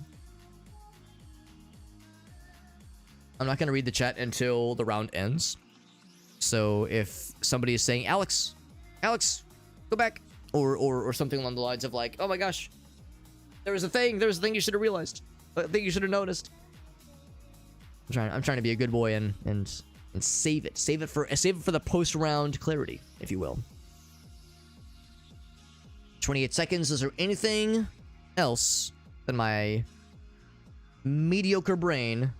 Speaker 1: I'm not going to read the chat until the round ends. So if somebody is saying, Alex, go back. Or something along the lines of like, oh my gosh, there was a thing you should have realized. A thing you should have noticed. I'm trying to be a good boy and save it. Save it for the post-round clarity, if you will. 28 seconds. Is there anything else that my mediocre brain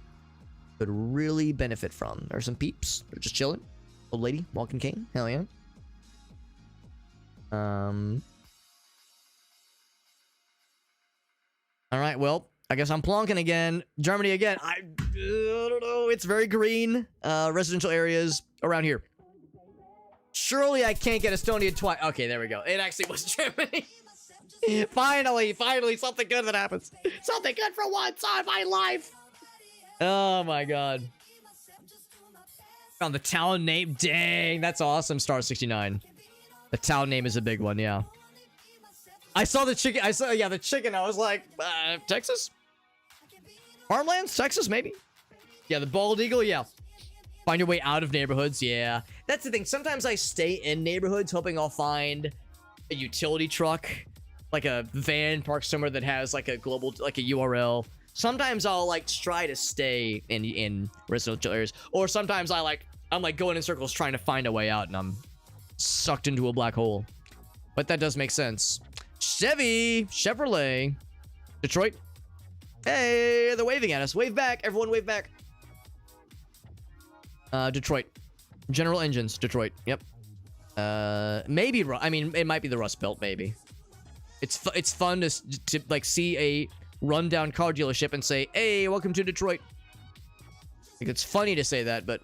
Speaker 1: could really benefit from. There's some peeps. They're just chilling. Old lady, walking cane. Hell yeah. All right, well, I guess I'm plonking again. Germany again. I don't know. It's very green. Residential areas around here. Surely I can't get Estonia twice. Okay, there we go. It actually was Germany. Finally, something good that happens. Something good for once on my life. Oh my god. Found the town name. Dang, that's awesome. Star 69. The town name is a big one, yeah. I saw the chicken. The chicken. I was like, Texas? Farmlands? Texas, maybe? Yeah, the bald eagle, yeah. Find your way out of neighborhoods, yeah. That's the thing. Sometimes I stay in neighborhoods hoping I'll find a utility truck, like a van parked somewhere that has like a global, like a URL. Sometimes I'll like try to stay in residential areas, or sometimes I'm like going in circles trying to find a way out and I'm sucked into a black hole. But that does make sense. Chevrolet, Detroit. Hey, they're waving at us. Wave back, everyone, wave back. Detroit. General Engines, Detroit. Yep. Maybe. I mean, it might be the Rust Belt. Maybe. It's fun to like see a rundown car dealership and say, "Hey, welcome to Detroit." Like, it's funny to say that, but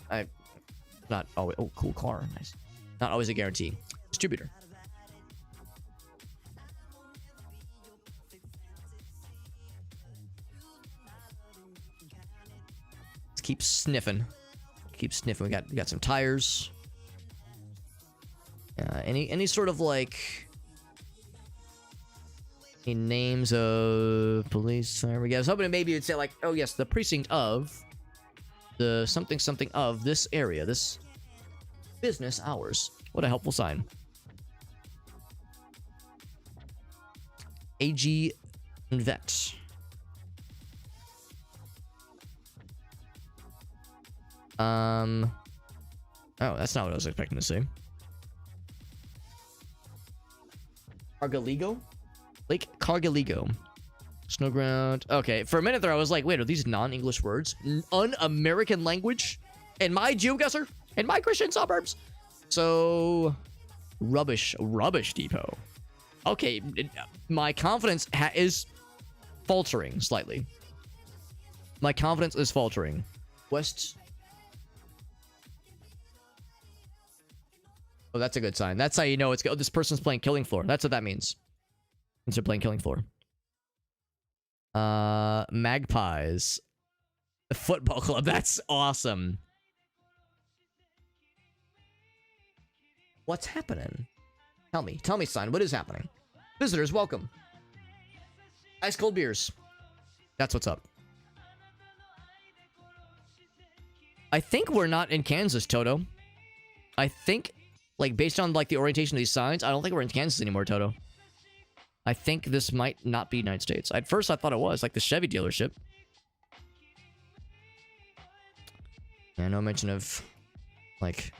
Speaker 1: not always. Oh, cool car, nice. Not always a guarantee. Distributor. Let's keep sniffing. Keep sniffing. We got some tires. Any sort of like any names of police? There we go. I was hoping maybe it'd say like, oh yes, the precinct of the something of this area, this business hours. What a helpful sign. AG Vet. Oh, that's not what I was expecting to see. Cargaligo? Lake Cargaligo. Snowground. Okay, for a minute there I was like, wait, are these non-English words? Un-American language? In my GeoGuessr? In my Christian suburbs? So... Rubbish depot. Okay, my confidence is faltering slightly. My confidence is faltering. West... Oh, that's a good sign. That's how you know it's good. Oh, this person's playing Killing Floor. That's what that means. They're playing Killing Floor. Magpies. The football club. That's awesome. What's happening? Tell me, son. What is happening? Visitors, welcome. Ice cold beers. That's what's up. I think we're not in Kansas, Toto. I think... Like, based on, like, the orientation of these signs, I don't think we're in Kansas anymore, Toto. I think this might not be United States. At first, I thought it was, like, the Chevy dealership. Yeah, no mention of, like,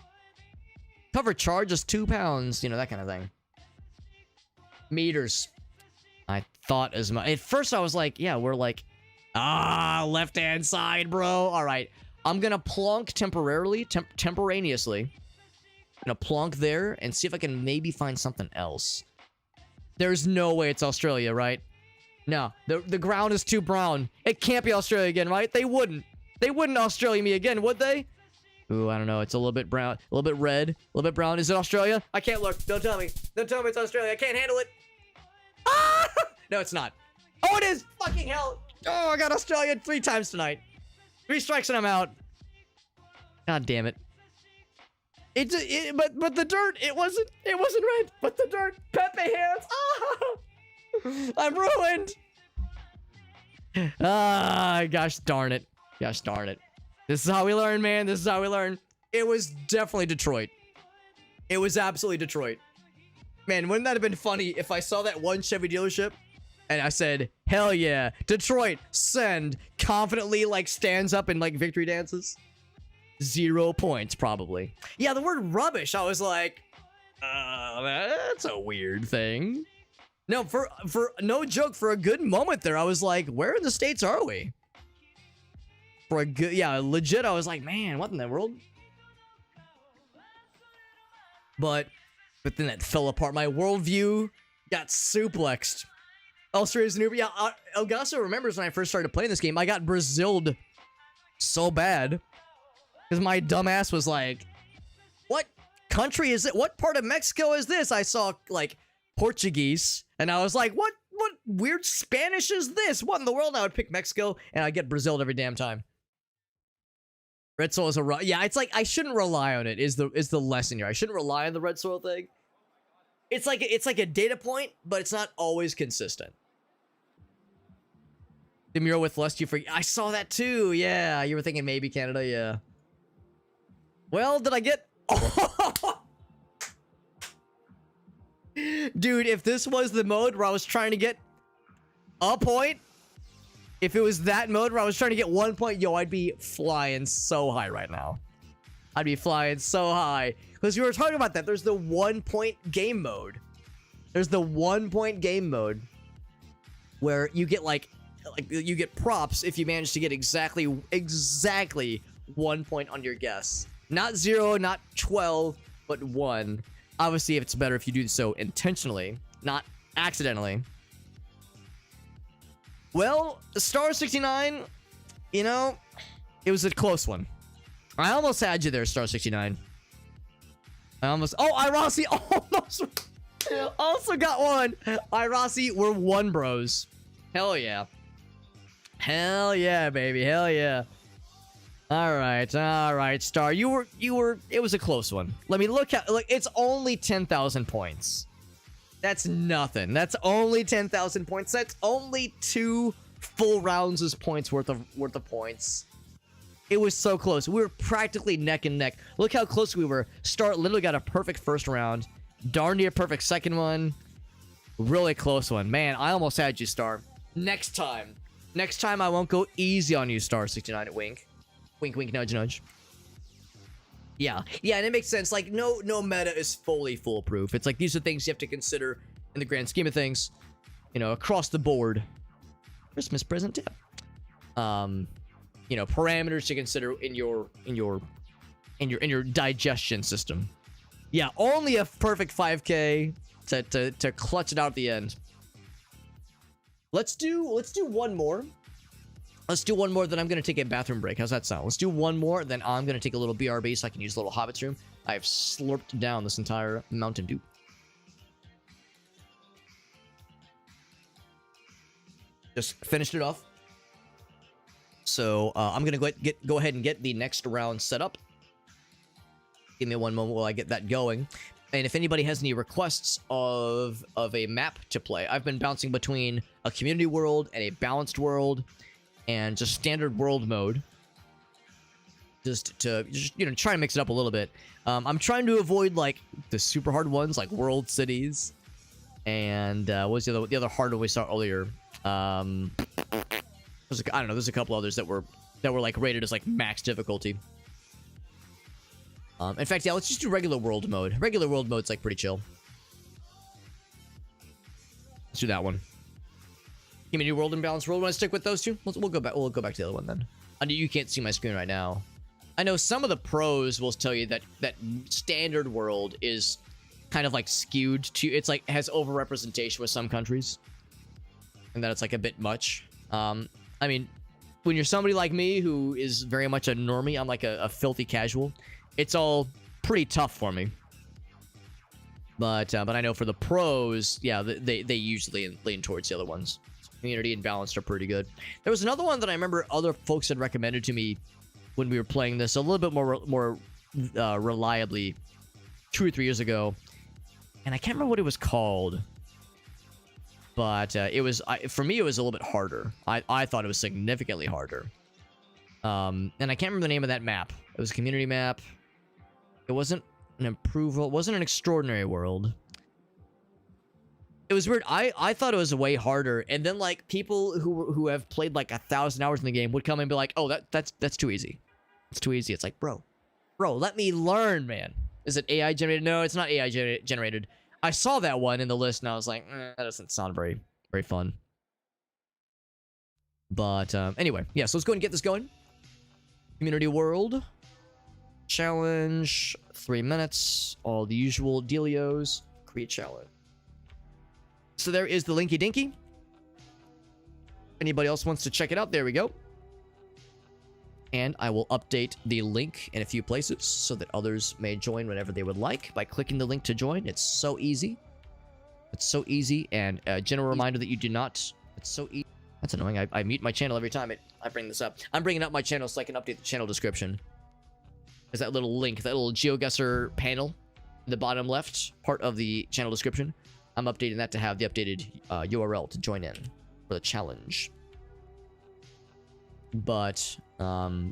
Speaker 1: cover charge is £2, you know, that kind of thing. Meters. I thought as much. At first, I was like, yeah, we're like, left-hand side, bro. All right. I'm gonna plonk temporarily, temporaneously. Gonna plonk there and see if I can maybe find something else. There's no way it's Australia, right? No, the ground is too brown. It can't be Australia again, right? They wouldn't Australia me again, would they? Ooh, I don't know. It's a little bit brown, a little bit red, a little bit brown. Is it Australia? I can't look. Don't tell me. Don't tell me it's Australia. I can't handle it. Ah! No, it's not. Oh, it is. Fucking hell. Oh, I got Australia 3 times tonight. 3 strikes and I'm out. God damn it. But the dirt, it wasn't red, but the dirt, Pepe hands, I'm ruined. Gosh darn it. This is how we learn, man, this is how we learn. It was definitely Detroit. It was absolutely Detroit. Man, wouldn't that have been funny if I saw that one Chevy dealership and I said, hell yeah, Detroit, send, confidently, like, stands up and, like, victory dances? 0 points, probably. Yeah, the word rubbish, I was like, that's a weird thing. No, for no joke, for a good moment there, I was like, where in the States are we? For a good, yeah, legit, I was like, man, what in the world? But then that fell apart. My worldview got suplexed. Australia's newbie. Yeah, Elgaso remembers when I first started playing this game, I got Braziled so bad. Because my dumbass was like, what country is it? What part of Mexico is this? I saw, like, Portuguese. And I was like, what weird Spanish is this? What in the world? And I would pick Mexico, and I'd get Braziled every damn time. Red soil is a yeah. It's like I shouldn't rely on it. Is the lesson here? I shouldn't rely on the red soil thing. It's like a data point, but it's not always consistent. Demuro with lust you for. I saw that too. Yeah, you were thinking maybe Canada. Yeah. Well, did I get? Dude, if this was the mode where I was trying to get a point. If it was that mode where I was trying to get 1 point, yo, I'd be flying so high right now. I'd be flying so high. Because we were talking about that. There's the 1 point game mode. There's the 1 point game mode where you get like you get props if you manage to get exactly 1 point on your guess. Not 0, not 12, but 1. Obviously, if it's better if you do so intentionally, not accidentally. Well, Star 69, you know, it was a close one. I almost had you there, Star 69. I almost... Oh, Irasi almost... also got one. Irasi, we're one, bros. Hell yeah. Hell yeah, baby. Hell yeah. All right, Star. You were... It was a close one. Let me look at... Like, it's only 10,000 points. That's nothing. That's only 10,000 points. That's only 2 full rounds' points worth of points. It was so close. We were practically neck and neck. Look how close we were. Star literally got a perfect first round. Darn near perfect second one. Really close one. Man, I almost had you, Star. Next time I won't go easy on you, Star 69 at wink. Wink, wink, nudge, nudge. Yeah, and it makes sense. Like, no meta is fully foolproof. It's like, these are things you have to consider in the grand scheme of things, you know, across the board. Christmas present tip. You know, parameters to consider in your digestion system. Yeah, only a perfect 5K to clutch it out at the end. Let's do one more. Let's do one more, then I'm going to take a bathroom break. How's that sound? Let's do one more, then I'm going to take a little BRB so I can use a little Hobbit's room. I have slurped down this entire Mountain Dew. Just finished it off. So, I'm going to go ahead and get the next round set up. Give me one moment while I get that going. And if anybody has any requests of a map to play, I've been bouncing between a community world and a balanced world. And just standard world mode, just you know, try to mix it up a little bit. I'm trying to avoid like the super hard ones, like world cities, and what was the other hard one we saw earlier? I don't know. There's a couple others that were like rated as like max difficulty. In fact, yeah, let's just do regular world mode. Regular world mode's like pretty chill. Let's do that one. Community world and balanced world. Want to stick with those two? We'll go back. We'll go back to the other one then. I know you can't see my screen right now. I know some of the pros will tell you that standard world is kind of like skewed to. It's like has overrepresentation with some countries, and that it's like a bit much. I mean, when you're somebody like me who is very much a normie, I'm like a filthy casual. It's all pretty tough for me. But I know for the pros, yeah, they usually lean towards the other ones. Community and balanced are pretty good. There was another one that I remember other folks had recommended to me when we were playing this a little bit more reliably 2 or 3 years ago, and I can't remember what it was called, but it was for me it was a little bit harder. I thought it was significantly harder, and I can't remember the name of that map. It was a community map. It wasn't an approval. It wasn't an extraordinary world. It was weird. I thought it was way harder, and then like people who have played like 1,000 hours in the game would come and be like, "Oh, that's too easy. It's too easy." It's like, bro, let me learn, man. Is it AI generated? No, it's not AI generated. I saw that one in the list and I was like, that doesn't sound very, very fun. But anyway, yeah, so let's go ahead and get this going. Community World. Challenge. 3 minutes. All the usual dealios. Create challenge. So there is the Linky Dinky. Anybody else wants to check it out? There we go. And I will update the link in a few places so that others may join whenever they would like by clicking the link to join. It's so easy. It's so easy. And a general reminder that you do not... It's so easy. That's annoying. I mute my channel every time I bring this up. I'm bringing up my channel so I can update the channel description. There's that little link, that little GeoGuessr panel in the bottom left part of the channel description. I'm updating that to have the updated URL to join in for the challenge. But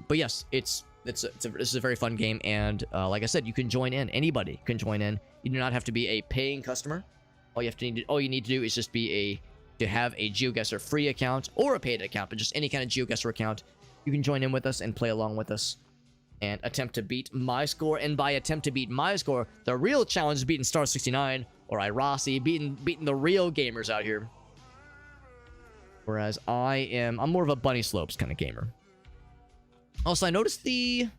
Speaker 1: yes, this is a very fun game, and like I said, you can join in. Anybody can join in. You do not have to be a paying customer. All you need to do is just have a GeoGuessr free account or a paid account, but just any kind of GeoGuessr account. You can join in with us and play along with us and attempt to beat my score. And by attempt to beat my score, the real challenge is beating Star 69 or Irasi, beating the real gamers out here. Whereas I'm more of a bunny slopes kind of gamer. Also, I noticed did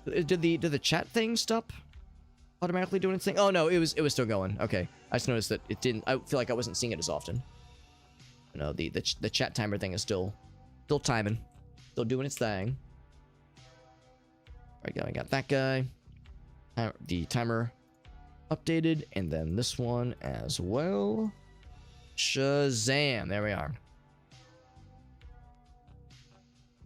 Speaker 1: the chat thing stop automatically doing its thing? Oh no, it was still going. Okay, I just noticed that it didn't. I feel like I wasn't seeing it as often. No, the chat timer thing is still timing, still doing its thing. All right, I got that guy. The timer updated, and then this one as well. Shazam! There we are.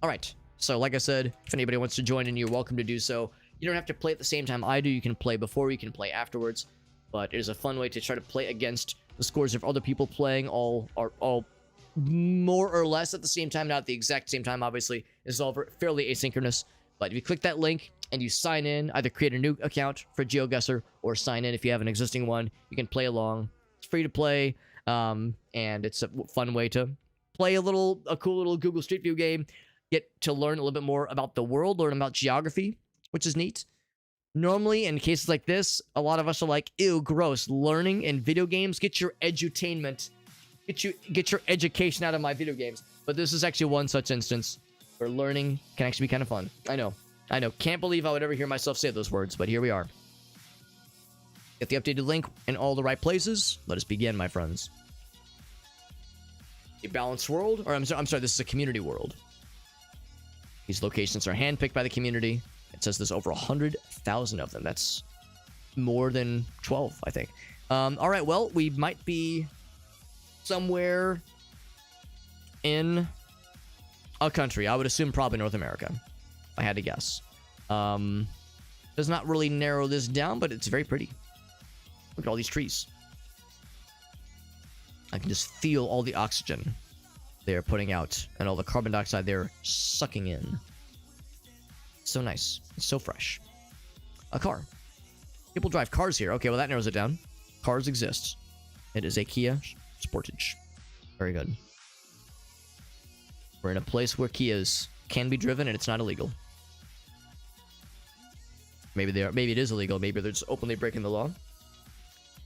Speaker 1: All right. So, like I said, if anybody wants to join in, you're welcome to do so. You don't have to play at the same time I do. You can play before, you can play afterwards. But it is a fun way to try to play against the scores of other people playing all more or less at the same time, not at the exact same time, obviously. It's all fairly asynchronous. But if you click that link and you sign in, either create a new account for GeoGuessr or sign in if you have an existing one, you can play along. It's free to play, and it's a fun way to play a cool little Google Street View game, get to learn a little bit more about the world, learn about geography, which is neat. Normally, in cases like this, a lot of us are like, ew, gross. Learning in video games, get your edutainment, get your education out of my video games. But this is actually one such instance where learning can actually be kind of fun. I know. Can't believe I would ever hear myself say those words, but here we are. Get the updated link in all the right places. Let us begin, my friends. A balanced world, or I'm sorry, this is a community world. These locations are handpicked by the community. It says there's over 100,000 of them. That's more than 12, I think. All right, well, we might be somewhere in a country. I would assume probably North America, if I had to guess. Does not really narrow this down, but it's very pretty. Look at all these trees. I can just feel all the oxygen they're putting out and all the carbon dioxide they're sucking in. So nice. It's so fresh. A car. People drive cars here. Okay, well, that narrows it down. Cars exist. It is a Kia Sportage. Very good. We're in a place where Kias can be driven and it's not illegal. Maybe they are. Maybe it is illegal. Maybe they're just openly breaking the law.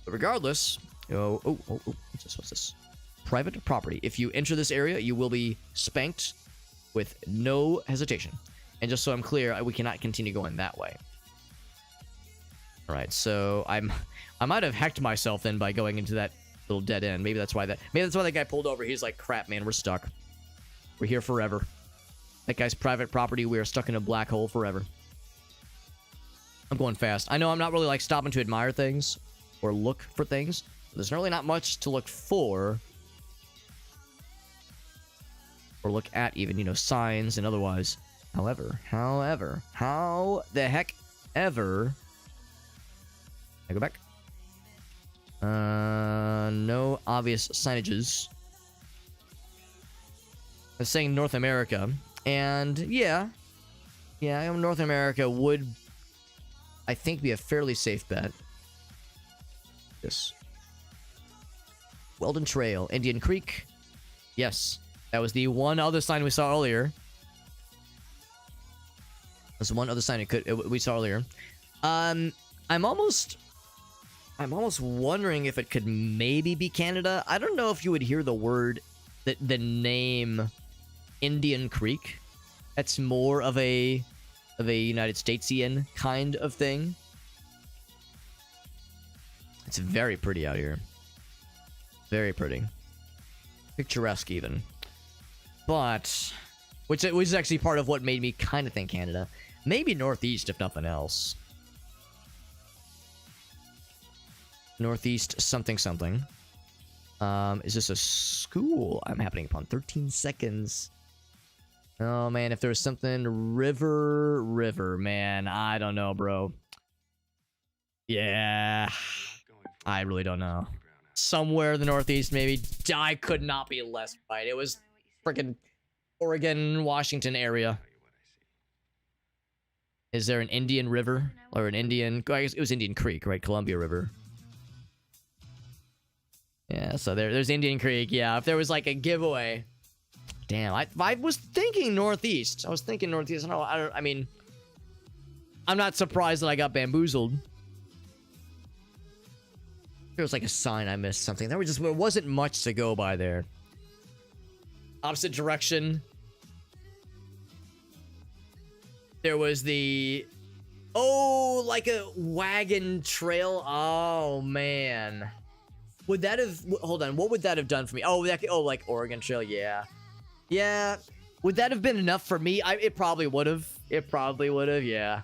Speaker 1: But regardless, what's this? Private property. If you enter this area, you will be spanked with no hesitation. And just so I'm clear, we cannot continue going that way. All right, so I might have hacked myself then by going into that little dead end. Maybe that's why that guy pulled over. He's like, crap, man, we're stuck. We're here forever. That guy's private property. We are stuck in a black hole forever. I'm going fast. I know I'm not really like stopping to admire things or look for things. There's really not much to look for. Or look at even, you know, signs and otherwise. However, how the heck ever... I go back. No obvious signages. It's saying North America. And yeah, North America would, I think, be a fairly safe bet. Yes. Weldon Trail, Indian Creek. Yes, that was the one other sign we saw earlier. There's one other sign we saw earlier. I'm almost I'm almost wondering if it could maybe be Canada. I don't know if you would hear the word, the name Indian Creek. That's more of a United Statesian kind of thing. It's very pretty out here. Very pretty. Picturesque even. But, which is actually part of what made me kind of think Canada. Maybe Northeast, if nothing else. Northeast something something. Is this a school? I'm happening upon 13 seconds. Oh, man, if there's something... River, man. I don't know, bro. Yeah. I really don't know. Somewhere in the Northeast, maybe. I could not be less right. It was freaking Oregon, Washington area. Is there an Indian River? Or an Indian... I guess it was Indian Creek, right? Columbia River. Yeah, so there's Indian Creek. Yeah, if there was like a giveaway... Damn, I was thinking Northeast. I mean, I'm not surprised that I got bamboozled. There was like a sign I missed something. There wasn't much to go by there. Opposite direction. There was the... Oh, like a wagon trail. Oh, man. Would that have... Hold on. What would that have done for me? Oh, like Oregon Trail. Yeah. Yeah. Would that have been enough for me? It probably would have. Yeah.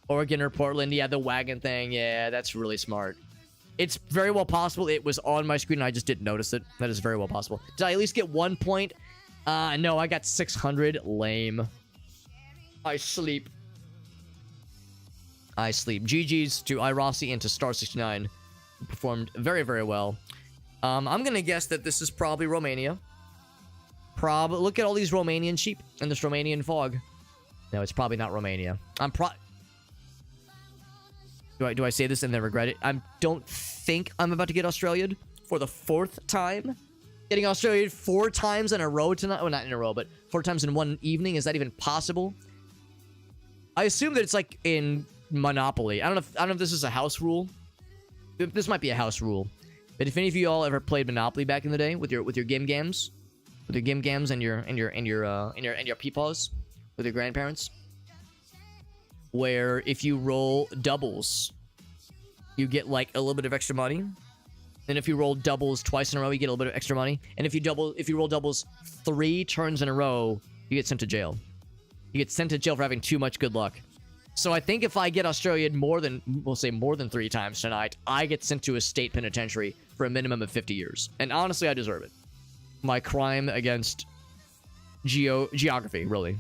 Speaker 1: Oregon or Portland. Yeah, the wagon thing. Yeah, that's really smart. It's very well possible it was on my screen and I just didn't notice it. That is very well possible. Did I at least get 1 point? No, I got 600. Lame. I sleep. GG's to iRossi and to Star69. Performed very, very well. I'm gonna guess that this is probably Romania. Look at all these Romanian sheep and this Romanian fog. No, it's probably not Romania. Do I say this and then regret it? I don't think I'm about to get Australia'd for the 4th time. Getting Australia'd 4 times in a row tonight. Well, not in a row, but 4 times in one evening. Is that even possible? I assume that it's like in Monopoly. I don't know if this is a house rule. This might be a house rule. But if any of you all ever played Monopoly back in the day with your gim-gams, and your peepaws with your grandparents, where if you roll doubles, you get like a little bit of extra money. And if you roll doubles twice in a row, you get a little bit of extra money. And if you roll doubles 3 turns in a row, you get sent to jail. You get sent to jail for having too much good luck. So I think if I get Australia more than 3 times tonight, I get sent to a state penitentiary for a minimum of 50 years. And honestly, I deserve it. My crime against geography, really.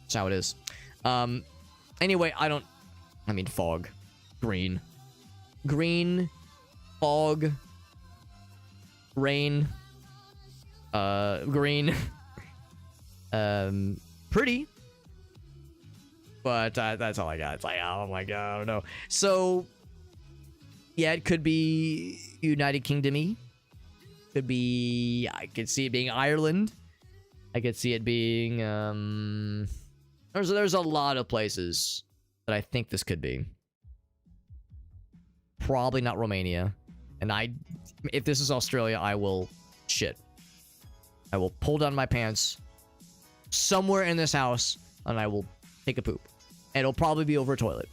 Speaker 1: That's how it is. Anyway, I mean fog. Green, fog, rain, green, pretty, but that's all I got. It's like, oh my god, I don't know. So, yeah, it could be United Kingdom-y. Could be, I could see it being Ireland. I could see it being, there's a lot of places that I think this could be. Probably not Romania. And if this is Australia, I will shit. I will pull down my pants somewhere in this house and I will take a poop. And it'll probably be over a toilet.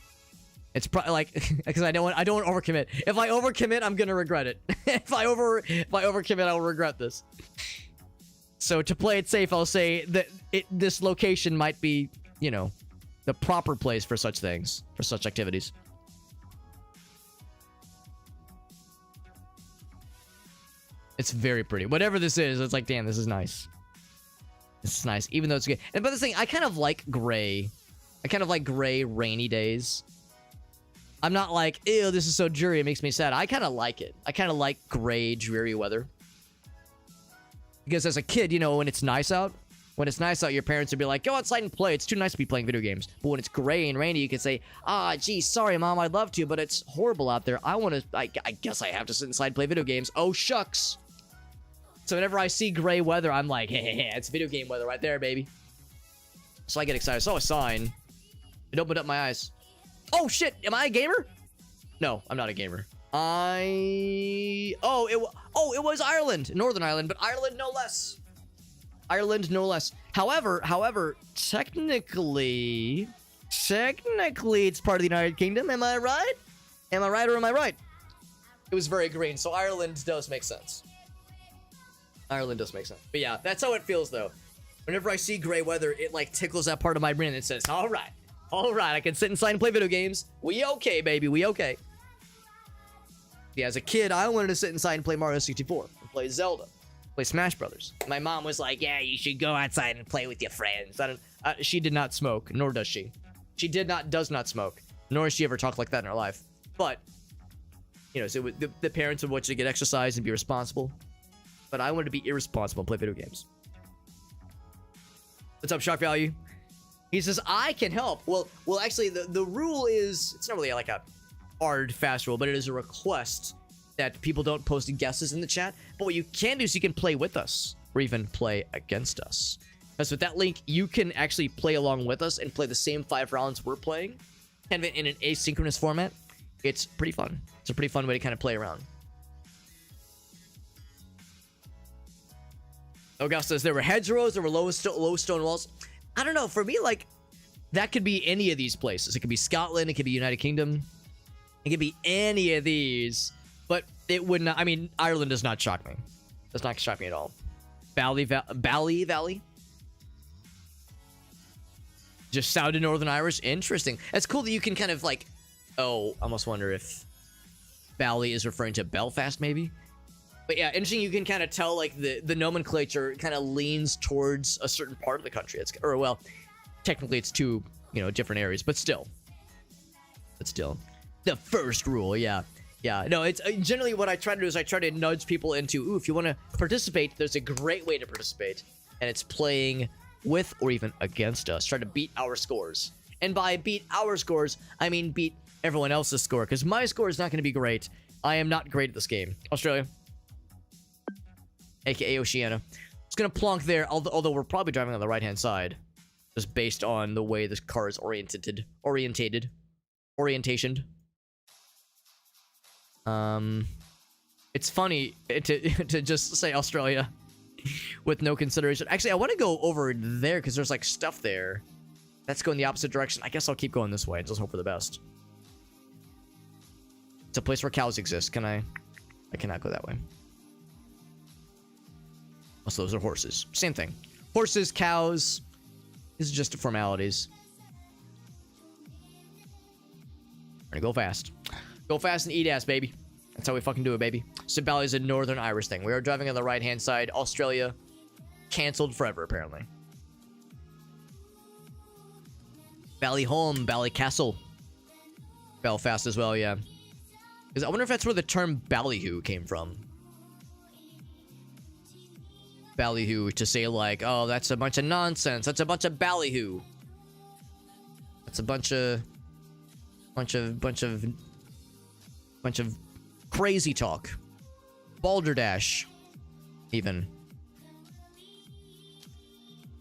Speaker 1: It's probably like, because I don't want to overcommit. If I overcommit, I'm gonna regret it. if I overcommit, I'll regret this. So to play it safe, I'll say that this location might be, you know, the proper place for such things, for such activities. It's very pretty. Whatever this is, it's like, damn, this is nice. This is nice, even though it's good. And but the thing, I kind of like gray. I kind of like gray, rainy days. I'm not like, ew, this is so dreary, it makes me sad. I kind of like it. I kind of like gray, dreary weather. Because as a kid, you know, when it's nice out, your parents would be like, go outside and play. It's too nice to be playing video games. But when it's gray and rainy, you can say, gee, sorry, Mom, I'd love to, but it's horrible out there. I guess I have to sit inside and play video games. Oh, shucks. So whenever I see gray weather, I'm like, hey, it's video game weather right there, baby. So I get excited. I saw a sign. It opened up my eyes. Oh, shit. Am I a gamer? No, I'm not a gamer. It was Ireland, Northern Ireland, but Ireland no less. Ireland no less. However, technically, it's part of the United Kingdom. Am I right? Am I right or am I right? It was very green, so Ireland does make sense. Ireland does make sense. But yeah, that's how it feels though. Whenever I see gray weather, it like tickles that part of my brain and says, all right, I can sit inside and play video games. We okay, baby, we okay. Yeah, as a kid, I wanted to sit inside and play Mario 64, and play Zelda, play Smash Brothers. My mom was like, yeah, you should go outside and play with your friends. She did not smoke, nor does she. She does not smoke, nor has she ever talked like that in her life. But, you know, so the parents would want you to get exercise and be responsible. But I wanted to be irresponsible and play video games. What's up, Shock Value? He says, I can help. Well, actually, the rule is, it's not really like a hard, fast rule, but it is a request that people don't post guesses in the chat. But what you can do is you can play with us or even play against us. Because with that link, you can actually play along with us and play the same 5 rounds we're playing, kind of in an asynchronous format. It's pretty fun. It's a pretty fun way to kind of play around. Augustus, there were hedgerows, there were low stone walls. I don't know. For me, like, that could be any of these places. It could be Scotland. It could be United Kingdom. It could be any of these. But it would not... I mean, Ireland does not shock me. Does not shock me at all. Bally Valley? Just sounded Northern Irish? Interesting. It's cool that you can kind of, like... Oh, I almost wonder if Bally is referring to Belfast, maybe? But yeah, interesting. You can kind of tell, like, the nomenclature kind of leans towards a certain part of the country. Or, well, technically it's two, you know, different areas, but still. The first rule, yeah. Yeah, no, it's generally what I try to do is I try to nudge people into, ooh, if you want to participate, there's a great way to participate. And it's playing with or even against us. Try to beat our scores. And by beat our scores, I mean beat everyone else's score. Because my score is not going to be great. I am not great at this game. Australia. AKA Oceania. It's going to plonk there, although we're probably driving on the right-hand side. Just based on the way this car is orientated. Orientation. It's funny to just say Australia with no consideration. Actually, I want to go over there because there's like stuff there. That's going the opposite direction. I guess I'll keep going this way and just hope for the best. It's a place where cows exist. I cannot go that way. Also, those are horses. Same thing. Horses, cows. These are just formalities. We're gonna go fast. Go fast and eat ass, baby. That's how we fucking do it, baby. Sibali is a Northern Irish thing. We are driving on the right-hand side. Australia, canceled forever, apparently. Ballyholme, Ballycastle. Belfast as well, yeah. Because I wonder if that's where the term ballyhoo came from. Ballyhoo, to say like, oh, that's a bunch of nonsense. That's a bunch of ballyhoo. That's a bunch of crazy talk. Balderdash, even.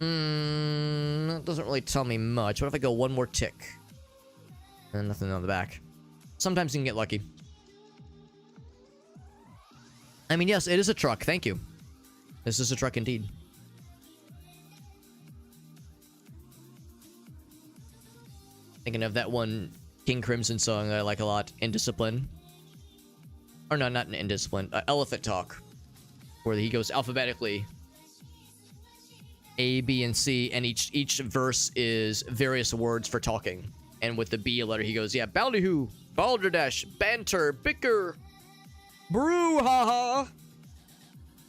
Speaker 1: That doesn't really tell me much. What if I go one more tick? And nothing on the back. Sometimes you can get lucky. I mean, yes, it is a truck. Thank you. This is a truck indeed. Thinking of that one King Crimson song that I like a lot, Indiscipline. Or no, not Indiscipline. Elephant Talk. Where he goes alphabetically. A, B, and C, and each verse is various words for talking. And with the B letter, he goes, yeah, ballyhoo, balderdash, banter, bicker, brouhaha.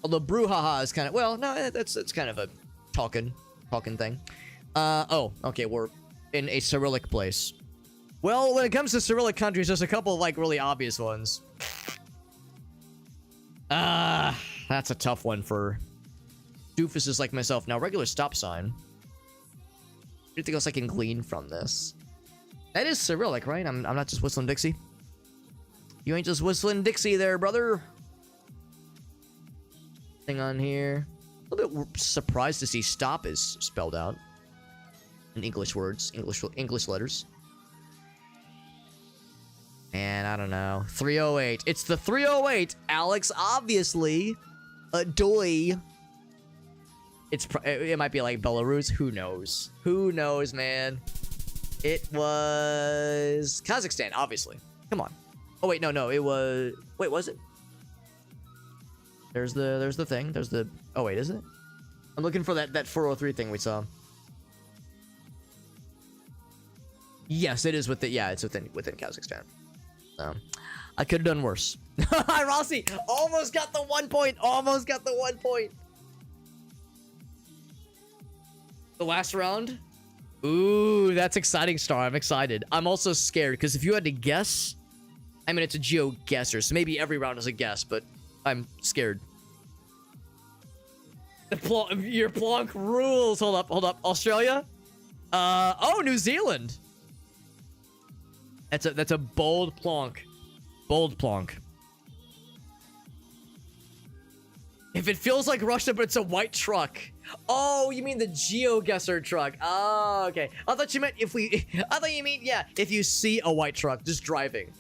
Speaker 1: Although brouhaha is kind of, well, no, that's kind of a talking thing. Oh, okay, we're in a Cyrillic place. Well, when it comes to Cyrillic countries, there's a couple of, like, really obvious ones. That's a tough one for doofuses like myself. Now, regular stop sign. Anything else I can glean from this? That is Cyrillic, right? I'm not just whistling Dixie. You ain't just whistling Dixie there, brother. Thing on here. A little bit surprised to see stop is spelled out in English words, English letters. And I don't know. 308. It's the 308. Alex, obviously. Doy. It might be like Belarus. Who knows? Who knows, man? It was Kazakhstan, obviously. Come on. Oh wait, no. It was. Wait, was it? There's the thing. There's the. Oh wait, is it? I'm looking for that 403 thing we saw. Yes, it is within. Yeah, it's within Kazakhstan. I could have done worse. Hi, Rossi. Almost got the 1 point. Almost got the 1 point. The last round. Ooh, that's exciting, Star. I'm excited. I'm also scared because if you had to guess, I mean, it's a GeoGuessr, so maybe every round is a guess, but I'm scared. Your plonk rules. Hold up. Australia? Oh, New Zealand. That's a bold plonk. Bold plonk. If it feels like Russia, but it's a white truck. Oh, you mean the GeoGuessr truck? Oh, okay. I thought you meant if you see a white truck just driving.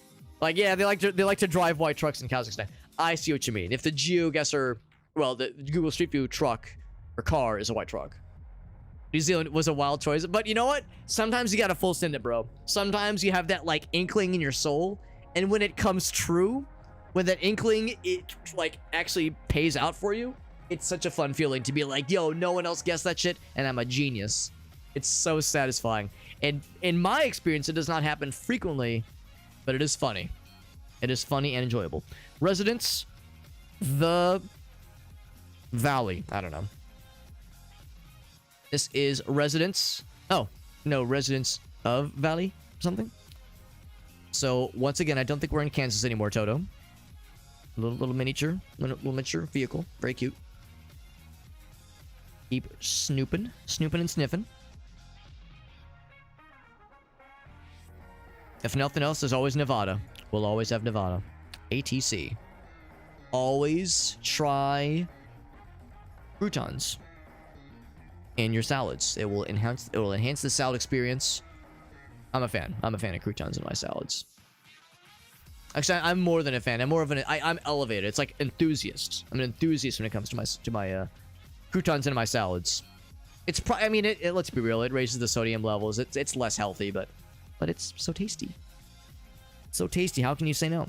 Speaker 1: Like, yeah, they like to drive white trucks in Kazakhstan. I see what you mean. If the GeoGuessr, well, the Google Street View truck or car is a white truck. New Zealand was a wild choice, but you know what? Sometimes you gotta full send it, bro. Sometimes you have that like inkling in your soul, and when it comes true, when that inkling it like actually pays out for you, it's such a fun feeling to be like, yo, no one else guessed that shit, and I'm a genius. It's so satisfying. And in my experience, it does not happen frequently, but it is funny. It is funny and enjoyable. Residents, the Valley. I don't know. This is residents. Oh, no, residents of Valley something. So once again, I don't think we're in Kansas anymore, Toto. Little miniature vehicle, very cute. Keep snooping and sniffing. If nothing else, there's always Nevada. We'll always have Nevada. ATC. Always try croutons in your salads. It will enhance the salad experience. I'm a fan of croutons in my salads. Actually, I'm more than a fan. I'm elevated. It's like enthusiast. I'm an enthusiast when it comes to my croutons in my salads. I mean, let's be real. It raises the sodium levels. It's less healthy, but it's so tasty. So tasty. How can you say no?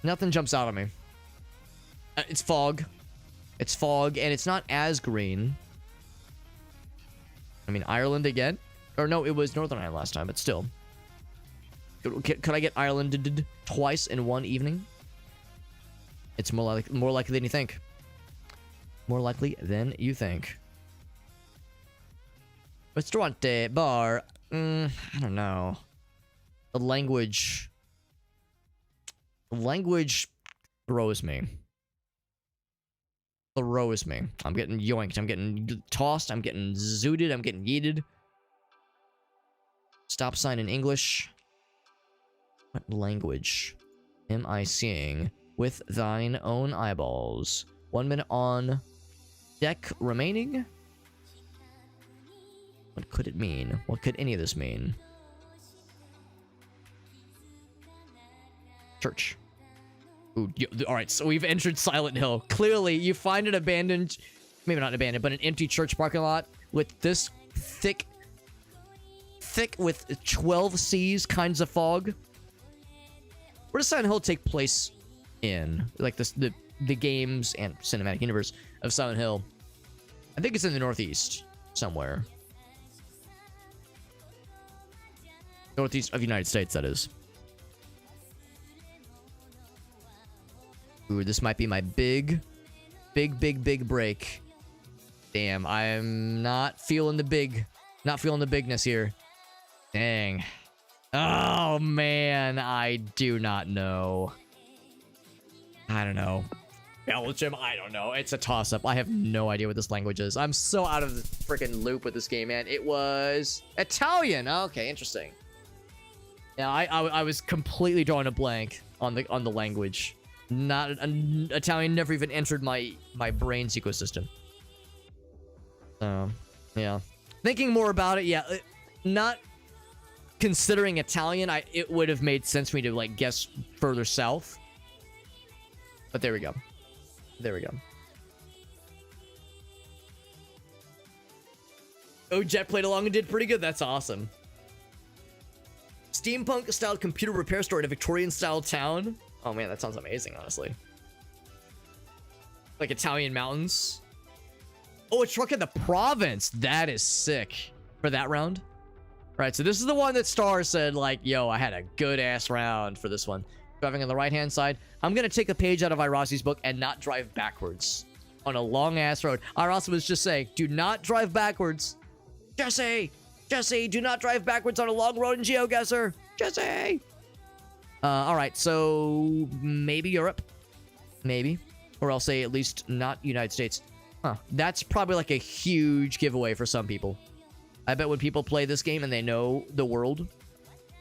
Speaker 1: Nothing jumps out at me. It's fog. It's fog, and it's not as green. I mean, Ireland again? Or no, it was Northern Ireland last time, but still. Could I get Ireland twice in one evening? It's more likely than you think. More likely than you think. Restaurante, bar. I don't know. The language throws me. Throws me. I'm getting yoinked. I'm getting tossed. I'm getting zooted. I'm getting yeeted. Stop sign in English. What language am I seeing with thine own eyeballs? 1 minute on deck remaining. What could it mean? What could any of this mean? Church. Ooh, alright, so we've entered Silent Hill. Clearly, you find an abandoned, maybe not abandoned, but an empty church parking lot with this thick with 12 C's kinds of fog. Where does Silent Hill take place in? Like the games and cinematic universe of Silent Hill. I think it's in the Northeast somewhere. Northeast of the United States, that is. Ooh, this might be my big break. Damn, I'm not feeling the bigness here. Dang. Oh, man, I do not know. I don't know. Belgium, I don't know. It's a toss-up. I have no idea what this language is. I'm so out of the freaking loop with this game, man. It was Italian. Okay, interesting. Yeah, I was completely drawing a blank on the language. Not Italian never even entered my brain's ecosystem. So, yeah. Thinking more about it, yeah, not considering Italian, it would have made sense for me to like guess further south. But there we go. There we go. Oh, Jet played along and did pretty good. That's awesome. Steampunk-style computer repair store in a Victorian-style town. Oh man, that sounds amazing, honestly. Like Italian mountains. Oh, a truck in the province. That is sick. For that round. Right, so this is the one that Star said, like, yo, I had a good-ass round for this one. Driving on the right-hand side. I'm going to take a page out of Irasi's book and not drive backwards on a long-ass road. Irasi was just saying, do not drive backwards. Jesse! Jesse, do not drive backwards on a long road in GeoGuessr. Jesse! Alright, so maybe Europe. Maybe. Or I'll say at least not United States. Huh. That's probably like a huge giveaway for some people. I bet when people play this game and they know the world,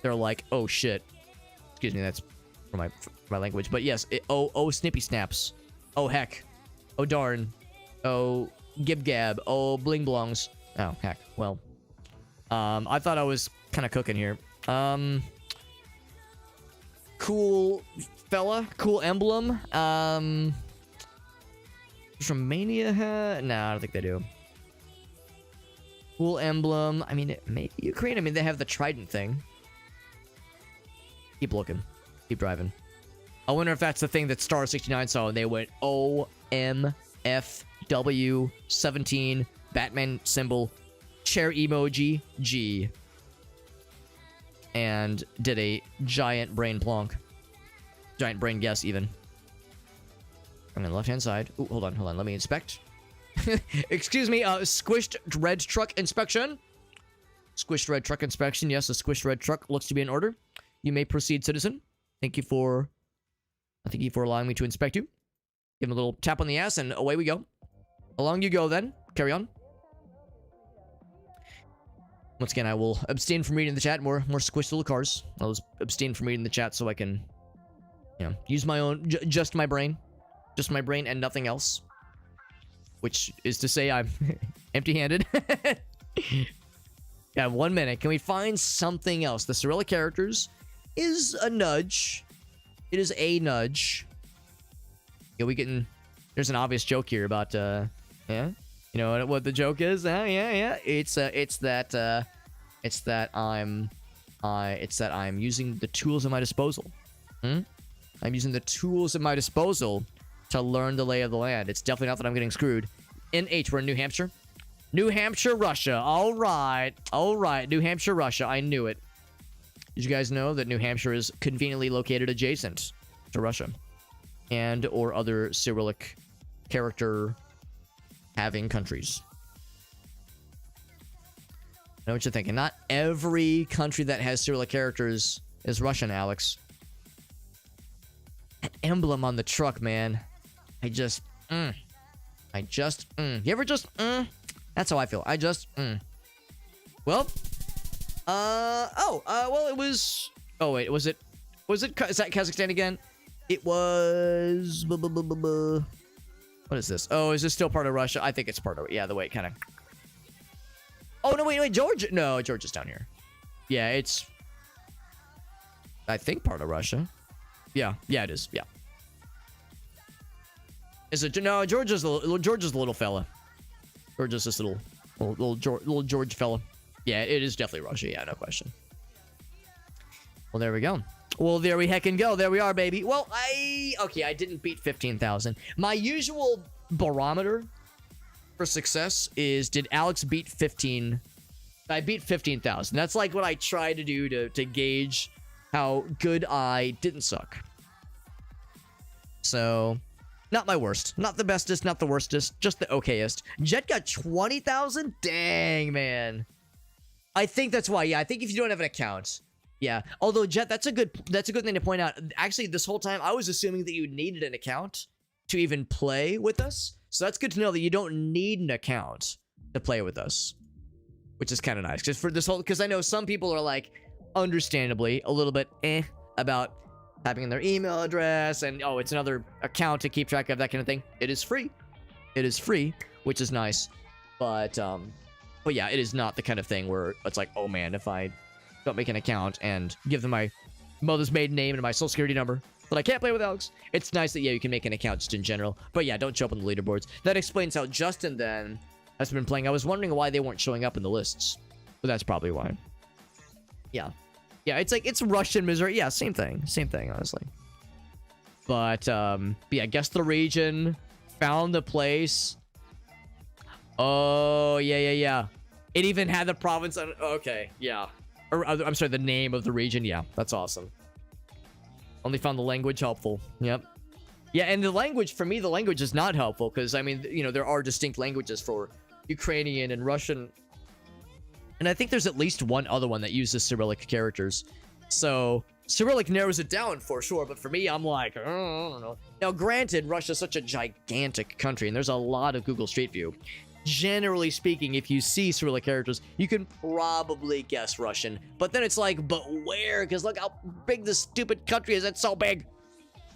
Speaker 1: they're like, oh shit. Excuse me, that's for my language. But yes, oh snippy snaps. Oh heck. Oh darn. Oh gib gab. Oh bling blongs. Oh heck. Well. I thought I was kind of cooking here. Cool fella. Cool emblem. Does Romania have? No, I don't think they do. Cool emblem. I mean, maybe Ukraine. I mean, they have the trident thing. Keep looking. Keep driving. I wonder if that's the thing that Star 69 saw and they went OMFW17 Batman symbol chair emoji G and did a giant brain plonk. Giant brain guess even. I'm on the left hand side. Ooh, hold on. Let me inspect. Excuse me, squished red truck inspection. Squished red truck inspection. Yes, a squished red truck looks to be in order. You may proceed, citizen. Thank you for allowing me to inspect you. Give him a little tap on the ass and away we go. Along you go then. Carry on. Once again, I will abstain from reading the chat. More squished little cars. I'll abstain from reading the chat so I can, you know, use my own, just my brain. Just my brain and nothing else. Which is to say I'm empty-handed. Yeah, 1 minute. Can we find something else? The Cyrillic characters is a nudge. It is a nudge. Yeah, we can... There's an obvious joke here about, yeah? You know what the joke is? Yeah. It's that I'm using the tools at my disposal. I'm using the tools at my disposal to learn the lay of the land. It's definitely not that I'm getting screwed. NH, we're in New Hampshire. New Hampshire, Russia. All right. New Hampshire, Russia. I knew it. Did you guys know that New Hampshire is conveniently located adjacent to Russia? And or other Cyrillic character having countries. I know what you're thinking. Not every country that has Cyrillic characters is Russian, Alex. That emblem on the truck, man. You ever just, That's how I feel. Well, well, it was, oh, wait, is that Kazakhstan again? It was, what is this? Oh, is this still part of Russia? I think it's part of, yeah, the way it kind of, oh, no, wait, Georgia, no, Georgia's down here. Yeah, it's, I think part of Russia. Yeah, it is, yeah. Is it? No, Georgia's the little fella. Georgia's this little George fella. Yeah, it is definitely Russia. Yeah, no question. Well, there we go. Well, there we heckin' go. There we are, baby. Well, I didn't beat 15,000. My usual barometer for success is, did Alex beat 15? I beat 15,000. That's like what I try to do to gauge how good I didn't suck. So, not my worst. Not the bestest, not the worstest. Just the okayest. Jet got 20,000? Dang, man. I think that's why. Yeah, I think if you don't have an account. Yeah. Although, Jet, that's a good thing to point out. Actually, this whole time, I was assuming that you needed an account to even play with us. So that's good to know that you don't need an account to play with us. Which is kind of nice. Because I know some people are like, understandably, a little bit about typing in their email address and, oh, it's another account to keep track of, that kind of thing. It is free. It is free, which is nice. But yeah, it is not the kind of thing where it's like, oh man, if I don't make an account and give them my mother's maiden name and my social security number. But I can't play with Alex. It's nice that, yeah, you can make an account just in general. But yeah, don't show up on the leaderboards. That explains how Justin then has been playing. I was wondering why they weren't showing up in the lists. But that's probably why. Yeah. Yeah, it's like, it's Russian Missouri. Yeah, same thing. Same thing, honestly. But yeah, guess the region. Found the place. Oh, yeah. It even had the province on... Okay, yeah. Or, I'm sorry, the name of the region. Yeah, that's awesome. Only found the language helpful. Yep. Yeah, and the language, for me, the language is not helpful. Because, I mean, you know, there are distinct languages for Ukrainian and Russian. And I think there's at least one other one that uses Cyrillic characters. So, Cyrillic narrows it down for sure. But for me, I'm like, I don't know. Now, granted, Russia's such a gigantic country. And there's a lot of Google Street View. Generally speaking, if you see Cyrillic characters, you can probably guess Russian. But then it's like, but where? Because look how big this stupid country is. It's so big.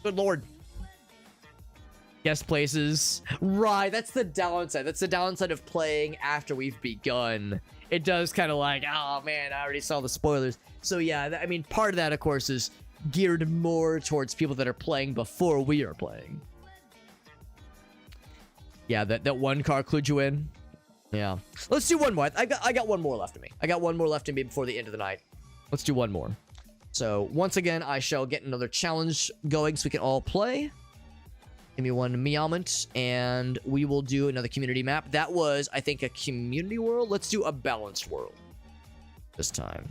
Speaker 1: Good lord. Guess places. Right, that's the downside. That's the downside of playing after we've begun. It does kind of like, oh man, I already saw the spoilers. So yeah, I mean, part of that, of course, is geared more towards people that are playing before we are playing. Yeah, that one car clued you in. Yeah. Let's do one more. I got one more left in me. I got one more left in me before the end of the night. Let's do one more. So, once again, I shall get another challenge going so we can all play. Give me one moment, and we will do another community map. That was, I think, a community world. Let's do a balanced world this time.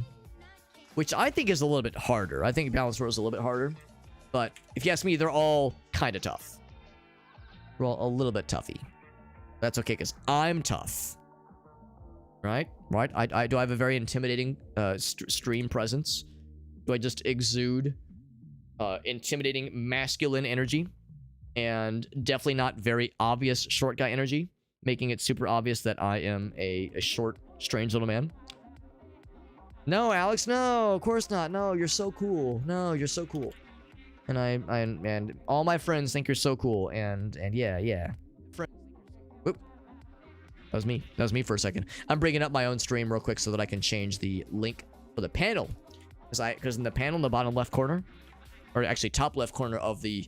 Speaker 1: Which I think is a little bit harder. I think balanced world is a little bit harder. But if you ask me, they're all kind of tough. We're all a little bit toughy. That's okay, because I'm tough. Right? Right? I do I have a very intimidating stream presence? Do I just exude intimidating masculine energy? And definitely not very obvious short guy energy, making it super obvious that I am a short, strange little man. No, Alex, no, of course not. No, you're so cool. No, you're so cool. And and all my friends think you're so cool. And yeah. Whoop. That was me. That was me for a second. I'm bringing up my own stream real quick so that I can change the link for the panel. Because in the panel in the bottom left corner, or actually top left corner of the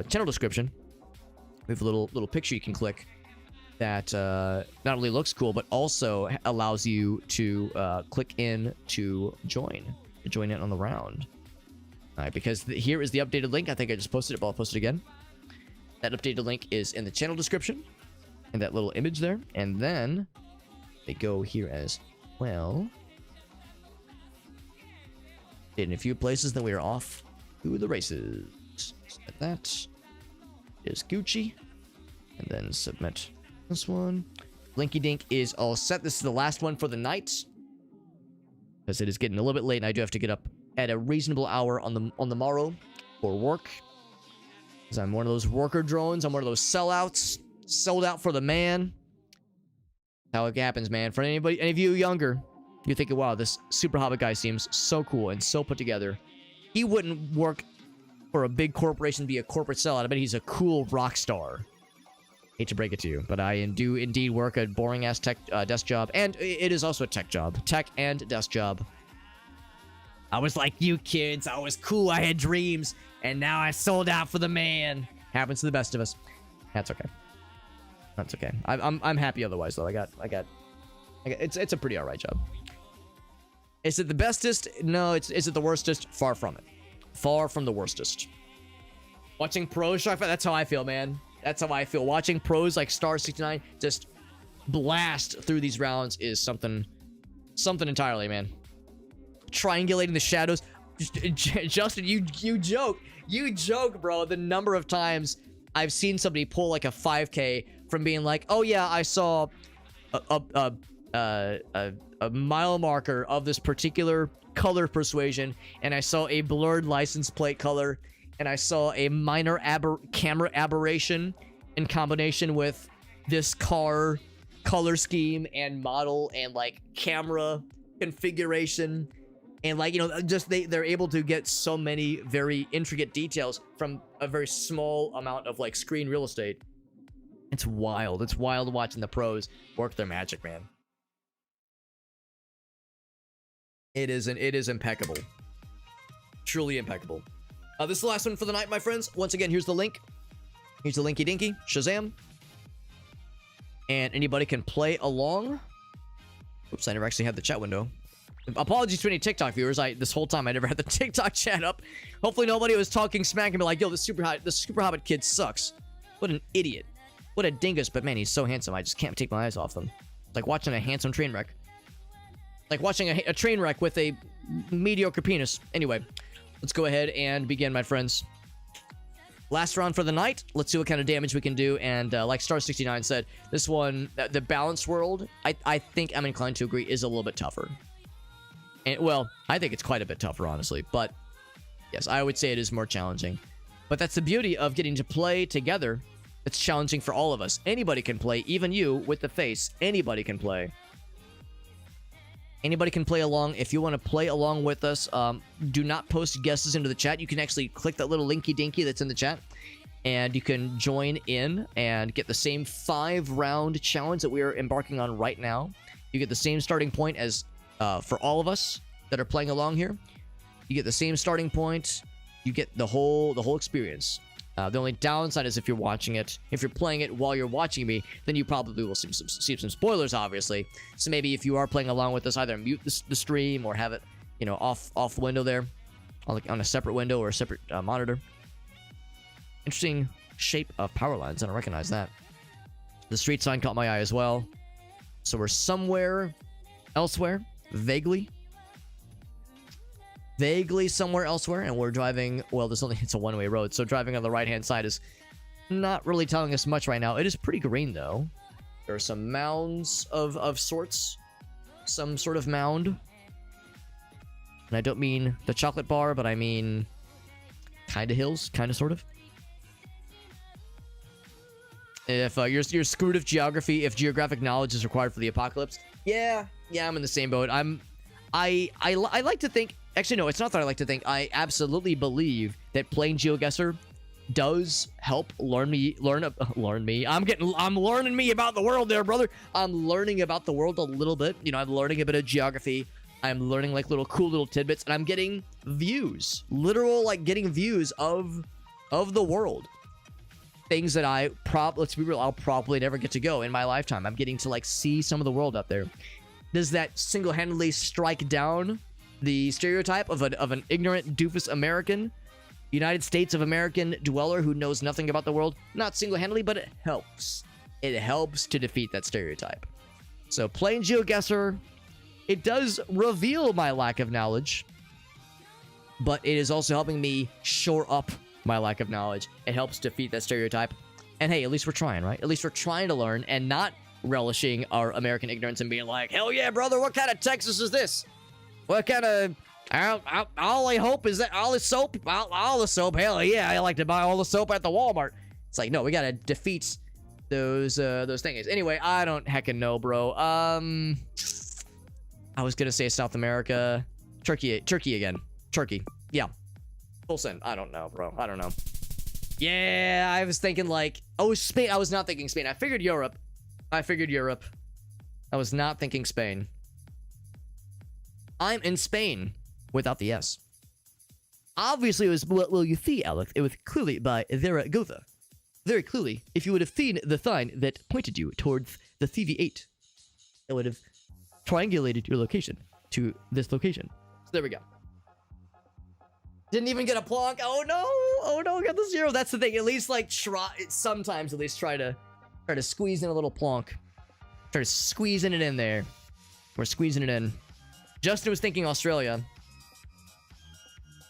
Speaker 1: channel description, we have a little picture you can click that not only looks cool, but also allows you to click in to join in on the round. All right, because here is the updated link. I think I just posted it, but I'll post it again. That updated link is in the channel description, and that little image there. And then they go here as well. In a few places, then we are off to the races. Submit that. Is Gucci. And then submit this one. Blinky Dink is all set. This is the last one for the night, because it is getting a little bit late, and I do have to get up at a reasonable hour on the morrow for work. Because I'm one of those worker drones. I'm one of those sellouts. Sold out for the man. How it happens, man. For any of you younger, you're thinking, wow, this Super Hobbit guy seems so cool and so put together. He wouldn't work for a big corporation, be a corporate sellout. I bet he's a cool rock star. Hate to break it to you, but I do indeed work a boring-ass tech desk job, and it is also a tech job. Tech and desk job. I was like you kids. I was cool. I had dreams, and now I sold out for the man. Happens to the best of us. That's okay. That's okay. I'm happy otherwise, though. I got it's a pretty alright job. Is it the bestest? No. Is it the worstest? Far from it. Far from the worstest. Watching pros, that's how I feel, man. That's how I feel. Watching pros like Star69 just blast through these rounds is something entirely, man. Triangulating the shadows. Justin, you joke, bro. The number of times I've seen somebody pull like a 5K from being like, oh yeah, I saw a mile marker of this particular color persuasion, and I saw a blurred license plate color, and I saw a minor camera aberration in combination with this car color scheme and model and like camera configuration, and like, you know, just they're able to get so many very intricate details from a very small amount of like screen real estate. It's wild. It's wild watching the pros work their magic, man. It is impeccable. Truly impeccable. This is the last one for the night, my friends. Once again, here's the link. Here's the linky dinky. Shazam. And anybody can play along. Oops, I never actually had the chat window. Apologies to any TikTok viewers. This whole time I never had the TikTok chat up. Hopefully nobody was talking smack and be like, yo, the Super Hobbit kid sucks. What an idiot. What a dingus. But man, he's so handsome. I just can't take my eyes off him. It's like watching a handsome train wreck. Like watching a train wreck with a mediocre penis. Anyway, let's go ahead and begin, my friends. Last round for the night. Let's see what kind of damage we can do. And like Star69 said, this one, the balanced world, I think I'm inclined to agree, is a little bit tougher. And, well, I think it's quite a bit tougher, honestly. But yes, I would say it is more challenging. But that's the beauty of getting to play together. It's challenging for all of us. Anybody can play, even you with the face. Anybody can play. Anybody can play along. If you want to play along with us, do not post guesses into the chat. You can actually click that little linky dinky that's in the chat, and you can join in and get the same 5-round challenge that we are embarking on right now. You get the same starting point as for all of us that are playing along here. You get the same starting point. You get the whole experience. The only downside is if you're watching it, if you're playing it while you're watching me, then you probably will see some spoilers, obviously. So maybe if you are playing along with us, either mute the stream or have it, you know, off the window there, on a separate window or a separate monitor. Interesting shape of power lines. I don't recognize that. The street sign caught my eye as well. So we're somewhere elsewhere, vaguely somewhere elsewhere, and we're driving, well, it's a one-way road, so driving on the right-hand side is not really telling us much right now. It is pretty green, though. There are some mounds of sorts. Some sort of mound. And I don't mean the chocolate bar, but I mean kind of hills, kind of, sort of. If you're screwed of geography, if geographic knowledge is required for the apocalypse, yeah, I'm in the same boat. I like to think. Actually, no, it's not that I like to think. I absolutely believe that playing GeoGuessr does help learn me. I'm learning me about the world there, brother. I'm learning about the world a little bit. You know, I'm learning a bit of geography. I'm learning like cool little tidbits, and I'm getting views, literal like getting views of the world. Things that let's be real, I'll probably never get to go in my lifetime. I'm getting to like see some of the world out there. Does that single-handedly strike down the stereotype of an ignorant doofus American, United States of American dweller who knows nothing about the world? Not single-handedly, but it helps. It helps to defeat that stereotype. So playing GeoGuessr, it does reveal my lack of knowledge, but it is also helping me shore up my lack of knowledge. It helps defeat that stereotype. And hey, at least we're trying, right? At least we're trying to learn and not relishing our American ignorance and being like, hell yeah, brother, what kind of Texas is this? What kind of all I hope is that all the soap, all the soap, hell yeah, I like to buy all the soap at the Walmart. It's like, no, we gotta defeat those things. Anyway, I don't heckin' know, bro. I was gonna say South America. Turkey again. Turkey. Yeah. Full send. I don't know, bro. I don't know. Yeah, I was thinking like, oh, Spain. I was not thinking Spain. I figured Europe. I was not thinking Spain. I'm in Spain without the S. Obviously, it was, well, you see, Alex, it was clearly by Zaragoza. Very clearly, if you would have seen the sign that pointed you towards the CV8, it would have triangulated your location to this location. So there we go. Didn't even get a plonk. Oh no, got the 0. That's the thing. At least like sometimes at least try to squeeze in a little plonk. Try to squeezing it in there. We're squeezing it in. Justin was thinking Australia.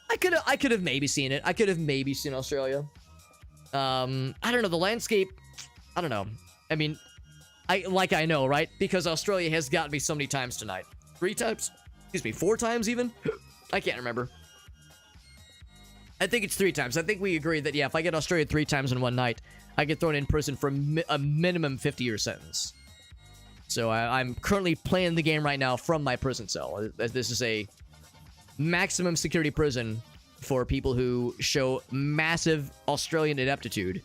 Speaker 1: I could have maybe seen it. I could have maybe seen Australia. I don't know, the landscape. I don't know. I mean, I know, right? Because Australia has gotten me so many times tonight. 3 times? Excuse me, 4 times even? I can't remember. I think it's 3 times. I think we agreed that, yeah, if I get Australia 3 times in one night, I get thrown in prison for a minimum 50-year sentence. So I'm currently playing the game right now from my prison cell. This is a maximum security prison for people who show massive Australian ineptitude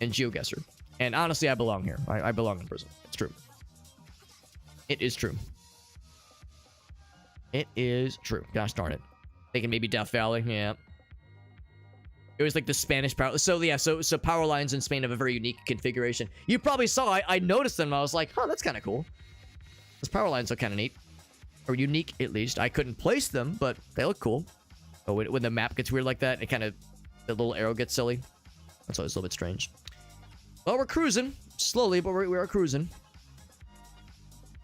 Speaker 1: in GeoGuessr. And honestly, I belong here. I belong in prison. It's true. It is true. It is true. Gosh darn it. Thinking maybe Death Valley. Yeah. It was like the Spanish power. So yeah, so power lines in Spain have a very unique configuration. You probably saw, I noticed them. I was like, huh, that's kind of cool. Those power lines look kind of neat. Or unique, at least. I couldn't place them, but they look cool. Oh, when the map gets weird like that, it kind of, the little arrow gets silly. That's always a little bit strange. Well, we're cruising. Slowly, but we are cruising.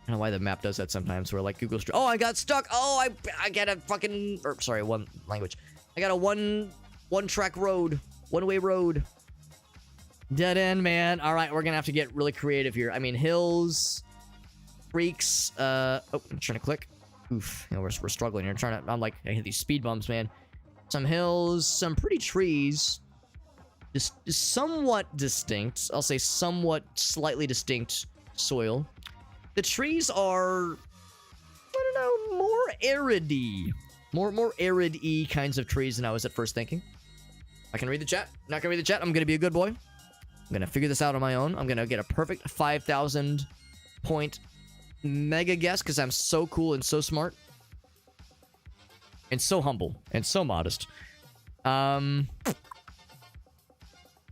Speaker 1: I don't know why the map does that sometimes. Where like Google Street. Oh, I got stuck. Oh, I got a fucking. Or sorry, one language. I got a one track road, one-way road. Dead end, man. All right, we're gonna have to get really creative here. I mean, hills, freaks. Oh, I'm trying to click. Oof. You know, we're struggling here. I'm like, I hit these speed bumps, man. Some hills, some pretty trees. Just somewhat distinct. I'll say somewhat slightly distinct soil. The trees are, I don't know, more arid-y. More arid-y kinds of trees than I was at first thinking. I can read the chat. Not gonna read the chat. I'm gonna be a good boy. I'm gonna figure this out on my own. I'm gonna get a perfect 5,000 point mega guess because I'm so cool and so smart. And so humble. And so modest.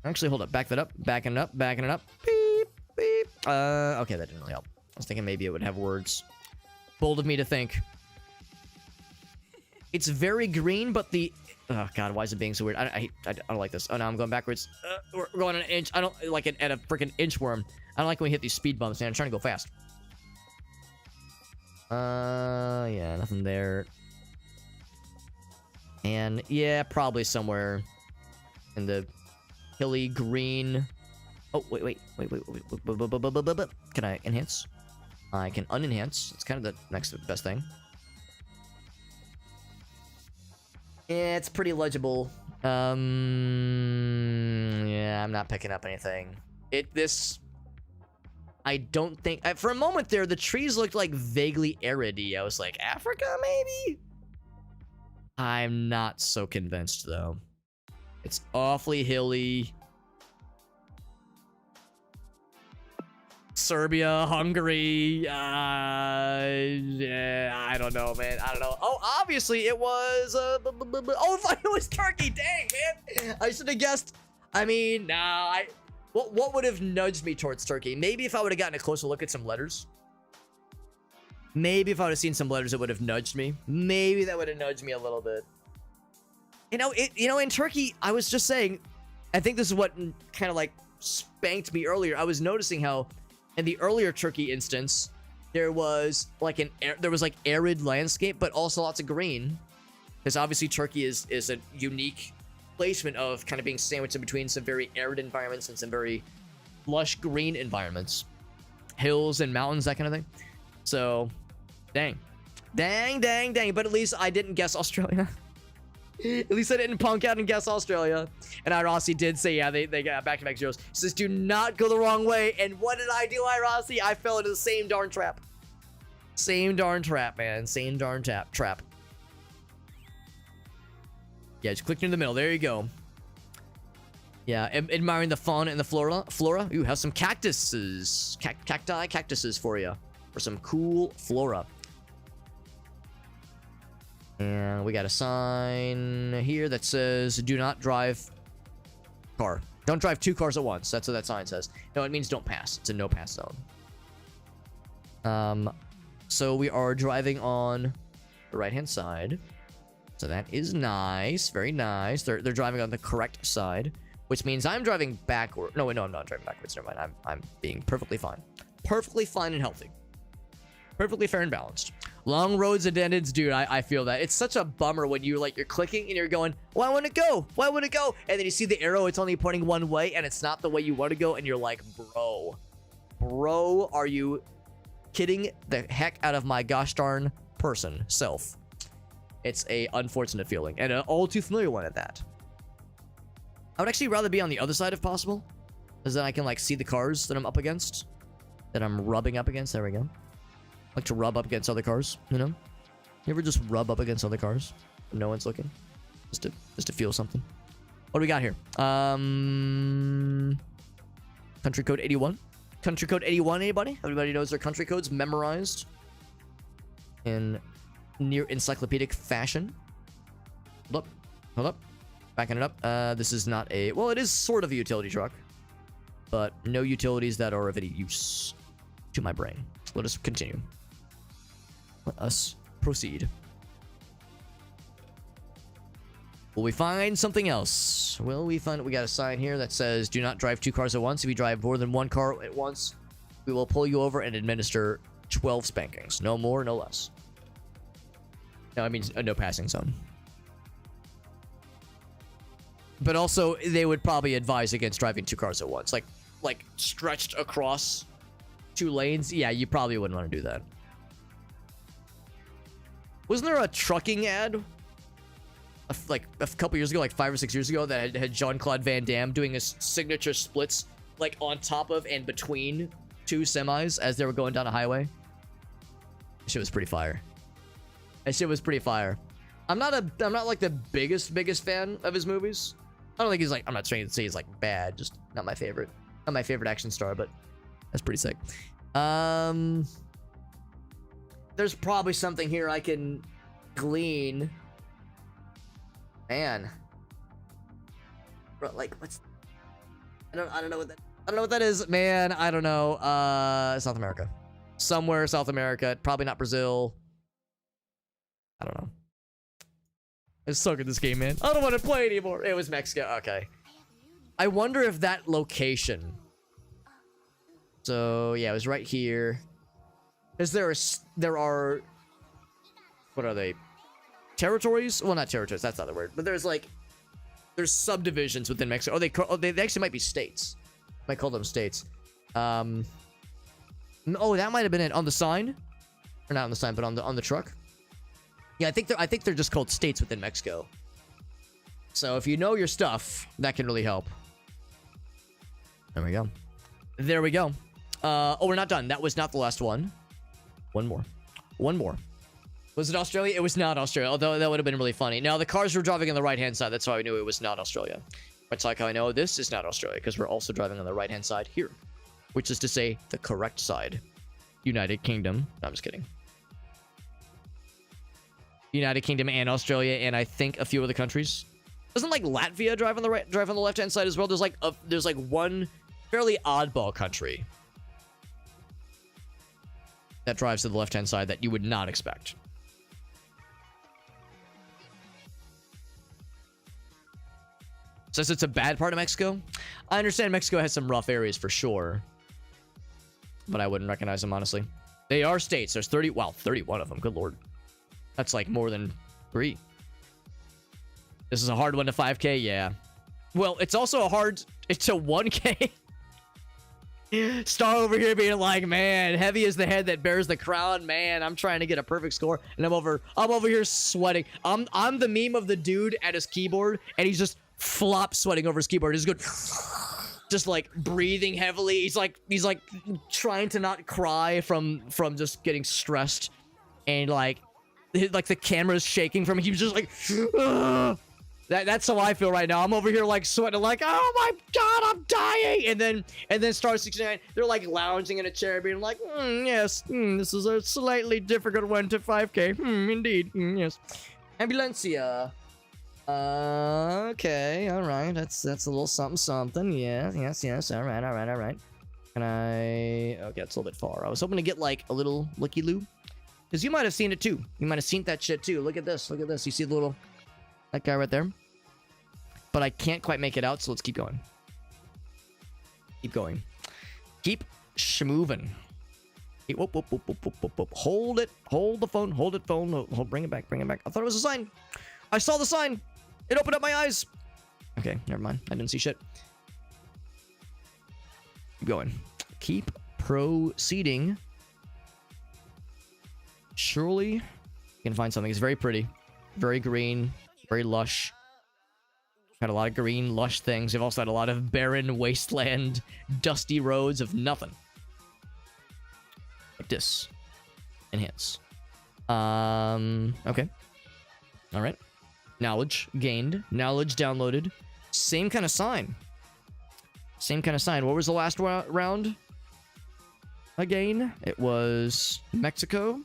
Speaker 1: Actually, hold up. Back that up. Backing it up. Backing it up. Beep. Beep. Okay, that didn't really help. I was thinking maybe it would have words. Bold of me to think. It's very green, but the... Oh, God, why is it being so weird? I don't like this. Oh, no, I'm going backwards. We're going an inch. I don't like it at a freaking inchworm. I don't like when we hit these speed bumps, man. I'm trying to go fast. Yeah, nothing there. And, yeah, probably somewhere in the hilly green... Oh, wait. Can I enhance? I can unenhance. It's kind of the next best thing. Yeah, it's pretty legible. Yeah, I'm not picking up anything. I don't think... for a moment there, the trees looked like vaguely arid-y. I was like, Africa, maybe? I'm not so convinced, though. It's awfully hilly. Serbia, Hungary, yeah, I don't know, man. I don't know. Oh, obviously it was, oh, it was Turkey. Dang, man. I should have guessed. I mean, nah, what would have nudged me towards Turkey? Maybe if I would have gotten a closer look at some letters. Maybe if I would have seen some letters, it would have nudged me. Maybe that would have nudged me a little bit. You know, in Turkey, I was just saying, I think this is what kind of like spanked me earlier. I was noticing how in the earlier Turkey instance, there was like arid landscape, but also lots of green. Because obviously Turkey is a unique placement of kind of being sandwiched in between some very arid environments and some very lush green environments. Hills and mountains, that kind of thing. So, dang. But at least I didn't guess Australia. At least I didn't punk out and guess Australia. And Irossi did say, yeah, they got back-to-back zeros. He says, do not go the wrong way. And what did I do, Irossi? I fell into the same darn trap. Same darn trap, man. Same darn trap. Yeah, just click in the middle. There you go. Yeah, admiring the fauna and the flora. Ooh, have some cactuses. Cactuses for you. For some cool flora. And we got a sign here that says, do not drive car. Don't drive two cars at once. That's what that sign says. No, it means don't pass. It's a no pass zone. So we are driving on the right-hand side. So that is nice. Very nice. They're driving on the correct side, which means I'm driving backward. No, I'm not driving backwards. Never mind. I'm being perfectly fine. Perfectly fine and healthy. Perfectly fair and balanced. Long roads and dead ends, dude. I feel that. It's such a bummer when you're clicking and you're going, why wouldn't it go? Why wouldn't it go? And then you see the arrow, it's only pointing one way and it's not the way you want to go. And you're like, bro, are you kidding the heck out of my gosh darn self? It's a unfortunate feeling and an all too familiar one at that. I would actually rather be on the other side if possible, because then I can like see the cars that I'm up against, that I'm rubbing up against. There we go. Like to rub up against other cars, you know? You ever just rub up against other cars when no one's looking? Just to feel something. What do we got here? Country code 81. Country code 81, anybody? Everybody knows their country codes memorized. In near encyclopedic fashion. Hold up. Hold up. Backing it up. This is not a... Well, it is sort of a utility truck. But no utilities that are of any use to my brain. Let us continue. Let us proceed. Will we find something else? Will we find... We got a sign here that says, do not drive 2 cars at once. If you drive more than 1 car at once, we will pull you over and administer 12 spankings. No more, no less. No, I mean, no passing zone. But also, they would probably advise against driving 2 cars at once. Like stretched across 2 lanes. Yeah, you probably wouldn't want to do that. Wasn't there a trucking ad like a couple years ago, like 5 or 6 years ago, that had Jean-Claude Van Damme doing his signature splits like on top of and between 2 semis as they were going down a highway? That shit was pretty fire. That shit was pretty fire. I'm not like the biggest fan of his movies. I don't think he's like, I'm not trying to say he's like bad, just not my favorite. Not my favorite action star, but that's pretty sick. There's probably something here I can glean. Man. Bro, like, what's... I don't know what that... I don't know what that is, man. I don't know. South America. Somewhere South America. Probably not Brazil. I don't know. I suck at this game, man. I don't want to play anymore. It was Mexico. Okay. I wonder if that location... So, yeah, it was right here. There are... What are they? Territories? Well, not territories. That's not the word. But there's there's subdivisions within Mexico. They actually might be states. Might call them states. Oh, that might have been it on the sign, or not on the sign, but on the truck. Yeah, I think they're just called states within Mexico. So if you know your stuff, that can really help. There we go. There we go. Oh, we're not done. That was not the last one. One more. One more. Was it Australia? It was not Australia, although that would have been really funny. Now, the cars were driving on the right-hand side. That's how I knew it was not Australia. That's like how I know this is not Australia, because we're also driving on the right-hand side here, which is to say the correct side. United Kingdom. No, I'm just kidding. United Kingdom and Australia, and I think a few other countries. Doesn't like Latvia drive on the left-hand side as well? There's like one fairly oddball country that drives to the left-hand side that you would not expect. Says it's a bad part of Mexico. I understand Mexico has some rough areas for sure, but I wouldn't recognize them, honestly. They are states. There's 30. Wow, 31 of them. Good lord. That's like more than 3. This is a hard one to 5K. Yeah. Well, it's also it's a 1K. Star over here being like, man, heavy is the head that bears the crown. Man, I'm trying to get a perfect score, and I'm over here sweating. I'm the meme of the dude at his keyboard, and he's just flop sweating over his keyboard. He's good, just like breathing heavily. He's like trying to not cry from just getting stressed, and like the camera's shaking from him. He's just like, ugh. That's how I feel right now. I'm over here like sweating, like, oh my god, I'm dying. And then Star 69, they're like lounging in a chair, being like, yes, this is a slightly difficult one to 5K. Indeed, yes. Ambulancia. Okay, all right. That's a little something. Yeah, yes. All right. Can I? Okay, it's a little bit far. I was hoping to get like a little looky-loo, because you might have seen it too. You might have seen that shit too. Look at this. You see the little that guy right there? But I can't quite make it out, so let's keep going. Keep schmoving. Whoop. Hold it. Hold the phone. Bring it back. I thought it was a sign. I saw the sign. It opened up my eyes. Okay, never mind. I didn't see shit. Keep going. Keep proceeding. Surely you can find something. It's very pretty. Very green. Very lush. Had a lot of green, lush things. They've also had a lot of barren wasteland, dusty roads of nothing. Like this. Enhance. Okay. All right. Knowledge gained. Knowledge downloaded. Same kind of sign. What was the last round? Again, it was Mexico.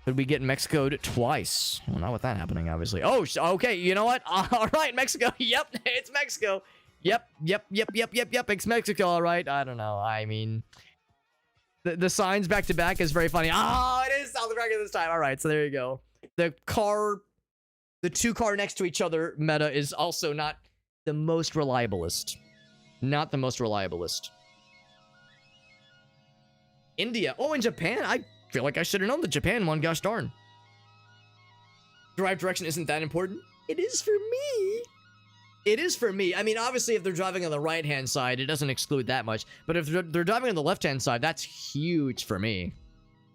Speaker 1: Could we get Mexico'd twice? Well, not with that happening, obviously. Oh, okay. You know what? All right, Mexico. Yep, it's Mexico. Yep. It's Mexico. All right. I don't know. I mean, the signs back to back is very funny. Oh, it is South America this time. All right, so there you go. The two car next to each other meta is also not the most reliablest. Not the most reliablest. India. Oh, in Japan. I feel like I should have known the Japan one. Gosh darn. Drive direction isn't that important. It is for me. It is for me. I mean, obviously, if they're driving on the right-hand side, it doesn't exclude that much. But if they're driving on the left-hand side, that's huge for me.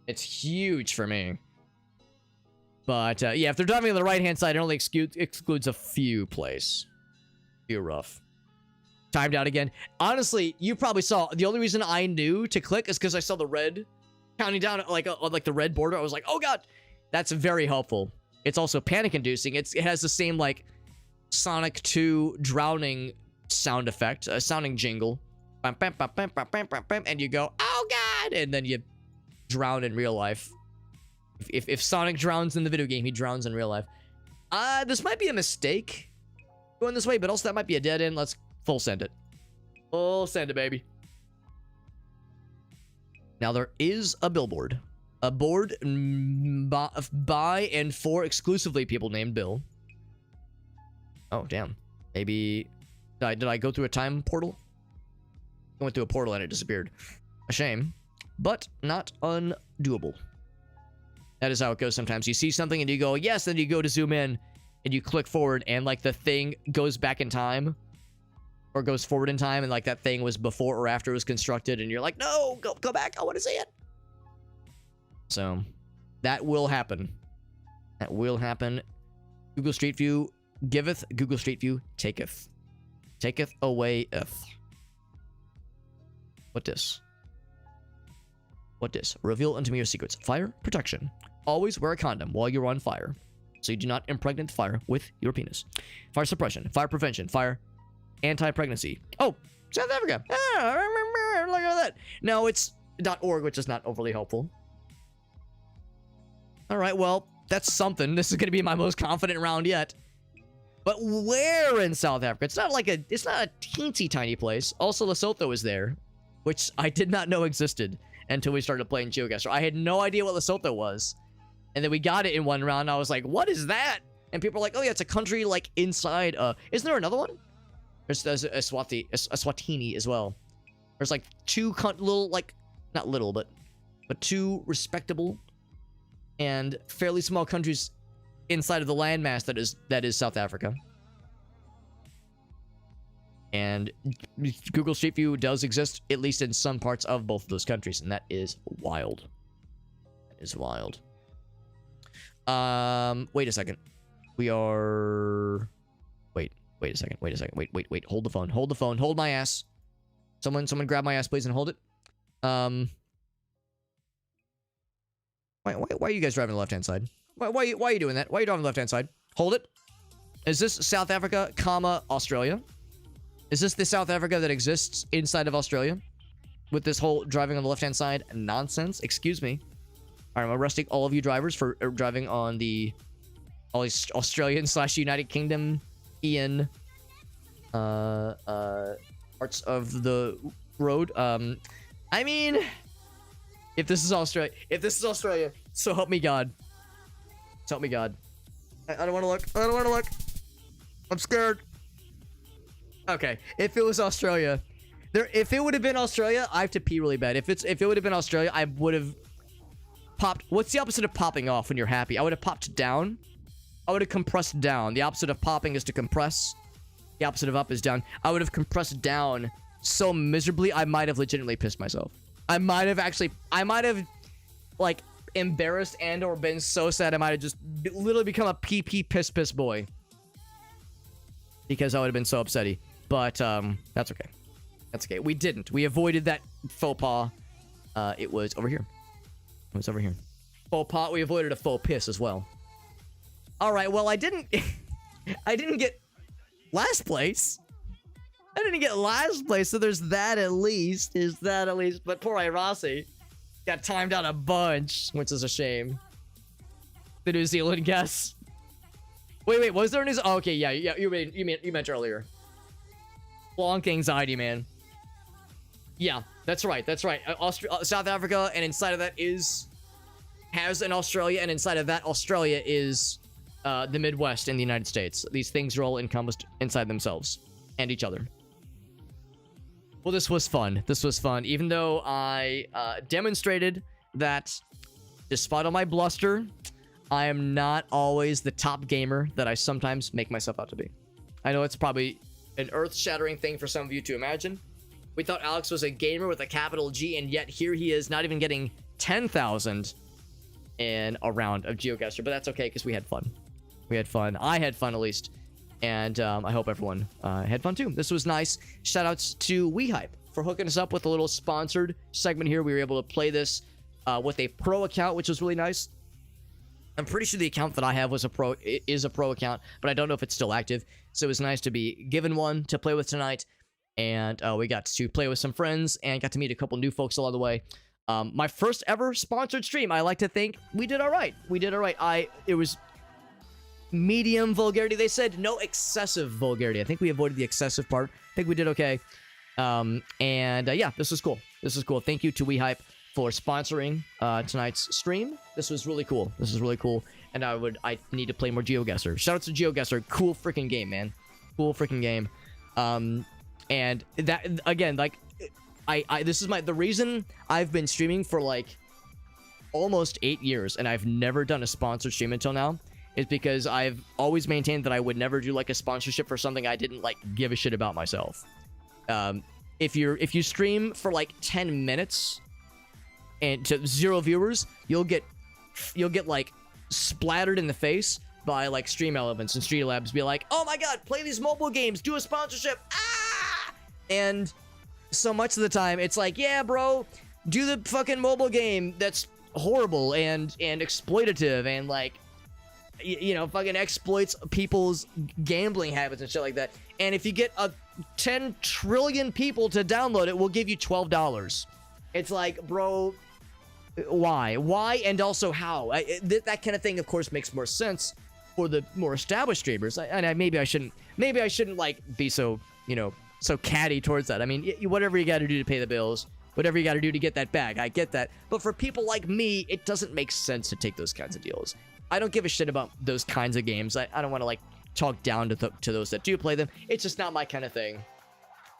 Speaker 1: It's huge for me. But, yeah, if they're driving on the right-hand side, it only excludes a few plays. Few rough. Timed out again. Honestly, you probably saw, the only reason I knew to click is because I saw the red counting down, like the red border. I was like, oh, God. That's very helpful. It's also panic-inducing. It has the same, like, Sonic 2 drowning sound effect, a sounding jingle, and you go, oh God, and then you drown in real life. If Sonic drowns in the video game, he drowns in real life. This might be a mistake going this way, but also that might be a dead end. Let's full send it. Full send it, baby. Now there is a billboard. A board by and for exclusively people named Bill. Oh, damn. Maybe... Did I go through a time portal? I went through a portal and it disappeared. A shame. But not undoable. That is how it goes sometimes. You see something and you go, yes, then you go to zoom in and you click forward and, like, the thing goes back in time. Or goes forward in time and, like, that thing was before or after it was constructed and you're like, no, go back. I want to see it. So, that will happen. That will happen. Google Street View giveth, Google Street View taketh. Taketh away-eth. What this? What this? Reveal unto me your secrets. Fire protection. Always wear a condom while you're on fire, so you do not impregnate the fire with your penis. Fire suppression. Fire prevention. Fire anti-pregnancy. Oh, South Africa. Ah, look at that. No, it's .org, which is not overly helpful. All right, well, that's something. This is going to be my most confident round yet. But where in South Africa? It's not a teensy tiny place. Also, Lesotho is there, which I did not know existed until we started playing GeoGuessr. I had no idea what Lesotho was. And then we got it in one round. And I was like, what is that? And people are like, oh yeah, it's a country like inside. Isn't there another one? There's Eswatini as well. There's like two little, like, not little, but two respectable and fairly small countries inside of the landmass that is South Africa. And Google Street View does exist, at least in some parts of both of those countries, and that is wild. That is wild. Wait a second. We are... Wait a second. Wait. Hold the phone. Hold my ass. Someone grab my ass, please, and hold it. Why are you guys driving the left-hand side? Why are you doing that? Why are you driving the left-hand side? Hold it. Is this South Africa, Australia? Is this the South Africa that exists inside of Australia? With this whole driving on the left-hand side nonsense? Excuse me. All right, I'm arresting all of you drivers for driving on all these Australian/United Kingdom parts of the road. I mean, if this is Australia, so help me God. So help me God. I don't want to look. I'm scared. Okay, if it was Australia, if it would have been Australia, I have to pee really bad. If it would have been Australia, I would have popped. What's the opposite of popping off when you're happy? I would have popped down. I would have compressed down. The opposite of popping is to compress. The opposite of up is down. I would have compressed down so miserably, I might have legitimately pissed myself. I might have like embarrassed and or been so sad I might have just literally become a pee piss boy. Because I would have been so upsetty. But that's okay. That's okay. We didn't. We avoided that faux pas. It was over here. It was over here. Faux pas. We avoided a faux piss as well. All right. Well, I didn't get last place. I didn't get last place, so there's that at least. But poor Irasi got timed out a bunch, which is a shame. The New Zealand guess. Wait, was there a New? Oh, okay, yeah, you meant earlier. Blanc anxiety, man. Yeah, that's right. South Africa, and inside of that has an Australia, and inside of that Australia is the Midwest in the United States. These things are all encompassed inside themselves and each other. Well, this was fun. Even though I demonstrated that despite all my bluster, I am not always the top gamer that I sometimes make myself out to be. I know it's probably an earth-shattering thing for some of you to imagine. We thought Alex was a gamer with a capital G, and yet here he is not even getting 10,000 in a round of GeoGuessr, but that's okay because we had fun. I had fun, at least. And I hope everyone had fun too. This was nice. Shoutouts to Wehype for hooking us up with a little sponsored segment here. We were able to play this with a pro account, which was really nice. I'm pretty sure the account that I have is a pro account, but I don't know if it's still active. So it was nice to be given one to play with tonight. And we got to play with some friends and got to meet a couple new folks along the way. My first ever sponsored stream. I like to think we did all right. It was medium vulgarity. They said no excessive vulgarity. I think we avoided the excessive part. I think we did okay. Yeah, this was cool. Thank you to Wehype for sponsoring tonight's stream. This was really cool. And I need to play more GeoGuessr. Shout out to GeoGuessr. Cool freaking game, man. And that, again, like, this is the reason I've been streaming for like almost 8 years and I've never done a sponsored stream until now, is because I've always maintained that I would never do like a sponsorship for something I didn't like give a shit about myself. If you stream for like 10 minutes and to 0 viewers, you'll get like splattered in the face by like Stream Elements and Streamlabs. Be like, oh my god, play these mobile games, do a sponsorship, and so much of the time it's like, yeah bro, do the fucking mobile game that's horrible and exploitative and like, you know, fucking exploits people's gambling habits and shit like that. And if you get 10 trillion people to download it, we'll give you $12. It's like, bro, why and also how? That kind of thing, of course, makes more sense for the more established streamers. Maybe I shouldn't like be so, you know, so catty towards that. I mean, whatever you got to do to pay the bills, whatever you got to do to get that bag, I get that. But for people like me, it doesn't make sense to take those kinds of deals. I don't give a shit about those kinds of games. I don't want to like talk down to those that do play them. It's just not my kind of thing.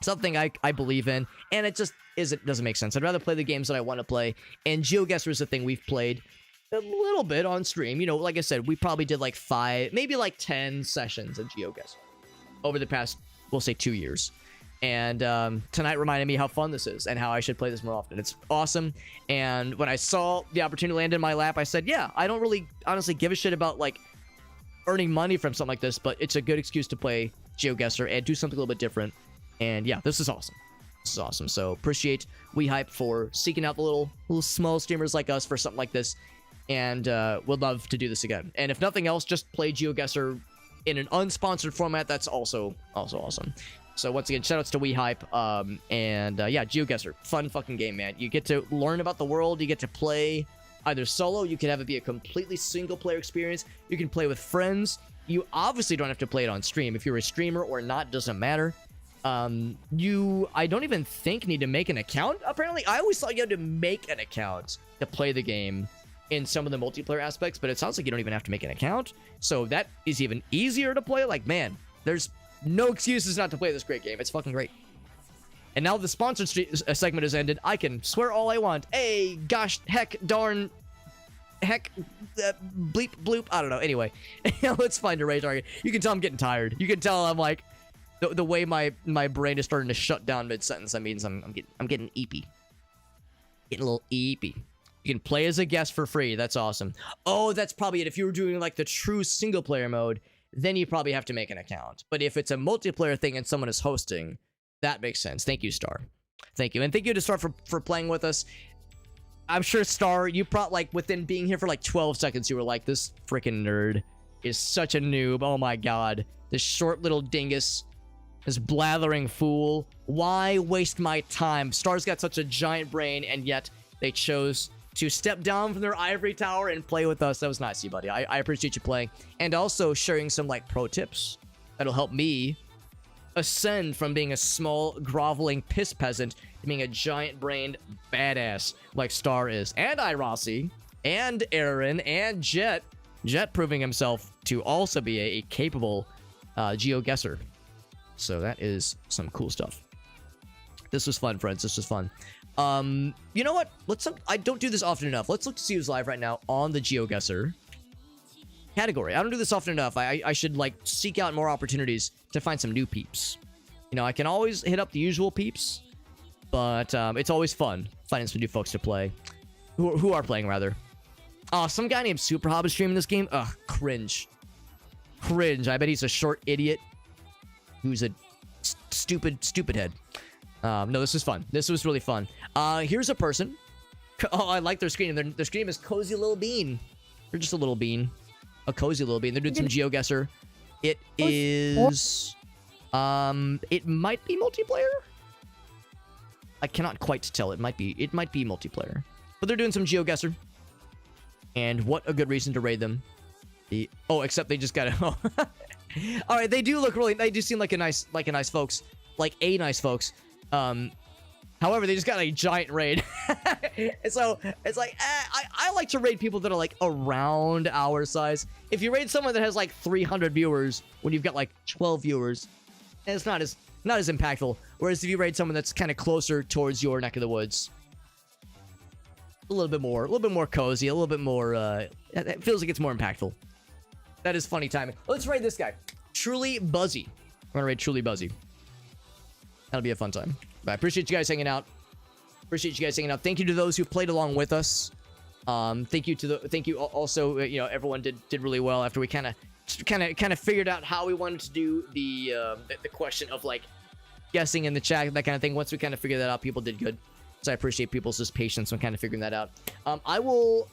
Speaker 1: Something I believe in, and it just doesn't make sense. I'd rather play the games that I want to play, and GeoGuessr is the thing we've played a little bit on stream. You know, like I said, we probably did like 5, maybe like 10 sessions of GeoGuessr over the past, we'll say, 2 years. And tonight reminded me how fun this is and how I should play this more often. It's awesome. And when I saw the opportunity land in my lap, I said, yeah, I don't really honestly give a shit about like earning money from something like this, but it's a good excuse to play GeoGuessr and do something a little bit different. And yeah, this is awesome. So appreciate Wehype for seeking out the little small streamers like us for something like this, and would love to do this again. And if nothing else, just play GeoGuessr in an unsponsored format. That's also awesome. So once again, shoutouts to Wehype. Yeah, GeoGuessr, fun fucking game, man. You get to learn about the world. You get to play either solo. You can have it be a completely single player experience. You can play with friends. You obviously don't have to play it on stream. If you're a streamer or not, doesn't matter. I don't even think need to make an account. Apparently, I always thought you had to make an account to play the game in some of the multiplayer aspects, but it sounds like you don't even have to make an account. So that is even easier to play. Like, man, there's no excuses not to play this great game. It's fucking great. And now the sponsored segment has ended. I can swear all I want. Hey, gosh, heck, darn, heck, bleep, bloop. I don't know. Anyway, let's find a rage target. You can tell I'm getting tired. You can tell I'm like, the way my brain is starting to shut down mid-sentence, that means I'm getting eepy. Getting a little eepy. You can play as a guest for free. That's awesome. Oh, that's probably it. If you were doing like the true single player mode, then you probably have to make an account. But if it's a multiplayer thing and someone is hosting, that makes sense. Thank you, Star. Thank you. And thank you to Star for playing with us. I'm sure, Star, you probably, like, within being here for like 12 seconds, you were like, this freaking nerd is such a noob. Oh my god. This short little dingus. This blathering fool. Why waste my time? Star's got such a giant brain, and yet they chose to step down from their ivory tower and play with us. That was nice of you, buddy. I appreciate you playing. And also sharing some, like, pro tips that'll help me ascend from being a small, groveling piss peasant to being a giant-brained badass like Star is. And Rossi, and Aaron, and Jet. Jet proving himself to also be a capable GeoGuessr. So that is some cool stuff. This was fun, friends. This was fun. You know what? I don't do this often enough. Let's look to see who's live right now on the GeoGuessr category. I don't do this often enough. I should, like, seek out more opportunities to find some new peeps. You know, I can always hit up the usual peeps, but it's always fun finding some new folks to play. Who are playing, rather. Oh, some guy named Super Hob is streaming this game. Ugh, cringe. Cringe. I bet he's a short idiot who's a stupid head. No, this was fun. This was really fun. Here's a person. Oh, I like their screen. Their screen is Cozy Little Bean. They're just a little bean. A cozy little bean. They're doing some GeoGuessr. It is... it might be multiplayer? I cannot quite tell. It might be multiplayer. But they're doing some GeoGuessr. And what a good reason to raid them. Oh, except they just got it. All right, they do look really... They do seem like a nice folks. Like a nice folks. However, they just got a giant raid. So, it's like, I like to raid people that are, like, around our size. If you raid someone that has, like, 300 viewers when you've got, like, 12 viewers, it's not as impactful. Whereas if you raid someone that's kind of closer towards your neck of the woods, a little bit more cozy, a little bit more, it feels like it's more impactful. That is funny timing. Let's raid this guy. Truly Buzzy. I'm gonna raid Truly Buzzy. That'll be a fun time. But I appreciate you guys hanging out. Thank you to those who played along with us. Thank you also, you know, everyone did really well after we kind of figured out how we wanted to do the question of, like, guessing in the chat, that kind of thing. Once we kind of figured that out, people did good. So I appreciate people's just patience on kind of figuring that out. I will,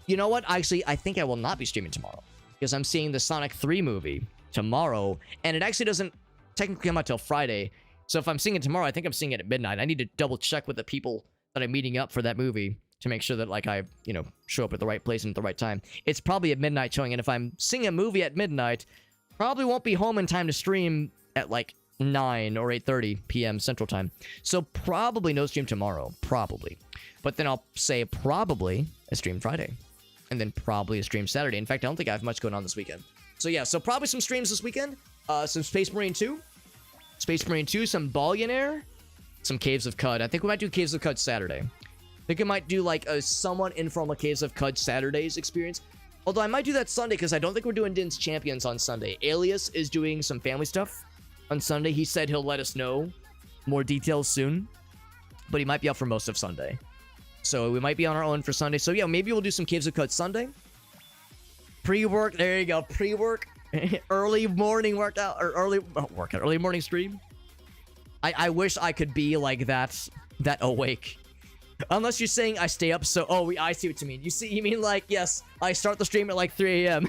Speaker 1: you know what? Actually, I think I will not be streaming tomorrow because I'm seeing the Sonic 3 movie tomorrow, and it actually doesn't technically come out till Friday. So if I'm seeing it tomorrow, I think I'm seeing it at midnight. I need to double check with the people that I'm meeting up for that movie to make sure that, like, I, you know, show up at the right place and at the right time. It's probably a midnight showing, and if I'm seeing a movie at midnight, probably won't be home in time to stream at, like, 9 or 8:30 p.m. Central Time. So probably no stream tomorrow. Probably. But then I'll say probably a stream Friday. And then probably a stream Saturday. In fact, I don't think I have much going on this weekend. So yeah, so probably some streams this weekend. Some Space Marine 2. Some Billionaire. Some Caves of Cud. I think we might do Caves of Cud Saturday. I think I might do, like, a somewhat informal Caves of Cud Saturdays experience. Although I might do that Sunday because I don't think we're doing Din's Champions on Sunday. Alias is doing some family stuff on Sunday. He said he'll let us know more details soon, but he might be out for most of Sunday. So we might be on our own for Sunday. So yeah, maybe we'll do some Caves of Cud Sunday. Pre-work, there you go. Pre-work, early morning workout, or early morning stream. I wish I could be like that awake. Unless you're saying I stay up so... Oh, I see what you mean. You mean like, yes, I start the stream at like 3 a.m.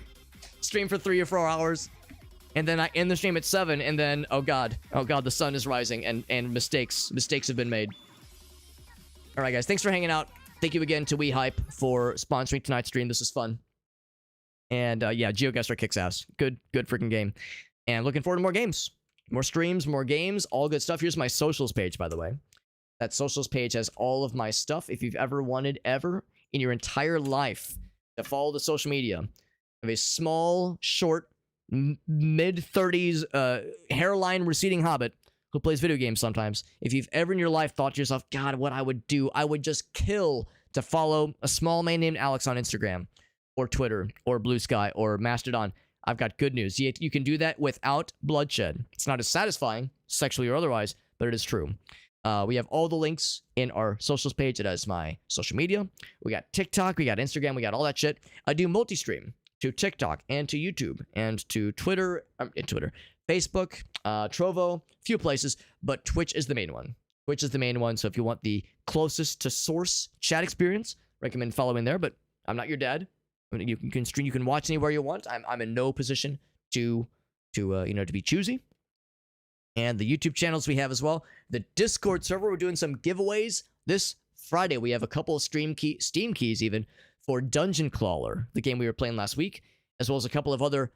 Speaker 1: Stream for 3 or 4 hours. And then I end the stream at 7, and then, oh god, the sun is rising, and mistakes have been made. Alright guys, thanks for hanging out. Thank you again to Wehype for sponsoring tonight's stream. This was fun. And yeah, GeoGuessr kicks ass. Good freaking game. And looking forward to more games. More streams, more games, all good stuff. Here's my socials page, by the way. That socials page has all of my stuff. If you've ever wanted, in your entire life, to follow the social media of a small, short, mid-30s, hairline receding hobbit who plays video games sometimes. If you've ever in your life thought to yourself, God, what I would do, I would just kill to follow a small man named Alex on Instagram, or Twitter, or Blue Sky, or Mastodon, I've got good news. You can do that without bloodshed. It's not as satisfying, sexually or otherwise, but it is true. We have all the links in our socials page. It has my social media. We got TikTok, we got Instagram, we got all that shit. I do multi-stream to TikTok and to YouTube and to Twitter, Facebook, Trovo, few places, but Twitch is the main one. So if you want the closest to source chat experience, recommend following there, but I'm not your dad. I mean, you can stream, you can watch anywhere you want. I'm in no position to be choosy. And the YouTube channels we have as well. The Discord server, we're doing some giveaways this Friday, we have a couple of Steam keys even for Dungeon Crawler, the game we were playing last week, as well as a couple of other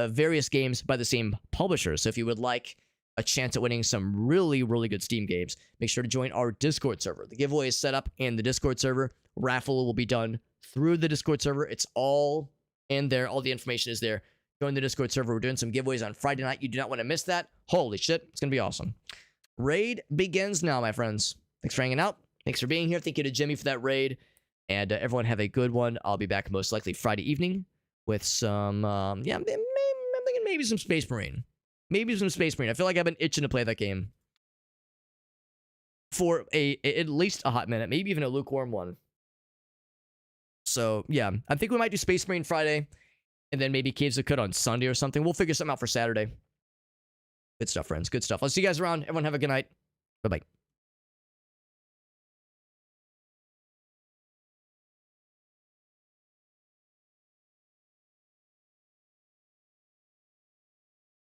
Speaker 1: various games by the same publisher. So if you would like a chance at winning some really, really good Steam games, make sure to join our Discord server. The giveaway is set up in the Discord server. Raffle will be done through the Discord server. It's all in there. All the information is there. Join the Discord server. We're doing some giveaways on Friday night. You do not want to miss that. Holy shit. It's going to be awesome. Raid begins now, my friends. Thanks for hanging out. Thanks for being here. Thank you to Jimmy for that raid. And everyone have a good one. I'll be back most likely Friday evening with some, I'm thinking maybe some Space Marine. Maybe some Space Marine. I feel like I've been itching to play that game for at least a hot minute, maybe even a lukewarm one. So, yeah, I think we might do Space Marine Friday, and then maybe Caves of Kut on Sunday or something. We'll figure something out for Saturday. Good stuff, friends. Good stuff. I'll see you guys around. Everyone have a good night. Bye-bye.